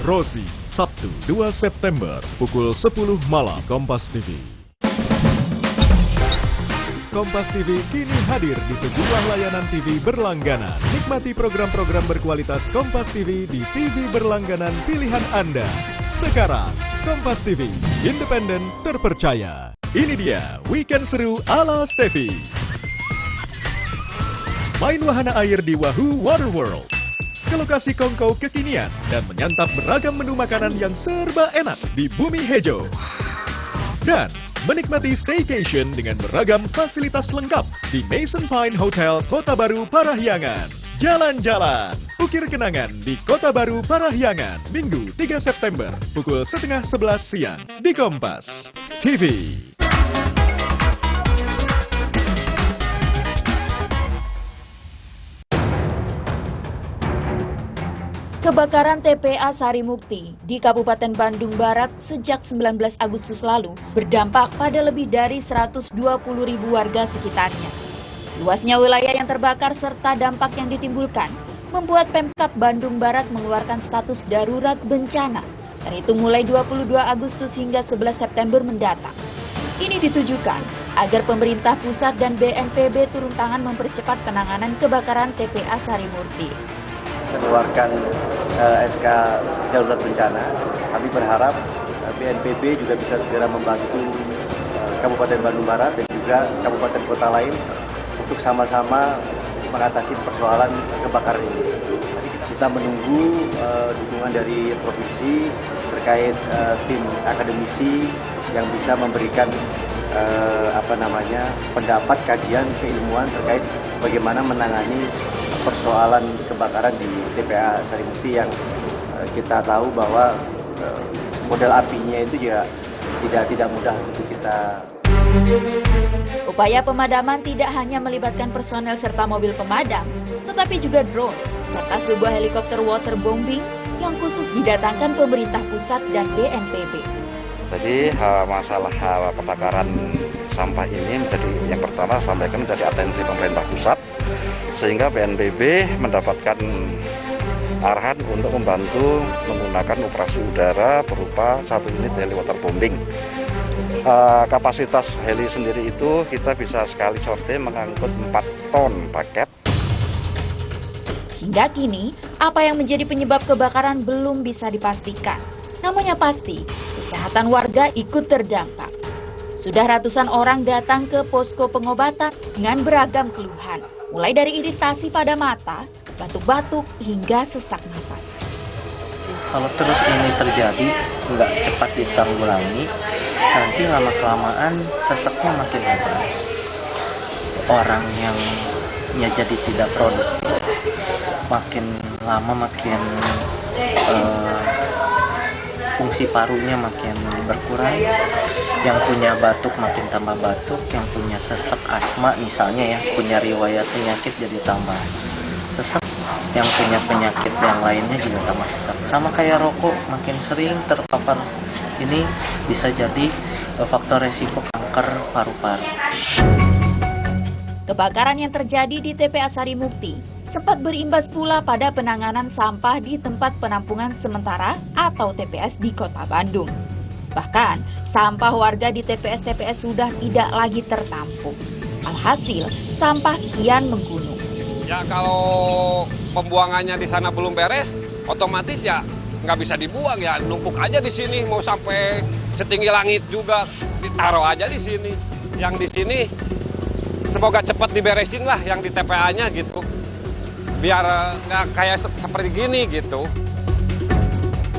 Rosi, Sabtu 2 September, pukul 10 malam, Kompas TV. Kompas TV kini hadir di sejumlah layanan TV berlangganan. Nikmati program-program berkualitas Kompas TV di TV berlangganan pilihan Anda. Sekarang, Kompas TV, independen, terpercaya. Ini dia, Weekend Seru ala Steffi. Main wahana air di Wahoo Water World. Ke lokasi kongkow kekinian dan menyantap beragam menu makanan yang serba enak di Bumi Hejo. Dan menikmati staycation dengan beragam fasilitas lengkap di Mason Pine Hotel Kota Baru Parahyangan. Jalan-jalan Ukir kenangan di Kota Baru Parahyangan, Minggu 3 September, pukul 10:30 siang di Kompas TV. Kebakaran TPA Sarimukti di Kabupaten Bandung Barat sejak 19 Agustus lalu berdampak pada lebih dari 120.000 warga sekitarnya. Luasnya wilayah yang terbakar serta dampak yang ditimbulkan membuat Pemkab Bandung Barat mengeluarkan status darurat bencana terhitung mulai 22 Agustus hingga 11 September mendatang. Ini ditujukan agar pemerintah pusat dan BNPB turun tangan mempercepat penanganan kebakaran TPA Sarimukti. Mengeluarkan SK darurat bencana. Kami berharap BNPB juga bisa segera membantu Kabupaten Bandung Barat dan juga kabupaten kota lain untuk sama-sama mengatasi persoalan kebakaran ini. Kita menunggu dukungan dari provinsi terkait tim akademisi yang bisa memberikan pendapat, kajian, keilmuan terkait bagaimana menangani persoalan kebakaran di TPA Sarimukti yang kita tahu bahwa model apinya itu juga tidak mudah untuk kita. Upaya pemadaman tidak hanya melibatkan personel serta mobil pemadam, tetapi juga drone serta sebuah helikopter waterbombing yang khusus didatangkan pemerintah pusat dan BNPB. Jadi masalah kebakaran sampah ini menjadi yang pertama sampaikan menjadi atensi pemerintah pusat, sehingga BNPB mendapatkan arahan untuk membantu menggunakan operasi udara berupa 1 unit heli waterbombing. Kapasitas heli sendiri itu kita bisa sekali sortir mengangkut 4 ton paket. Hingga kini, apa yang menjadi penyebab kebakaran belum bisa dipastikan. Namun yang pasti, kesehatan warga ikut terdampak. Sudah ratusan orang datang ke posko pengobatan dengan beragam keluhan, mulai dari iritasi pada mata, batuk-batuk, hingga sesak nafas. Kalau terus ini terjadi, nggak cepat ditanggulangi, nanti lama-kelamaan seseknya makin hebat. Orang yang jadi tidak produktif, makin lama makin fungsi parunya makin berkurang, yang punya batuk makin tambah batuk, yang punya sesek asma misalnya ya, punya riwayat penyakit jadi tambah sesek, yang punya penyakit yang lainnya juga tambah sesek. Sama kayak rokok, makin sering terpapar ini bisa jadi faktor resiko kanker paru-paru. Kebakaran yang terjadi di TPA Sarimukti sempat berimbas pula pada penanganan sampah di tempat penampungan sementara atau TPS di Kota Bandung. Bahkan, sampah warga di TPS-TPS sudah tidak lagi tertampung. Alhasil, sampah kian menggunung. Ya kalau pembuangannya di sana belum beres, otomatis ya nggak bisa dibuang ya, numpuk aja di sini, mau sampai setinggi langit juga ditaruh aja di sini. Yang di sini semoga cepat diberesin lah yang di TPA-nya gitu, biar nggak kayak seperti gini gitu.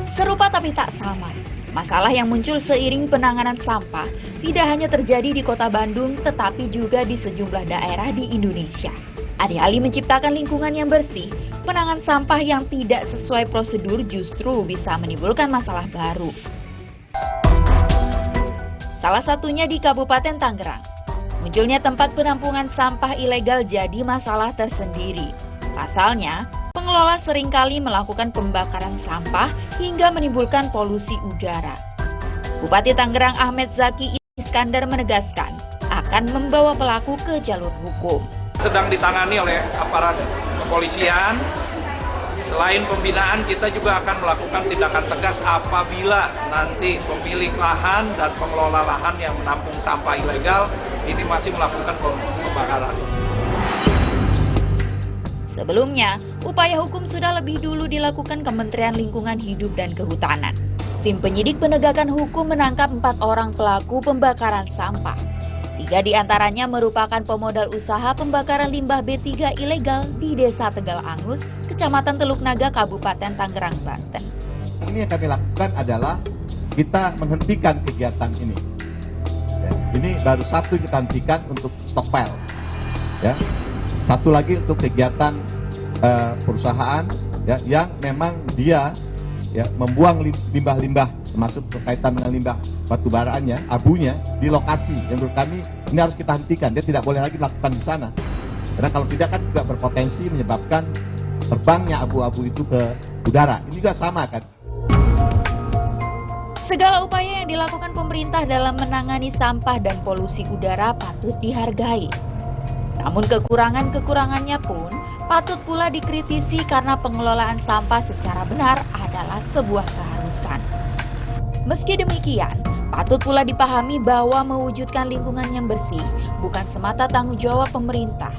Serupa tapi tak sama. Masalah yang muncul seiring penanganan sampah tidak hanya terjadi di Kota Bandung, tetapi juga di sejumlah daerah di Indonesia. Alih-alih menciptakan lingkungan yang bersih, penanganan sampah yang tidak sesuai prosedur justru bisa menimbulkan masalah baru. Salah satunya di Kabupaten Tangerang. Munculnya tempat penampungan sampah ilegal jadi masalah tersendiri. Pasalnya, pengelola seringkali melakukan pembakaran sampah hingga menimbulkan polusi udara. Bupati Tangerang Ahmed Zaki Iskandar menegaskan akan membawa pelaku ke jalur hukum. Sedang ditangani oleh aparat kepolisian. Selain pembinaan, kita juga akan melakukan tindakan tegas apabila nanti pemilik lahan dan pengelola lahan yang menampung sampah ilegal ini masih melakukan pembakaran. Sebelumnya, upaya hukum sudah lebih dulu dilakukan Kementerian Lingkungan Hidup dan Kehutanan. Tim penyidik penegakan hukum menangkap 4 orang pelaku pembakaran sampah. 3 diantaranya merupakan pemodal usaha pembakaran limbah B3 ilegal di Desa Tegal Angus, Kecamatan Teluk Naga, Kabupaten Tangerang, Banten. Ini yang kami lakukan adalah kita menghentikan kegiatan ini. Ya, ini baru satu kita hentikan untuk stockpile. Ya. Satu lagi untuk kegiatan perusahaan ya, yang memang dia ya membuang limbah-limbah termasuk berkaitan dengan limbah batu baraannya, abunya di lokasi yang menurut kami ini harus kita hentikan. Dia tidak boleh lagi dilakukan di sana. Karena kalau tidak kan juga berpotensi menyebabkan terbangnya abu-abu itu ke udara. Ini juga sama kan. Segala upaya yang dilakukan pemerintah dalam menangani sampah dan polusi udara patut dihargai. Namun kekurangan-kekurangannya pun patut pula dikritisi karena pengelolaan sampah secara benar adalah sebuah keharusan. Meski demikian, patut pula dipahami bahwa mewujudkan lingkungan yang bersih bukan semata tanggung jawab pemerintah.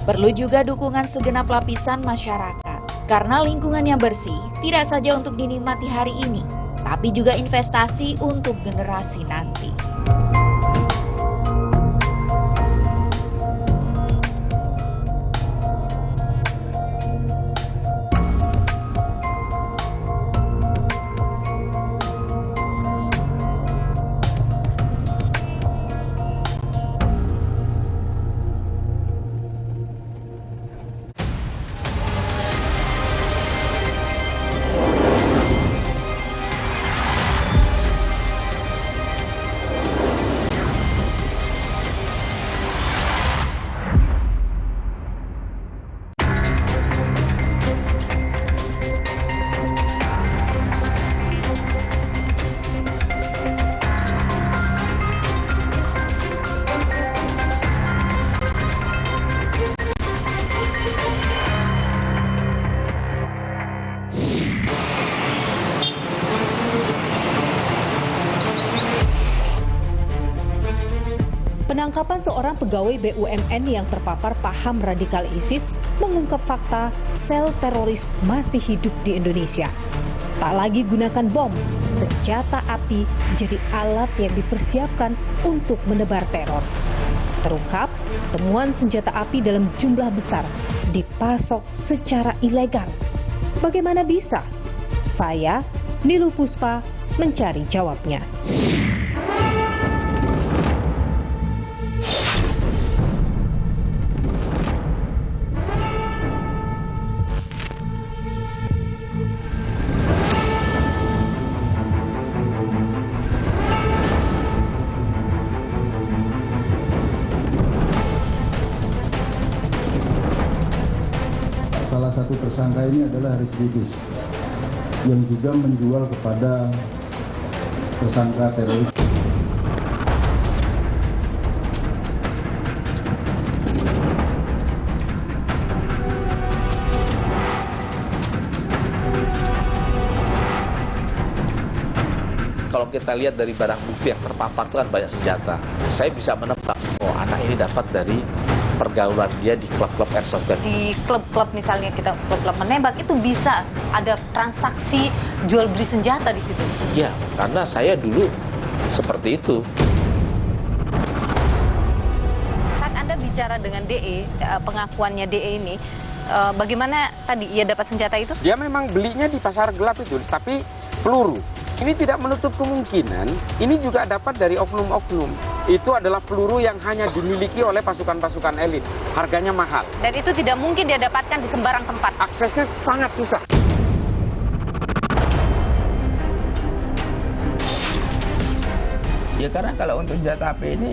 Perlu juga dukungan segenap lapisan masyarakat. Karena lingkungan yang bersih tidak saja untuk dinikmati hari ini, tapi juga investasi untuk generasi nanti. Penangkapan seorang pegawai BUMN yang terpapar paham radikal ISIS mengungkap fakta sel teroris masih hidup di Indonesia. Tak lagi gunakan bom, senjata api jadi alat yang dipersiapkan untuk menebar teror. Terungkap, temuan senjata api dalam jumlah besar dipasok secara ilegal. Bagaimana bisa? Saya, Nilu Puspa, mencari jawabnya. Salah satu tersangka ini adalah residivis yang juga menjual kepada tersangka teroris. Kalau kita lihat dari barang bukti yang terpapar itu kan banyak senjata. Saya bisa menebak, oh anak ini dapat dari pergaulan dia di klub-klub airsoft gun. Di klub-klub misalnya kita klub-klub menembak itu bisa ada transaksi jual beli senjata di situ. Ya, karena saya dulu seperti itu. Saat Anda bicara dengan DE, pengakuannya DE ini, bagaimana tadi ia dapat senjata itu? Dia memang belinya di pasar gelap itu, tapi peluru. Ini tidak menutup kemungkinan, ini juga dapat dari oknum-oknum. Itu adalah peluru yang hanya dimiliki oleh pasukan-pasukan elit. Harganya mahal. Dan itu tidak mungkin dia dapatkan di sembarang tempat. Aksesnya sangat susah. Ya karena kalau untuk senjata api ini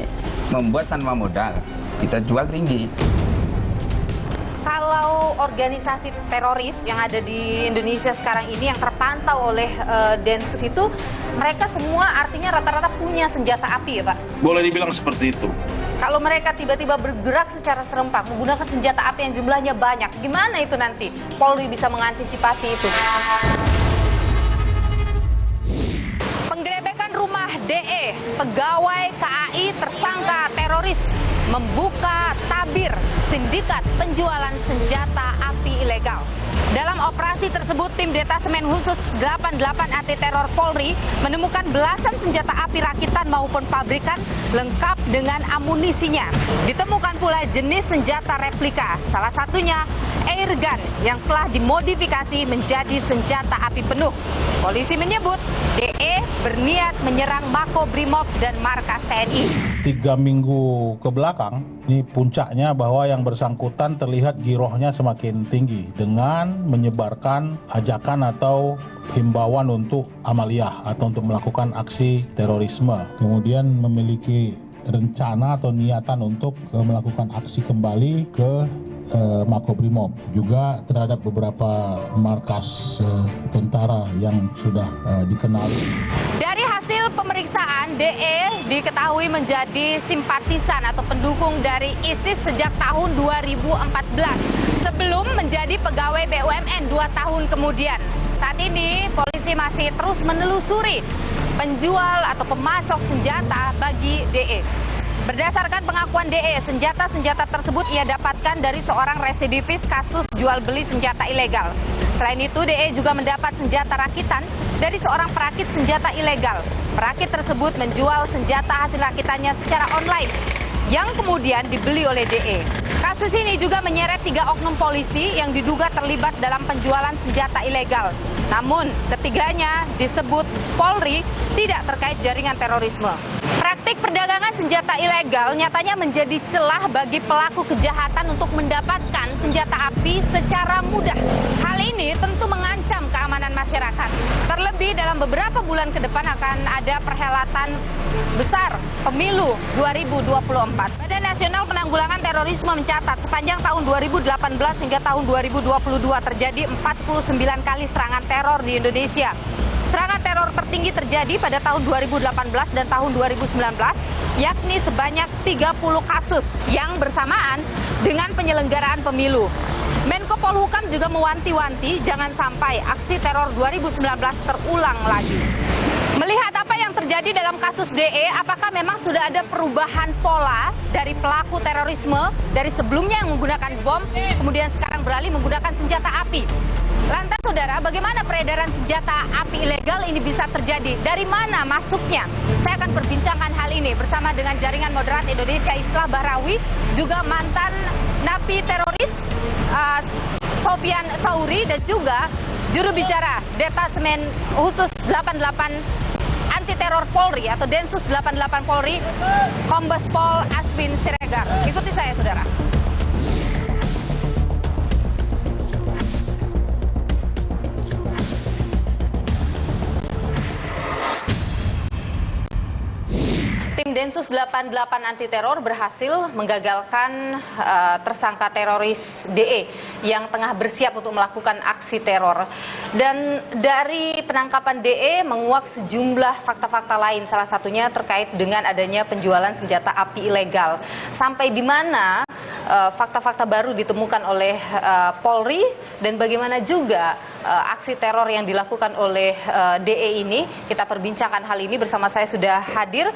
membuat tanpa modal, kita jual tinggi. Kalau organisasi teroris yang ada di Indonesia sekarang ini yang terpantau oleh Densus itu, mereka semua artinya rata-rata punya senjata api ya Pak? Boleh dibilang seperti itu. Kalau mereka tiba-tiba bergerak secara serempak menggunakan senjata api yang jumlahnya banyak, gimana itu nanti Polri bisa mengantisipasi itu? Penggerebekan rumah DE, pegawai KAI tersangka teroris, membuka tabir sindikat penjualan senjata api ilegal. Dalam operasi tersebut, tim Detasemen Khusus 88 Anti Teror Polri menemukan belasan senjata api rakitan maupun pabrikan lengkap dengan amunisinya. Ditemukan pula jenis senjata replika, salah satunya airgun yang telah dimodifikasi menjadi senjata api penuh. Polisi menyebut DE berniat menyerang Makobrimob dan markas TNI. 3 minggu ke belakang, ini puncaknya bahwa yang bersangkutan terlihat girohnya semakin tinggi dengan menyebarkan ajakan atau himbauan untuk amaliyah atau untuk melakukan aksi terorisme. Kemudian memiliki rencana atau niatan untuk melakukan aksi kembali ke Makobrimob, juga terhadap beberapa markas tentara yang sudah dikenali. Dari hasil pemeriksaan, DE diketahui menjadi simpatisan atau pendukung dari ISIS sejak tahun 2014 sebelum menjadi pegawai BUMN 2 tahun kemudian. Saat ini polisi masih terus menelusuri penjual atau pemasok senjata bagi DE. Berdasarkan pengakuan DE, senjata-senjata tersebut ia dapatkan dari seorang residivis kasus jual beli senjata ilegal. Selain itu, DE juga mendapat senjata rakitan dari seorang perakit senjata ilegal. Perakit tersebut menjual senjata hasil rakitannya secara online yang kemudian dibeli oleh DE. Kasus ini juga menyeret 3 oknum polisi yang diduga terlibat dalam penjualan senjata ilegal. Namun, ketiganya disebut Polri tidak terkait jaringan terorisme. Praktik perdagangan senjata ilegal nyatanya menjadi celah bagi pelaku kejahatan untuk mendapatkan senjata api secara mudah. Hal ini tentu mengancam keamanan masyarakat. Terlebih dalam beberapa bulan ke depan akan ada perhelatan besar pemilu 2024. Badan Nasional Penanggulangan Terorisme mencatat sepanjang tahun 2018 hingga tahun 2022 terjadi 49 kali serangan teror di Indonesia. Serangan teror tertinggi terjadi pada tahun 2018 dan tahun 2019, yakni sebanyak 30 kasus yang bersamaan dengan penyelenggaraan pemilu. Menko Polhukam juga mewanti-wanti jangan sampai aksi teror 2019 terulang lagi. Melihat apa yang terjadi dalam kasus DE, apakah memang sudah ada perubahan pola dari pelaku terorisme dari sebelumnya yang menggunakan bom, kemudian sekarang beralih menggunakan senjata api? Lantas saudara, bagaimana peredaran senjata api ilegal ini bisa terjadi? Dari mana masuknya? Saya akan perbincangkan hal ini bersama dengan Jaringan Moderat Indonesia Islah Bahrawi, juga mantan napi teroris Sofyan Sauri, dan juga juru bicara Detasemen Khusus 88 Anti Teror Polri atau Densus 88 Polri, Kombes Pol Aswin Siregar. Ikuti saya saudara. Tim Densus 88 Anti Teror berhasil menggagalkan tersangka teroris DE yang tengah bersiap untuk melakukan aksi teror. Dan dari penangkapan DE menguak sejumlah fakta-fakta lain, salah satunya terkait dengan adanya penjualan senjata api ilegal. Sampai di mana fakta-fakta baru ditemukan oleh Polri dan bagaimana juga aksi teror yang dilakukan oleh DE ini. Kita perbincangkan hal ini bersama saya sudah hadir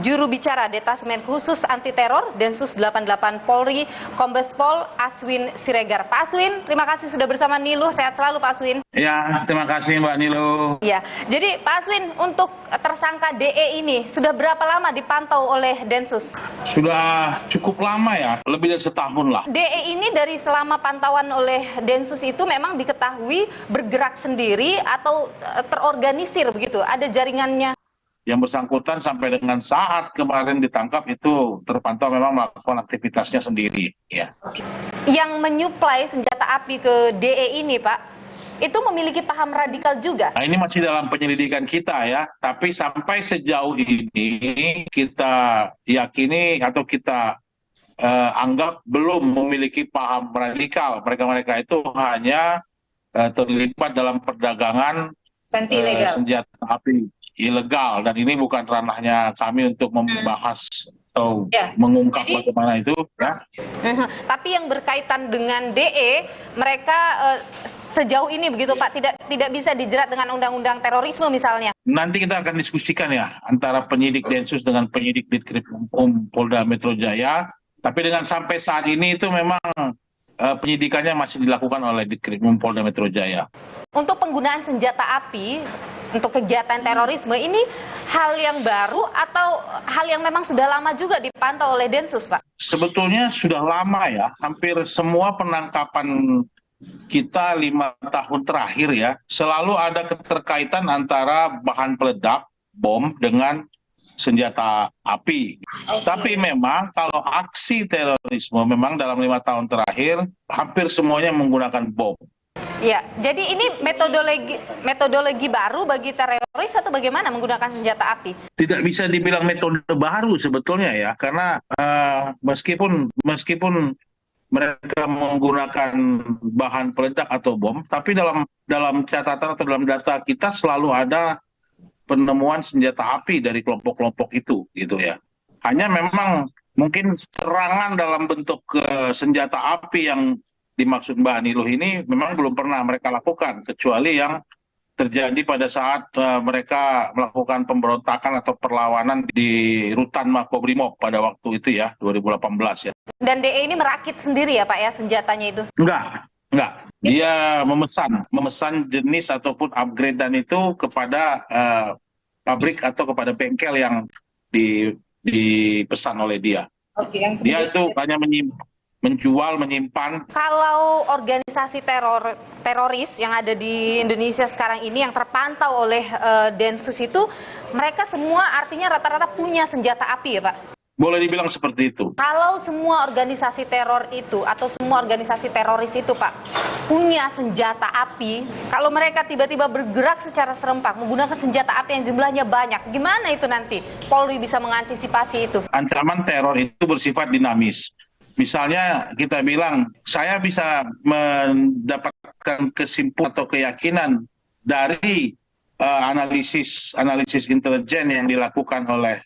juru bicara Detasemen Khusus Anti Teror Densus 88 Polri, Kombes Pol Aswin Siregar. Pak Aswin, terima kasih sudah bersama Niluh. Sehat selalu Pak Aswin. Ya, terima kasih Mbak Niluh. Ya, jadi Pak Aswin, untuk tersangka DE ini sudah berapa lama dipantau oleh Densus? Sudah cukup lama ya, lebih dari setahun lah. DE ini dari selama pantauan oleh Densus itu memang diketahui bergerak sendiri atau terorganisir begitu? Ada jaringannya? Yang bersangkutan sampai dengan saat kemarin ditangkap itu terpantau memang melakukan aktivitasnya sendiri. Ya. Yang menyuplai senjata api ke DE ini Pak, itu memiliki paham radikal juga? Nah, ini masih dalam penyelidikan kita ya, tapi sampai sejauh ini kita yakini atau kita anggap belum memiliki paham radikal. Mereka-mereka itu hanya terlibat dalam perdagangan senjata api ilegal, dan ini bukan ranahnya kami untuk membahas atau mengungkap bagaimana itu ya. Tapi yang berkaitan dengan DE, mereka sejauh ini begitu Pak tidak bisa dijerat dengan undang-undang terorisme misalnya. Nanti kita akan diskusikan ya antara penyidik Densus dengan penyidik Ditkrimum Polda Metro Jaya. Tapi dengan sampai saat ini itu memang penyidikannya masih dilakukan oleh Ditkrimum Polda Metro Jaya. Untuk penggunaan senjata api untuk kegiatan terorisme ini hal yang baru atau hal yang memang sudah lama juga dipantau oleh Densus, Pak? Sebetulnya sudah lama ya, hampir semua penangkapan kita 5 tahun terakhir ya, selalu ada keterkaitan antara bahan peledak, bom, dengan senjata api. Tapi memang kalau aksi terorisme memang dalam 5 tahun terakhir hampir semuanya menggunakan bom. Ya, jadi ini metodologi baru bagi teroris atau bagaimana menggunakan senjata api? Tidak bisa dibilang metode baru sebetulnya ya, karena meskipun mereka menggunakan bahan peledak atau bom, tapi dalam catatan atau dalam data kita selalu ada penemuan senjata api dari kelompok-kelompok itu, gitu ya. Hanya memang mungkin serangan dalam bentuk senjata api yang dimaksud Mbak Niluh ini memang belum pernah mereka lakukan, kecuali yang terjadi pada saat mereka melakukan pemberontakan atau perlawanan di Rutan Makobrimob pada waktu itu ya, 2018 ya. Dan DE ini merakit sendiri ya Pak ya senjatanya itu? Enggak. Dia memesan jenis ataupun upgrade-an itu kepada pabrik atau kepada bengkel yang dipesan oleh dia. Oke, yang dia itu hanya menjual, menyimpan. Kalau organisasi teroris yang ada di Indonesia sekarang ini yang terpantau oleh Densus itu, mereka semua artinya rata-rata punya senjata api ya Pak? Boleh dibilang seperti itu. Kalau semua organisasi teror itu atau semua organisasi teroris itu Pak punya senjata api, kalau mereka tiba-tiba bergerak secara serempak menggunakan senjata api yang jumlahnya banyak, gimana itu nanti Polri bisa mengantisipasi itu? Ancaman teror itu bersifat dinamis. Misalnya kita bilang, saya bisa mendapatkan kesimpulan atau keyakinan dari analisis intelijen yang dilakukan oleh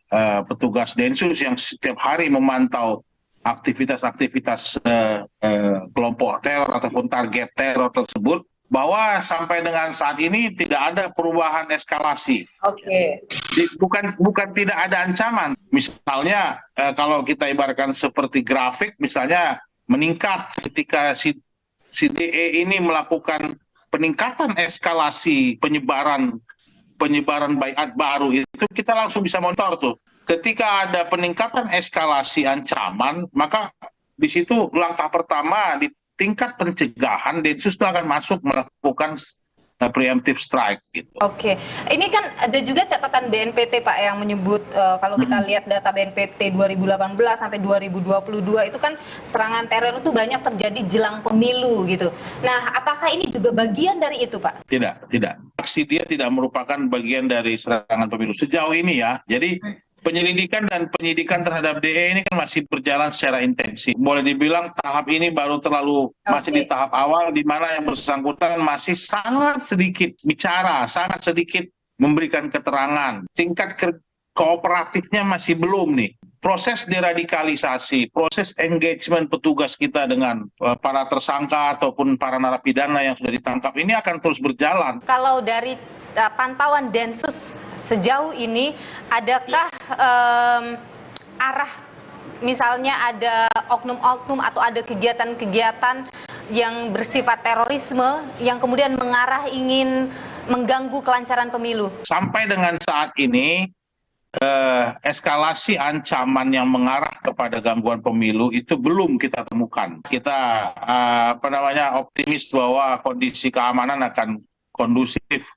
petugas Densus yang setiap hari memantau aktivitas kelompok teror ataupun target teror tersebut, bahwa sampai dengan saat ini tidak ada perubahan eskalasi. Oke. Bukan tidak ada ancaman. Misalnya kalau kita ibaratkan seperti grafik, misalnya meningkat ketika si DE ini melakukan peningkatan eskalasi penyebaran baiat baru itu, kita langsung bisa monitor tuh. Ketika ada peningkatan eskalasi ancaman, maka di situ langkah pertama di tingkat pencegahan Densus itu akan masuk melakukan preemptive strike gitu. Oke, ini kan ada juga catatan BNPT Pak yang menyebut kalau kita lihat data BNPT 2018 sampai 2022 itu kan serangan teror itu banyak terjadi jelang pemilu gitu. Nah, apakah ini juga bagian dari itu Pak? Tidak. Aksi dia tidak merupakan bagian dari serangan pemilu sejauh ini ya. Jadi penyelidikan dan penyidikan terhadap DE ini kan masih berjalan secara intensif. Boleh dibilang tahap ini baru masih di tahap awal, di mana yang bersangkutan masih sangat sedikit bicara, sangat sedikit memberikan keterangan. Tingkat kooperatifnya masih belum nih. Proses deradikalisasi, proses engagement petugas kita dengan para tersangka ataupun para narapidana yang sudah ditangkap ini akan terus berjalan. Kalau dari pantauan Densus sejauh ini, adakah arah misalnya ada oknum-oknum atau ada kegiatan-kegiatan yang bersifat terorisme yang kemudian mengarah ingin mengganggu kelancaran pemilu? Sampai dengan saat ini eskalasi ancaman yang mengarah kepada gangguan pemilu itu belum kita temukan. Kita optimis bahwa kondisi keamanan akan kondusif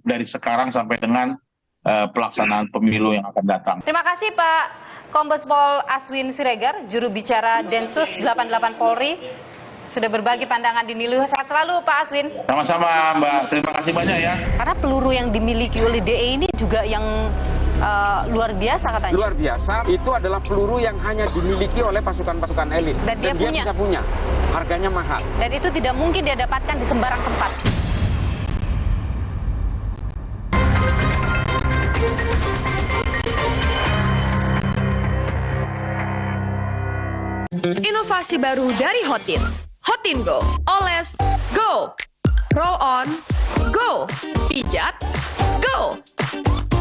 dari sekarang sampai dengan pelaksanaan pemilu yang akan datang. Terima kasih Pak Kombes Pol Aswin Siregar, juru bicara Densus 88 Polri, sudah berbagi pandangan di Niluh. Sehat selalu Pak Aswin. Sama-sama Mbak, terima kasih banyak ya. Karena peluru yang dimiliki oleh DE ini juga yang luar biasa katanya. Luar biasa, itu adalah peluru yang hanya dimiliki oleh pasukan-pasukan elit. Dan dia bisa punya. Harganya mahal. Dan itu tidak mungkin dia dapatkan di sembarang tempat. Inovasi baru dari Hotin. Hotin Go. Oles, go. Roll on, go. Pijat, go.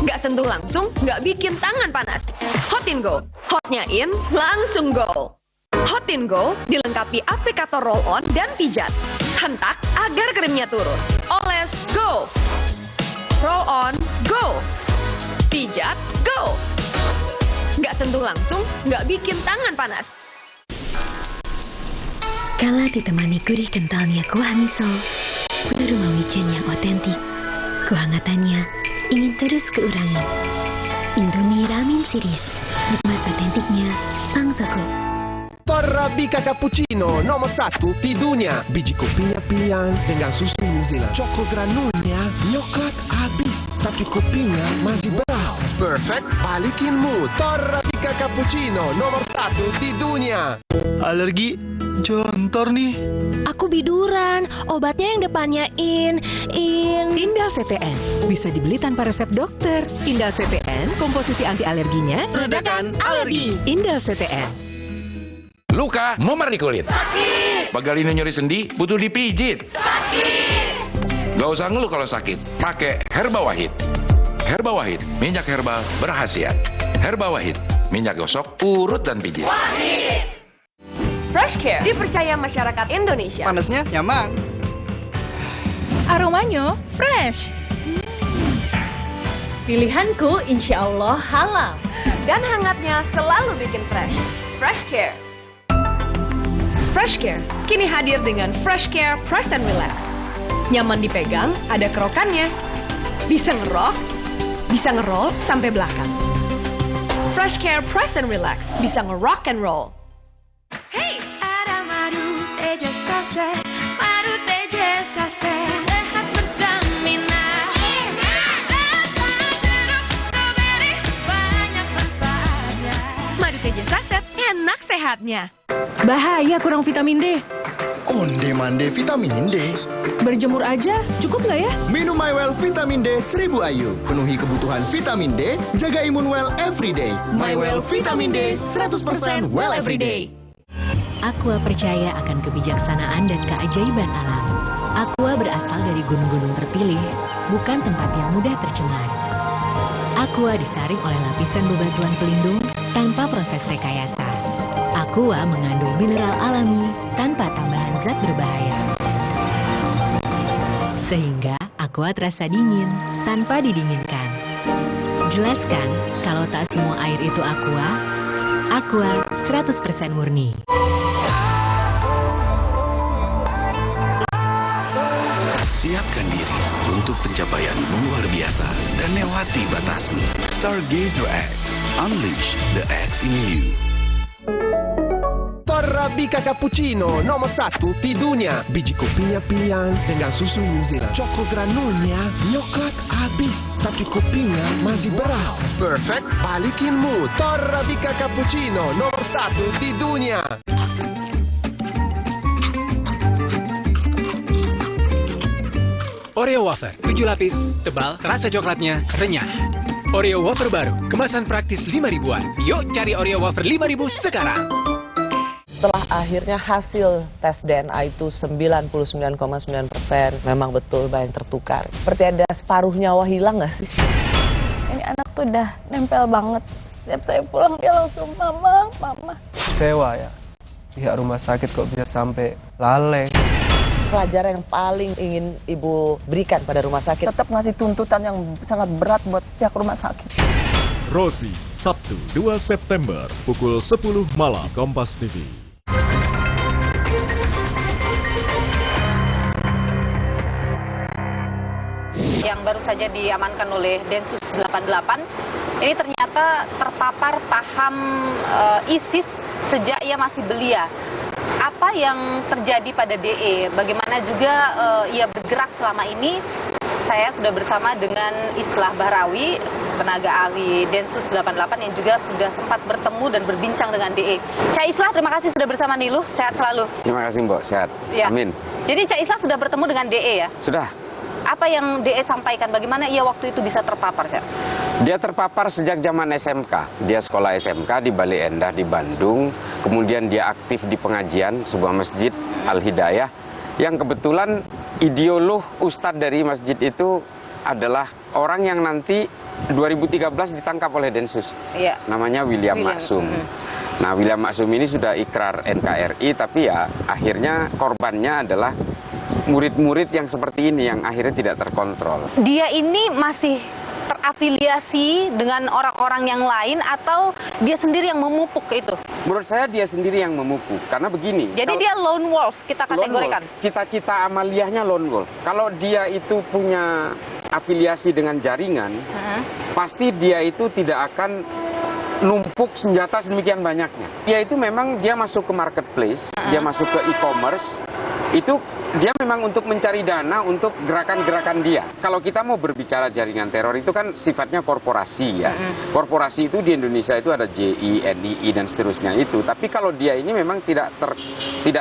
Nggak sentuh langsung, nggak bikin tangan panas. Hotin Go. Hotnya in, langsung go. Hotin Go dilengkapi aplikator roll on dan pijat. Hentak agar krimnya turun. Oles, go. Roll on, go. Pijat, go. Nggak sentuh langsung, nggak bikin tangan panas. Kala ditemani gurih kentalnya kuah miso, aroma wijen yang otentik, kehangatannya ingin terus keurangi. Indomie Ramen Series. Nikmat otentiknya, Pangsoko. Torabika Cappuccino nomor 1 di dunia. Biji kopinya pilihan dengan susu New Zealand. Choco granulnya coklat habis, tapi kopinya masih berasa. Perfect, balikin mood. Torabika Cappuccino nomor 1 di dunia. Alergi jontor nih. Aku biduran, obatnya yang depannya Indal CTN. Bisa dibeli tanpa resep dokter. Indal CTN, komposisi anti alerginya redakan alergi. Indal CTN. Luka, memar di kulit. Sakit. Pegal ini nyeri sendi, butuh dipijit. Sakit. Gak usah ngeluh kalau sakit, pakai Herba Wahid. Herba Wahid, minyak herbal berkhasiat. Herba Wahid, minyak gosok, urut dan pijit. Wahid. Fresh Care dipercaya masyarakat Indonesia. Panasnya nyaman. Aromanya fresh. Pilihanku insya Allah halal. Dan hangatnya selalu bikin fresh. Fresh Care. Fresh Care kini hadir dengan Fresh Care Press and Relax. Nyaman dipegang, ada kerokannya. Bisa ngerok, bisa ngerol sampai belakang. Fresh Care Press and Relax bisa ngerock and roll. Hey, ada madu teja sase, madu teja sase, sehat berstamina. Banyak manfaatnya. Madu teja saset, enak sehatnya. Bahaya kurang vitamin D. Onde-mande vitamin D. Berjemur aja, cukup nggak ya? Minum MyWell Vitamin D 1000 IU. Penuhi kebutuhan vitamin D, jaga imun well everyday. MyWell Vitamin D 100% well everyday. Aqua percaya akan kebijaksanaan dan keajaiban alam. Aqua berasal dari gunung-gunung terpilih, bukan tempat yang mudah tercemar. Aqua disaring oleh lapisan bebatuan pelindung tanpa proses rekayasa. Aqua mengandung mineral alami tanpa tambahan zat berbahaya. Sehingga Aqua terasa dingin tanpa didinginkan. Jelaskan kalau tak semua air itu Aqua. Aqua 100% murni. Siapkan diri untuk pencapaian luar biasa dan lewati batasmu. Stargazer X. Unleash the X in you. Torabika Cappuccino nomor 1 di dunia. Biji kopinya pilihan dengan susu New Zealand. Choco granulnya coklat habis, tapi kopinya masih berasa. Perfect, balikin mood. Torabika Cappuccino nomor 1 di dunia. Oreo Wafer, 7 lapis, tebal, rasa coklatnya renyah. Oreo Wafer baru, kemasan praktis 5 ribuan. Yuk cari Oreo Wafer 5.000 sekarang. Setelah akhirnya hasil tes DNA itu 99,9% memang betul banyak tertukar. Seperti ada separuh nyawa hilang nggak sih? Ini anak tuh udah nempel banget. Setiap saya pulang dia langsung mama. Kecewa ya, pihak rumah sakit kok bisa sampai lalai. Pelajaran yang paling ingin Ibu berikan pada rumah sakit? Tetap ngasih tuntutan yang sangat berat buat pihak rumah sakit. Rosi, Sabtu 2 September, pukul 10 malam, Kompas TV. Yang baru saja diamankan oleh Densus 88 ini ternyata terpapar paham ISIS sejak ia masih belia. Apa yang terjadi pada DE? Bagaimana juga ia bergerak selama ini? Saya sudah bersama dengan Islah Bahrawi, tenaga ahli Densus 88 yang juga sudah sempat bertemu dan berbincang dengan DE. Cak Islah, terima kasih sudah bersama Niluh. Sehat selalu. Terima kasih Mbak, sehat. Ya. Amin. Jadi Cak Islah sudah bertemu dengan DE ya? Sudah. Apa yang DE sampaikan? Bagaimana ia waktu itu bisa terpapar, Chef? Dia terpapar sejak zaman SMK. Dia sekolah SMK di Bale Endah di Bandung. Kemudian dia aktif di pengajian sebuah masjid Al-Hidayah. Yang kebetulan ideolog ustadz dari masjid itu adalah orang yang nanti 2013 ditangkap oleh Densus. Iya. Namanya William Maksum. Nah, William Maksum ini sudah ikrar NKRI, tapi ya akhirnya korbannya adalah murid-murid yang seperti ini yang akhirnya tidak terkontrol. Dia ini masih terafiliasi dengan orang-orang yang lain atau dia sendiri yang memupuk itu? Menurut saya dia sendiri yang memupuk, karena begini. Jadi dia lone wolf, kita kategorikan. Cita-cita amaliyahnya lone wolf. Kalau dia itu punya afiliasi dengan jaringan, pasti dia itu tidak akan numpuk senjata sedemikian banyaknya. Dia itu memang dia masuk ke marketplace, dia masuk ke e-commerce, itu dia memang untuk mencari dana untuk gerakan-gerakan dia. Kalau kita mau berbicara jaringan teror itu kan sifatnya korporasi ya. Korporasi itu di Indonesia itu ada JI, NII dan seterusnya itu. Tapi kalau dia ini memang tidak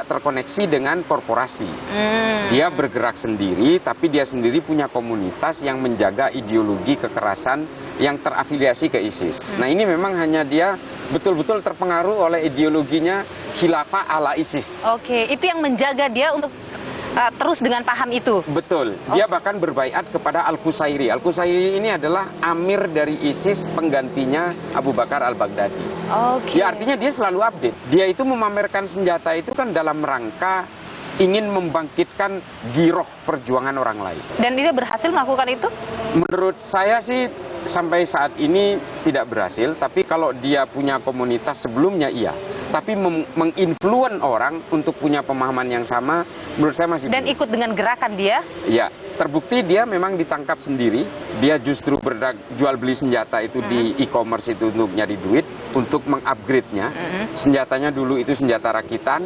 terkoneksi dengan korporasi. Dia bergerak sendiri, tapi dia sendiri punya komunitas yang menjaga ideologi kekerasan yang terafiliasi ke ISIS. Nah ini memang hanya dia betul-betul terpengaruh oleh ideologinya khilafah ala ISIS. Oke, itu yang menjaga dia untuk terus dengan paham itu. Betul. Dia bahkan berbaiat kepada Al-Qusairi. Al-Qusairi ini adalah amir dari ISIS, penggantinya Abu Bakar Al-Baghdadi. Ya artinya dia selalu update. Dia itu memamerkan senjata itu kan dalam rangka ingin membangkitkan giroh perjuangan orang lain. Dan dia berhasil melakukan itu? Menurut saya sih sampai saat ini tidak berhasil, tapi kalau dia punya komunitas sebelumnya iya. Tapi menginfluen orang untuk punya pemahaman yang sama, menurut saya masih dan belum. Ikut dengan gerakan dia? Ya, terbukti dia memang ditangkap sendiri. Dia justru jual beli senjata itu di e-commerce itu untuk nyari duit, untuk mengupgrade-nya. Senjatanya dulu itu senjata rakitan,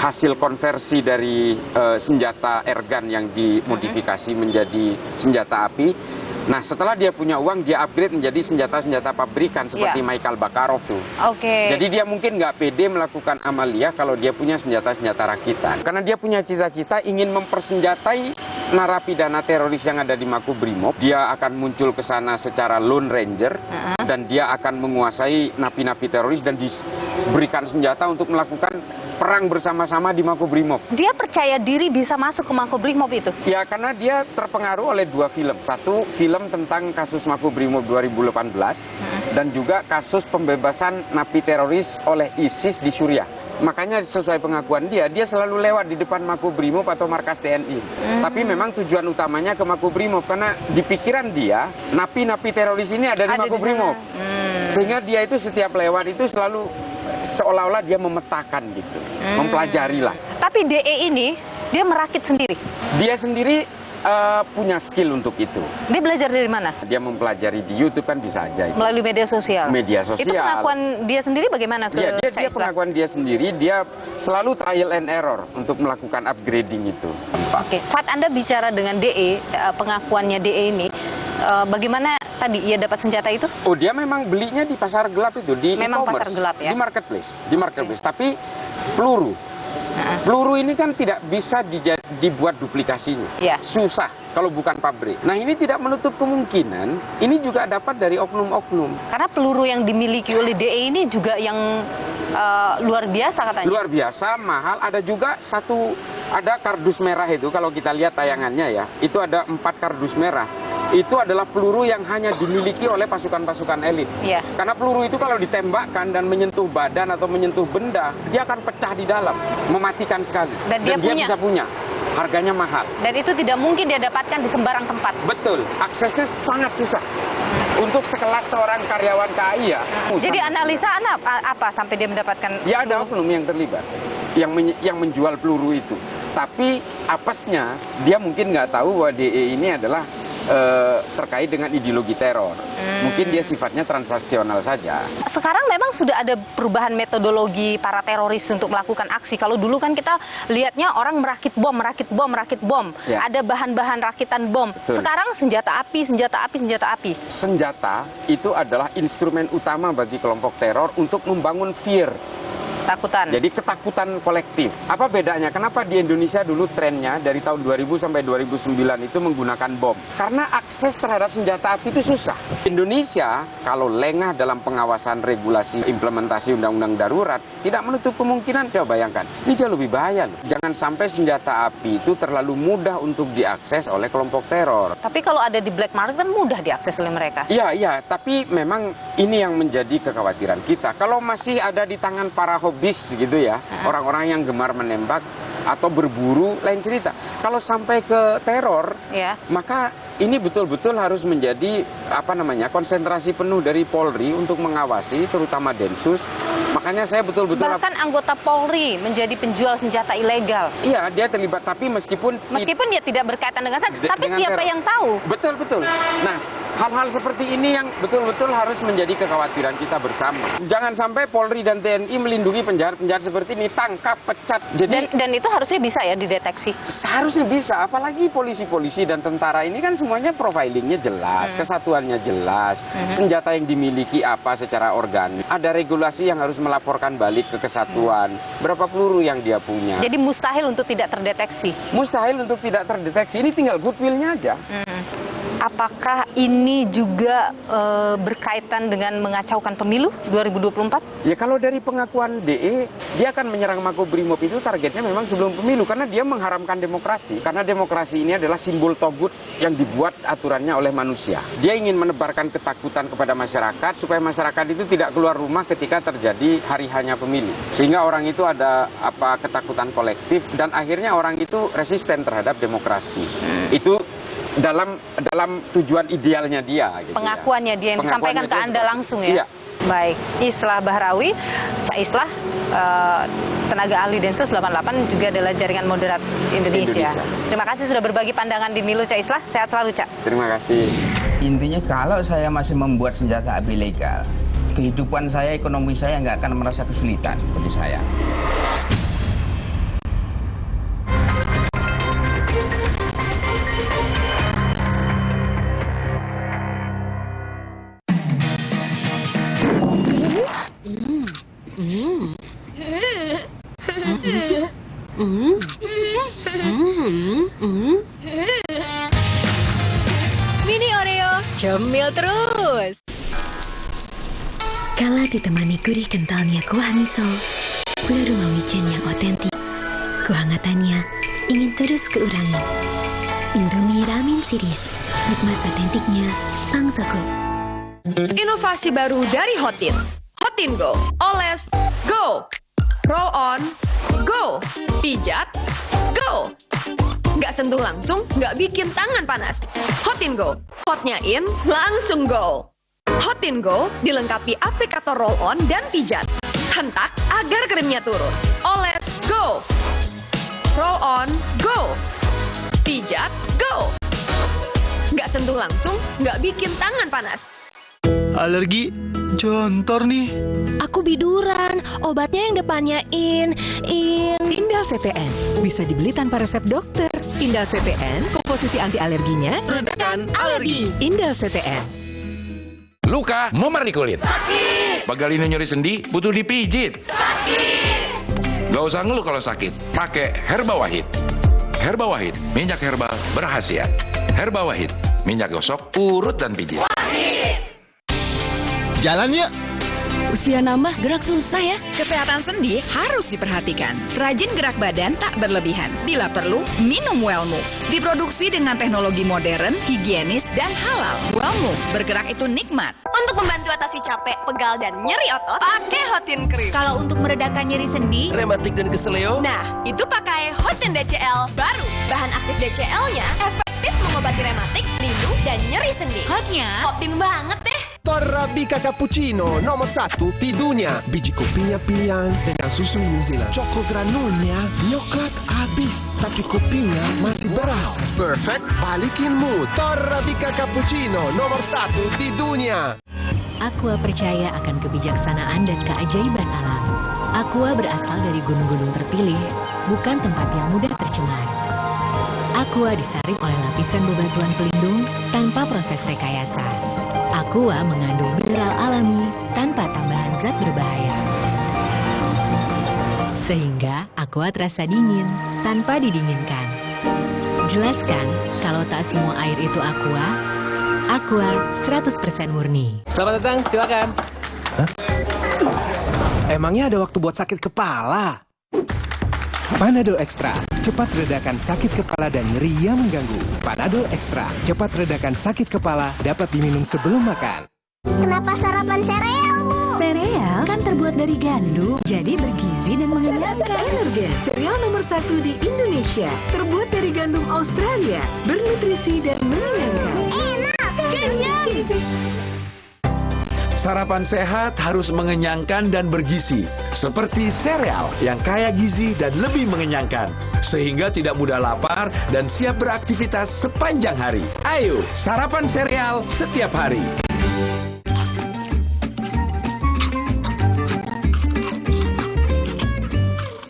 hasil konversi dari senjata airgun yang dimodifikasi menjadi senjata api. Nah, setelah dia punya uang, dia upgrade menjadi senjata-senjata pabrikan seperti Mikhail Bakarov tuh. Jadi dia mungkin nggak pede melakukan amaliyah kalau dia punya senjata-senjata rakitan. Karena dia punya cita-cita ingin mempersenjatai narapidana teroris yang ada di Makobrimob. Dia akan muncul ke sana secara lone ranger dan dia akan menguasai napi-napi teroris dan diberikan senjata untuk melakukan perang bersama-sama di Makobrimob. Dia percaya diri bisa masuk ke Makobrimob itu? Ya, karena dia terpengaruh oleh dua film. Satu, film tentang kasus Makobrimob 2018 dan juga kasus pembebasan napi teroris oleh ISIS di Suriah. Makanya sesuai pengakuan dia selalu lewat di depan Makobrimob atau markas TNI. Tapi memang tujuan utamanya ke Makobrimob karena di pikiran dia napi-napi teroris ini ada di Makobrimob. Sehingga dia itu setiap lewat itu selalu seolah-olah dia memetakan gitu, mempelajari lah. Tapi DE ini dia merakit sendiri. Dia sendiri punya skill untuk itu. Dia belajar dari mana? Dia mempelajari di YouTube kan bisa aja. Itu. Melalui media sosial. Media sosial. Itu pengakuan dia sendiri bagaimana ke dia pengakuan dia sendiri, dia selalu trial and error untuk melakukan upgrading itu. Oke, saat Anda bicara dengan DE, pengakuannya DE ini, bagaimana tadi ia dapat senjata itu? Oh, dia memang belinya di pasar gelap itu, di memang e-commerce, pasar gelap ya? Di marketplace. Tapi peluru. Peluru ini kan tidak bisa dibuat duplikasinya. Susah kalau bukan pabrik. Nah, ini tidak menutup kemungkinan ini juga dapat dari oknum-oknum. Karena peluru yang dimiliki oleh DE ini juga yang luar biasa katanya. Luar biasa, mahal. Ada juga ada kardus merah itu, kalau kita lihat tayangannya ya, itu ada 4 kardus merah. Itu adalah peluru yang hanya dimiliki oleh pasukan-pasukan elit. Karena peluru itu kalau ditembakkan dan menyentuh badan atau menyentuh benda, dia akan pecah di dalam, mematikan sekali. Dan dia bisa punya. Harganya mahal. Dan itu tidak mungkin dia dapatkan di sembarang tempat. Betul, aksesnya sangat susah. Untuk sekelas seorang karyawan KAI ya. Jadi analisa apa sampai dia mendapatkan? Ya ada oknum yang terlibat, yang menjual peluru itu. Tapi apesnya dia mungkin nggak tahu bahwa DE ini adalah terkait dengan ideologi teror. Mungkin dia sifatnya transaksional saja. Sekarang memang sudah ada perubahan metodologi para teroris untuk melakukan aksi. Kalau dulu kan kita lihatnya orang merakit bom. Ada bahan-bahan rakitan bom. Betul. Sekarang senjata api. Senjata itu adalah instrumen utama bagi kelompok teror untuk membangun fear. Ketakutan. Jadi ketakutan kolektif. Apa bedanya? Kenapa di Indonesia dulu trennya dari tahun 2000 sampai 2009 itu menggunakan bom? Karena akses terhadap senjata api itu susah. Indonesia kalau lengah dalam pengawasan regulasi implementasi undang-undang darurat, tidak menutup kemungkinan, coba bayangkan, ini jauh lebih bahaya loh. Jangan sampai senjata api itu terlalu mudah untuk diakses oleh kelompok teror. Tapi kalau ada di black market kan mudah diakses oleh mereka. Iya, tapi memang ini yang menjadi kekhawatiran kita. Kalau masih ada di tangan para hobis gitu ya, orang-orang yang gemar menembak atau berburu, lain cerita. Kalau sampai ke teror, maka ini betul-betul harus menjadi konsentrasi penuh dari Polri untuk mengawasi, terutama Densus, Makanya saya betul-betul... Bahkan anggota Polri menjadi penjual senjata ilegal. Iya, dia terlibat, tapi meskipun dia tidak berkaitan dengan tapi siapa yang tahu? Betul. Nah, hal-hal seperti ini yang betul-betul harus menjadi kekhawatiran kita bersama. Jangan sampai Polri dan TNI melindungi penjahat-penjahat seperti ini, tangkap, pecat. Jadi dan itu harusnya bisa ya dideteksi? Seharusnya bisa, apalagi polisi-polisi dan tentara ini kan semuanya profilingnya jelas, kesatuannya jelas, senjata yang dimiliki apa secara organik. Ada regulasi yang harus melaporkan balik ke kesatuan, berapa peluru yang dia punya. Jadi mustahil untuk tidak terdeteksi? Mustahil untuk tidak terdeteksi, ini tinggal goodwill-nya aja. Apakah ini juga berkaitan dengan mengacaukan pemilu 2024? Ya kalau dari pengakuan DE, dia akan menyerang Makobrimob itu targetnya memang sebelum pemilu karena dia mengharamkan demokrasi. Karena demokrasi ini adalah simbol togut yang dibuat aturannya oleh manusia. Dia ingin menebarkan ketakutan kepada masyarakat supaya masyarakat itu tidak keluar rumah ketika terjadi hari hanya pemilu. Sehingga orang itu ada ketakutan kolektif dan akhirnya orang itu resisten terhadap demokrasi. Itu dalam tujuan idealnya dia gitu. Pengakuannya dia yang disampaikan ke Anda langsung ya? Iya. Baik, Islah Bahrawi, Cak Islah, tenaga ahli Densus 88 juga adalah jaringan moderat Indonesia. Terima kasih sudah berbagi pandangan di Nilu, Cak Islah. Sehat selalu, Cak. Terima kasih. Intinya kalau saya masih membuat senjata api legal, kehidupan saya, ekonomi saya nggak akan merasa kesulitan seperti saya. Mini Oreo, cemil terus. Kala ditemani gurih kentalnya kuah miso, gula rumah wijen yang otentik, kehangatannya ingin terus keurangi. Indomie Ramen Series, nikmat otentiknya, Pangsoko. Inovasi baru dari Hotin. Hotin Go, oles, go. Roll on, go. Pijat, go. Nggak sentuh langsung, nggak bikin tangan panas. Hotin Go, hotnya in, langsung go. Hotin Go dilengkapi aplikator roll on dan pijat. Hentak agar krimnya turun. Oles, go. Roll on, go. Pijat, go. Nggak sentuh langsung, nggak bikin tangan panas. Alergi jontor nih. Aku biduran, obatnya yang depannya Indal CTN. Bisa dibeli tanpa resep dokter. Indal CTN, komposisi anti alerginya meredakan alergi. Indal CTN. Luka, memar di kulit. Sakit. Pegal ini nyeri sendi, butuh dipijit. Sakit. Gak usah ngeluh kalau sakit, pakai Herba Wahid. Herba Wahid, minyak herbal berkhasiat. Herba Wahid, minyak gosok, urut dan pijit. Jalan yuk. Usia nambah, gerak susah ya. Kesehatan sendi harus diperhatikan. Rajin gerak badan tak berlebihan. Bila perlu, minum Wellmove. Diproduksi dengan teknologi modern, higienis, dan halal. Wellmove, bergerak itu nikmat. Untuk membantu atasi capek, pegal, dan nyeri otot, pakai Hotin Cream. Kalau untuk meredakan nyeri sendi, rematik dan keseleo, nah, itu pakai Hotin DCL baru. Bahan aktif DCL-nya efektif mengobati rematik, lindu, dan nyeri sendi. hotnya Hotin banget deh. Torrabica Cappuccino nomor 1 di dunia. Biji kopinya pilihan dengan susu New Zealand. Choco granulnya nyoklat habis, tapi kopinya masih berasa. Perfect, balikin mood. Torrabica Cappuccino nomor 1 di dunia. Aqua percaya akan kebijaksanaan dan keajaiban alam. Aqua berasal dari gunung-gunung terpilih, bukan tempat yang mudah tercemar. Aqua disaring oleh lapisan bebatuan pelindung tanpa proses rekayasa. Aqua mengandung mineral alami tanpa tambahan zat berbahaya. Sehingga Aqua terasa dingin tanpa didinginkan. Jelaskan kalau tak semua air itu Aqua. Aqua 100% murni. Selamat datang, silakan. Emangnya ada waktu buat sakit kepala? Panadol Extra, cepat redakan sakit kepala dan nyeri yang mengganggu. Panadol Extra, cepat redakan sakit kepala, dapat diminum sebelum makan. Kenapa sarapan sereal, Bu? Sereal kan terbuat dari gandum, jadi bergizi dan mengenyangkan. Energen, sereal nomor 1 di Indonesia. Terbuat dari gandum Australia, bernutrisi dan mengenyangkan. Enak! Kenyang! Sarapan sehat harus mengenyangkan dan bergizi, seperti sereal yang kaya gizi dan lebih mengenyangkan, sehingga tidak mudah lapar dan siap beraktivitas sepanjang hari. Ayo, sarapan sereal setiap hari.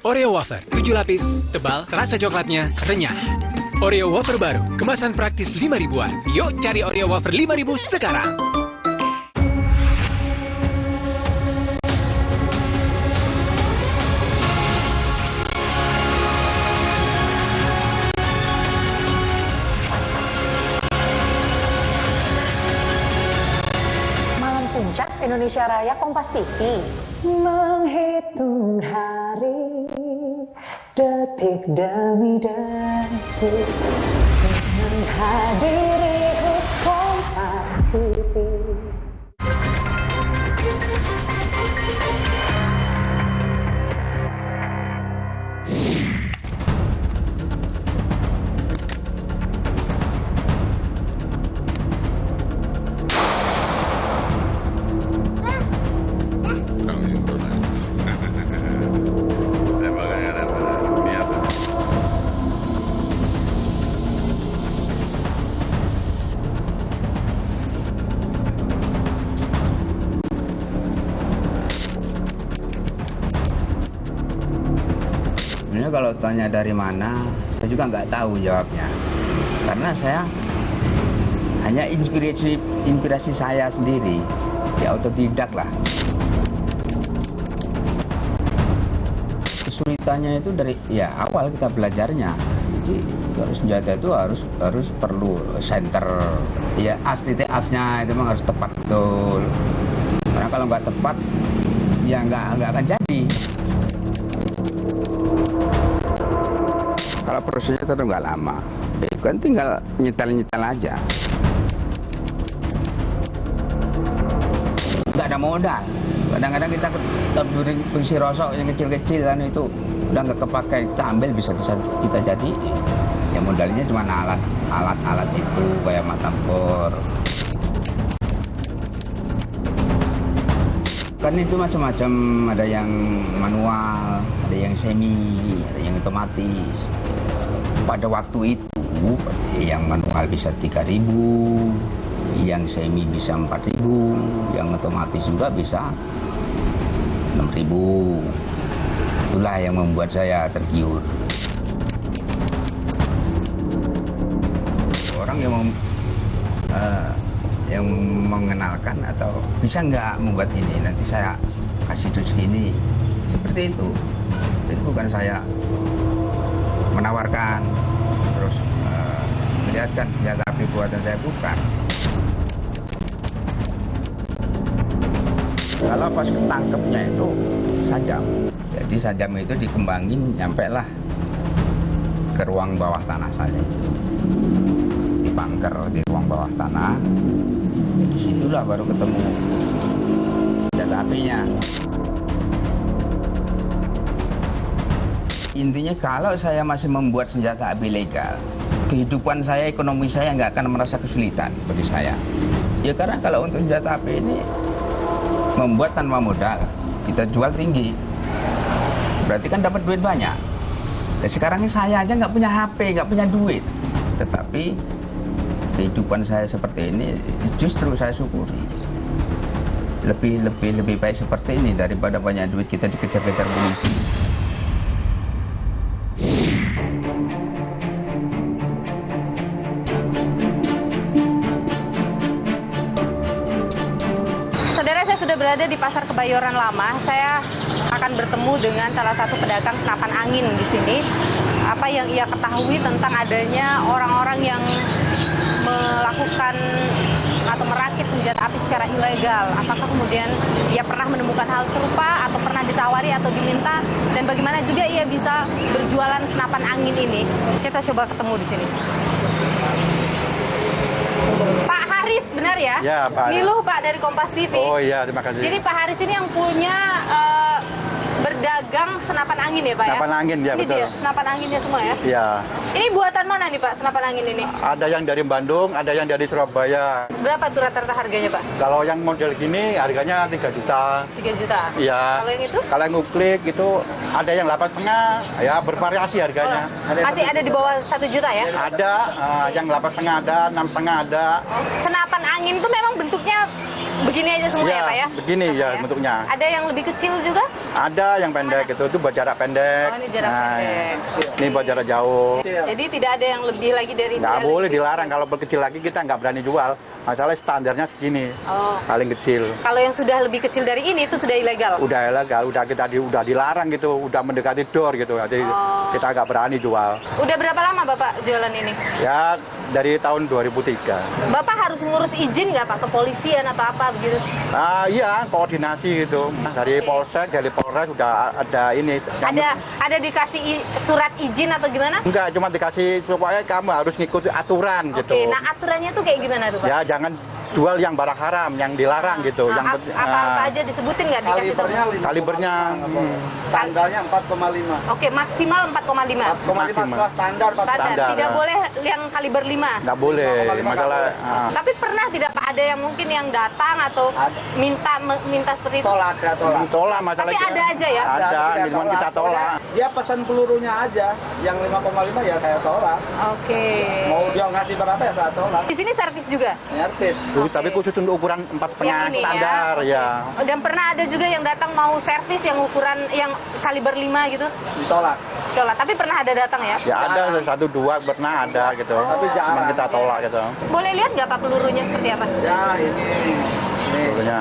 Oreo wafer, 7 lapis, tebal, rasa coklatnya renyah. Oreo wafer baru, kemasan praktis 5 ribuan. Yuk cari Oreo wafer 5.000 sekarang. Malam Puncak Indonesia Raya Kompas TV. Menghitung hari, detik demi detik, menghadiri Kompas TV. Kalau tanya dari mana, saya juga nggak tahu jawabnya. Karena saya hanya inspirasi saya sendiri, ya otodidak lah. Kesulitannya itu dari ya awal kita belajarnya. Jadi kalau senjata itu harus perlu center, ya titik-asnya itu memang harus tepat betul. Karena kalau nggak tepat, ya nggak akan jadi. Kalau prosesnya itu nggak lama, kan tinggal nyetel aja. Nggak ada modal. Kadang-kadang kita besi rosok yang kecil-kecil kan itu udah nggak kepakai, kita ambil bisa kita jadi. Ya modalnya cuma alat itu kayak matambor. Kan itu macam-macam, ada yang manual, ada yang semi, ada yang otomatis. Pada waktu itu yang manual bisa 3.000, yang semi bisa 4.000, yang otomatis juga bisa 6.000. Itulah yang membuat saya tergiur. Orang yang mengenalkan atau bisa nggak membuat ini, nanti saya kasih duit segini, seperti itu. Itu bukan saya menawarkan terus melihatkan senjata api buatan saya, bukan. Kalau pas ketangkepnya itu sajam, jadi sajam itu dikembangin nyampe lah ke ruang bawah tanah saya, di bunker di ruang bawah tanah. Disitulah baru ketemu senjata apinya. Intinya kalau saya masih membuat senjata api legal, kehidupan saya, ekonomi saya nggak akan merasa kesulitan bagi saya. Ya karena kalau untuk senjata api ini membuat tanpa modal, kita jual tinggi, berarti kan dapat duit banyak. Dan sekarang ini saya aja nggak punya HP, nggak punya duit, tetapi kehidupan saya seperti ini justru saya syukuri. Lebih baik seperti ini daripada banyak duit kita dikejar-kejar polisi. Saudara, saya sudah berada di Pasar Kebayoran Lama. Saya akan bertemu dengan salah satu pedagang senapan angin di sini. Apa yang ia ketahui tentang adanya orang-orang yang melakukan atau merakit senjata api secara ilegal. Apakah kemudian ia pernah menemukan hal serupa atau pernah ditawari atau diminta, dan bagaimana juga ia bisa berjualan senapan angin ini? Kita coba ketemu di sini. Pak Haris, benar ya? Ya, Pak Haris. Niluh, Pak, dari Kompas TV. Oh iya, terima kasih. Jadi Pak Haris ini yang punya berdagang pegang senapan angin ya Pak ya? Senapan angin ya, ini betul. Dia, senapan anginnya semua ya? Iya. Ini buatan mana nih Pak senapan angin ini? Ada yang dari Bandung, ada yang dari Surabaya. Berapa tuh rata-rata harganya Pak? Kalau yang model gini harganya 3 juta. 3 juta? Iya. Kalau yang itu? Kalau yang nguklik itu ada yang 8,5, ya bervariasi harganya. Masih ada di bawah 1 juta ya? Ada, yang 8,5 ada, 6,5 ada. Senapan angin tuh memang bentuknya begini aja semua ya Pak ya? Begini ya bentuknya. Ada yang lebih kecil juga? Ada yang pendek itu buat jarak pendek. Oh, ini jarak pendek. Ini buat jarak jauh. Jadi tidak ada yang lebih lagi dari itu? Nggak boleh dilarang, kalau berkecil lagi kita nggak berani jual. Masalah standarnya segini, paling kecil. Kalau yang sudah lebih kecil dari ini itu sudah ilegal? Udah ilegal, udah dilarang gitu, udah mendekati door gitu. Jadi kita nggak berani jual. Udah berapa lama Bapak jualan ini? Ya dari tahun 2003. Bapak harus ngurus izin nggak Pak, kepolisian atau apa begitu? Iya, koordinasi gitu. Dari Polsek, dari Polres sudah ada ini. Ada dikasih surat izin atau gimana? Enggak, cuma dikasih supaya kamu harus ngikuti aturan gitu. Oke, nah aturannya tuh kayak gimana tuh Pak? Ya jangan jual yang barang haram, yang dilarang gitu. Apa aja disebutin nggak dikasih tahu? Kalibernya standarnya 4,5. Oke, maksimal 4,5. 4,5 standar. Tidak boleh yang kaliber 5. Nggak boleh, masalah. Tapi pernah tidak Pak ada yang mungkin yang datang atau minta seperti itu? Tolak masalah. Tapi ada aja ya? Ada, cuma kita tolak. Dia pesan pelurunya aja, yang 5,5 ya saya tolak. Oke. Mau dia ngasih berapa ya saya tolak. Di sini servis juga? Servis. Tapi khusus untuk ukuran 4,5 standar ya. Dan pernah ada juga yang datang mau servis yang ukuran yang kaliber 5 gitu? Ditolak. Tapi pernah ada datang ya? Ya ada, 1-2 pernah ada gitu. Tapi jarang. Kita tolak gitu. Boleh lihat nggak Pak pelurunya seperti apa? Ya ini. Pelurunya.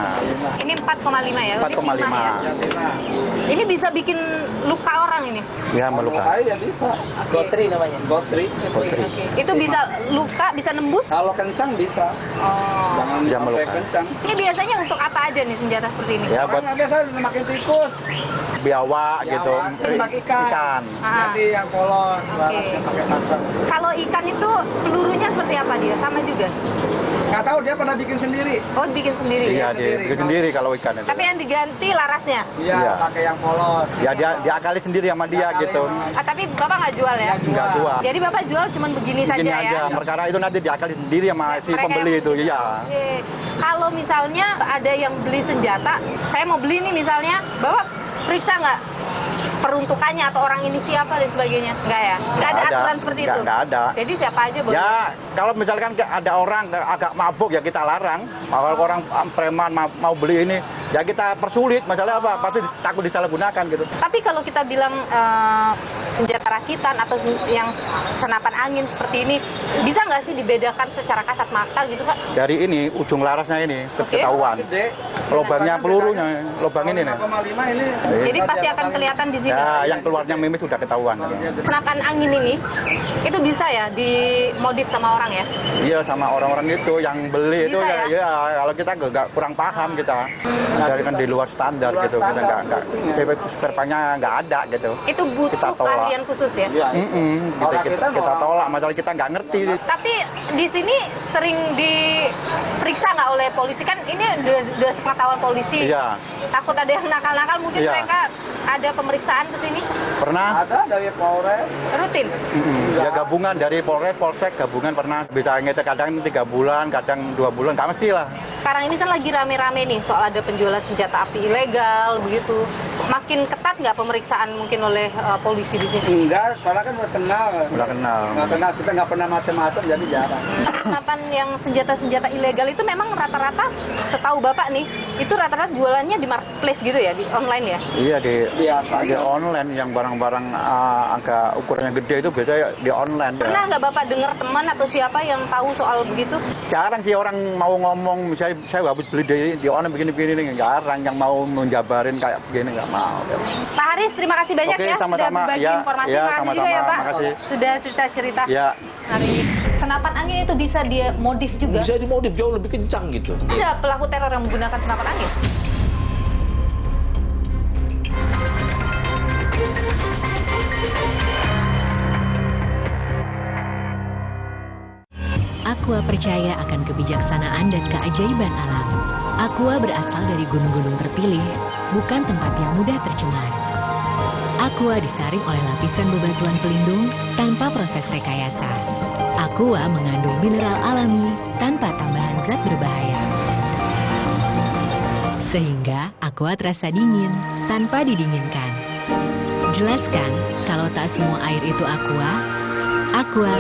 Ini 4,5 ya? 4,5. Ini bisa bikin luka orang ini? Ya melukai. Ya bisa. Gotri namanya. Gotri. Itu bisa luka, bisa nembus? Kalau kencang bisa. Jangan sampai kencang. Ini biasanya untuk apa aja nih senjata seperti ini? Ya buat biasa makin tikus. Biawak gitu. Tembak ikan. Nanti yang polos. Pakai taser. Kalau ikan itu pelurunya seperti apa dia? Sama juga? Nggak tahu, dia pernah bikin sendiri. Oh, bikin sendiri? Iya, dia bikin sendiri kalau ikan itu. Tapi yang diganti larasnya? Iya, pakai yang polos. Ya dia diakali sendiri sama dia gitu. Tapi Bapak nggak jual ya? Nggak jual. Jadi Bapak jual cuma begini saja ya? Begini aja, perkara itu nanti diakali sendiri sama si pembeli itu, iya. Kalau misalnya ada yang beli senjata, saya mau beli nih misalnya, Bapak periksa nggak peruntukannya atau orang ini siapa dan sebagainya? Nggak ya? Nggak ada aturan seperti itu? Nggak ada. Jadi siapa aja boleh? Ya, kalau misalkan ada orang agak mabuk ya kita larang. Kalau orang preman mau beli ini, ya kita persulit. Masalah apa? Pasti takut disalahgunakan gitu. Tapi kalau kita bilang senjata rakitan atau yang senapan angin seperti ini, bisa nggak sih dibedakan secara kasat mata gitu Pak? Dari ini, ujung larasnya ini, ketahuan. Lubangnya pelurunya, lubang ini nih. Jadi pasti akan kelihatan di sini? Ya, yang keluarnya mimis sudah ketahuan. Senapan angin ini, itu bisa ya dimodif sama orang ya? Iya, sama orang-orang itu yang beli Bisa itu ya, kalau kita nggak kurang paham kita. Jadi kan di luar standar gitu, kita nggak spare-nya nggak ada gitu. Itu butuh keahlian khusus ya? Kita tolak, masalah kita nggak ngerti. Tapi di sini sering diperiksa nggak oleh polisi? Kan ini udah sepengetahuan polisi. Iya. Takut ada yang nakal-nakal, mungkin mereka ada pemeriksaan ke sini? Pernah. Ada dari Polres. Rutin? Ya gabungan dari Polres, Polsek gabungan pernah. Bisa ngetek kadang 3 bulan, kadang 2 bulan, nggak mesti lah. Sekarang ini kan lagi rame-rame nih soal ada penjualan senjata api ilegal begitu. Makin ketat nggak pemeriksaan mungkin oleh polisi di sini? Enggak, soalnya kan udah kenal. Udah kenal. Nggak kenal, kita nggak pernah macam-macam jadi jarang. Senapan yang senjata-senjata ilegal itu memang rata-rata setahu Bapak nih, itu rata-rata jualannya di marketplace gitu ya, di online ya? Iya, di online yang barang-barang agak ukurannya gede itu biasanya di online. Pernah nggak Bapak dengar teman atau siapa yang tahu soal begitu? Jarang sih orang mau ngomong, misalnya saya habis beli di online begini-begini, jarang yang mau menjabarin kayak begini, nggak mau. Pak Haris, terima kasih banyak ya sudah berbagi informasi. Terima kasih juga ya Pak, sudah cerita-cerita. Ya. Senapan angin itu bisa dia modif juga? Bisa dimodif jauh lebih kencang gitu. Ada pelaku teror yang menggunakan senapan angin? Aqua percaya akan kebijaksanaan dan keajaiban alam. Aqua berasal dari gunung-gunung terpilih, bukan tempat yang mudah tercemar. Aqua disaring oleh lapisan bebatuan pelindung tanpa proses rekayasa. Aqua mengandung mineral alami tanpa tambahan zat berbahaya. Sehingga Aqua terasa dingin tanpa didinginkan. Jelaskan kalau tak semua air itu Aqua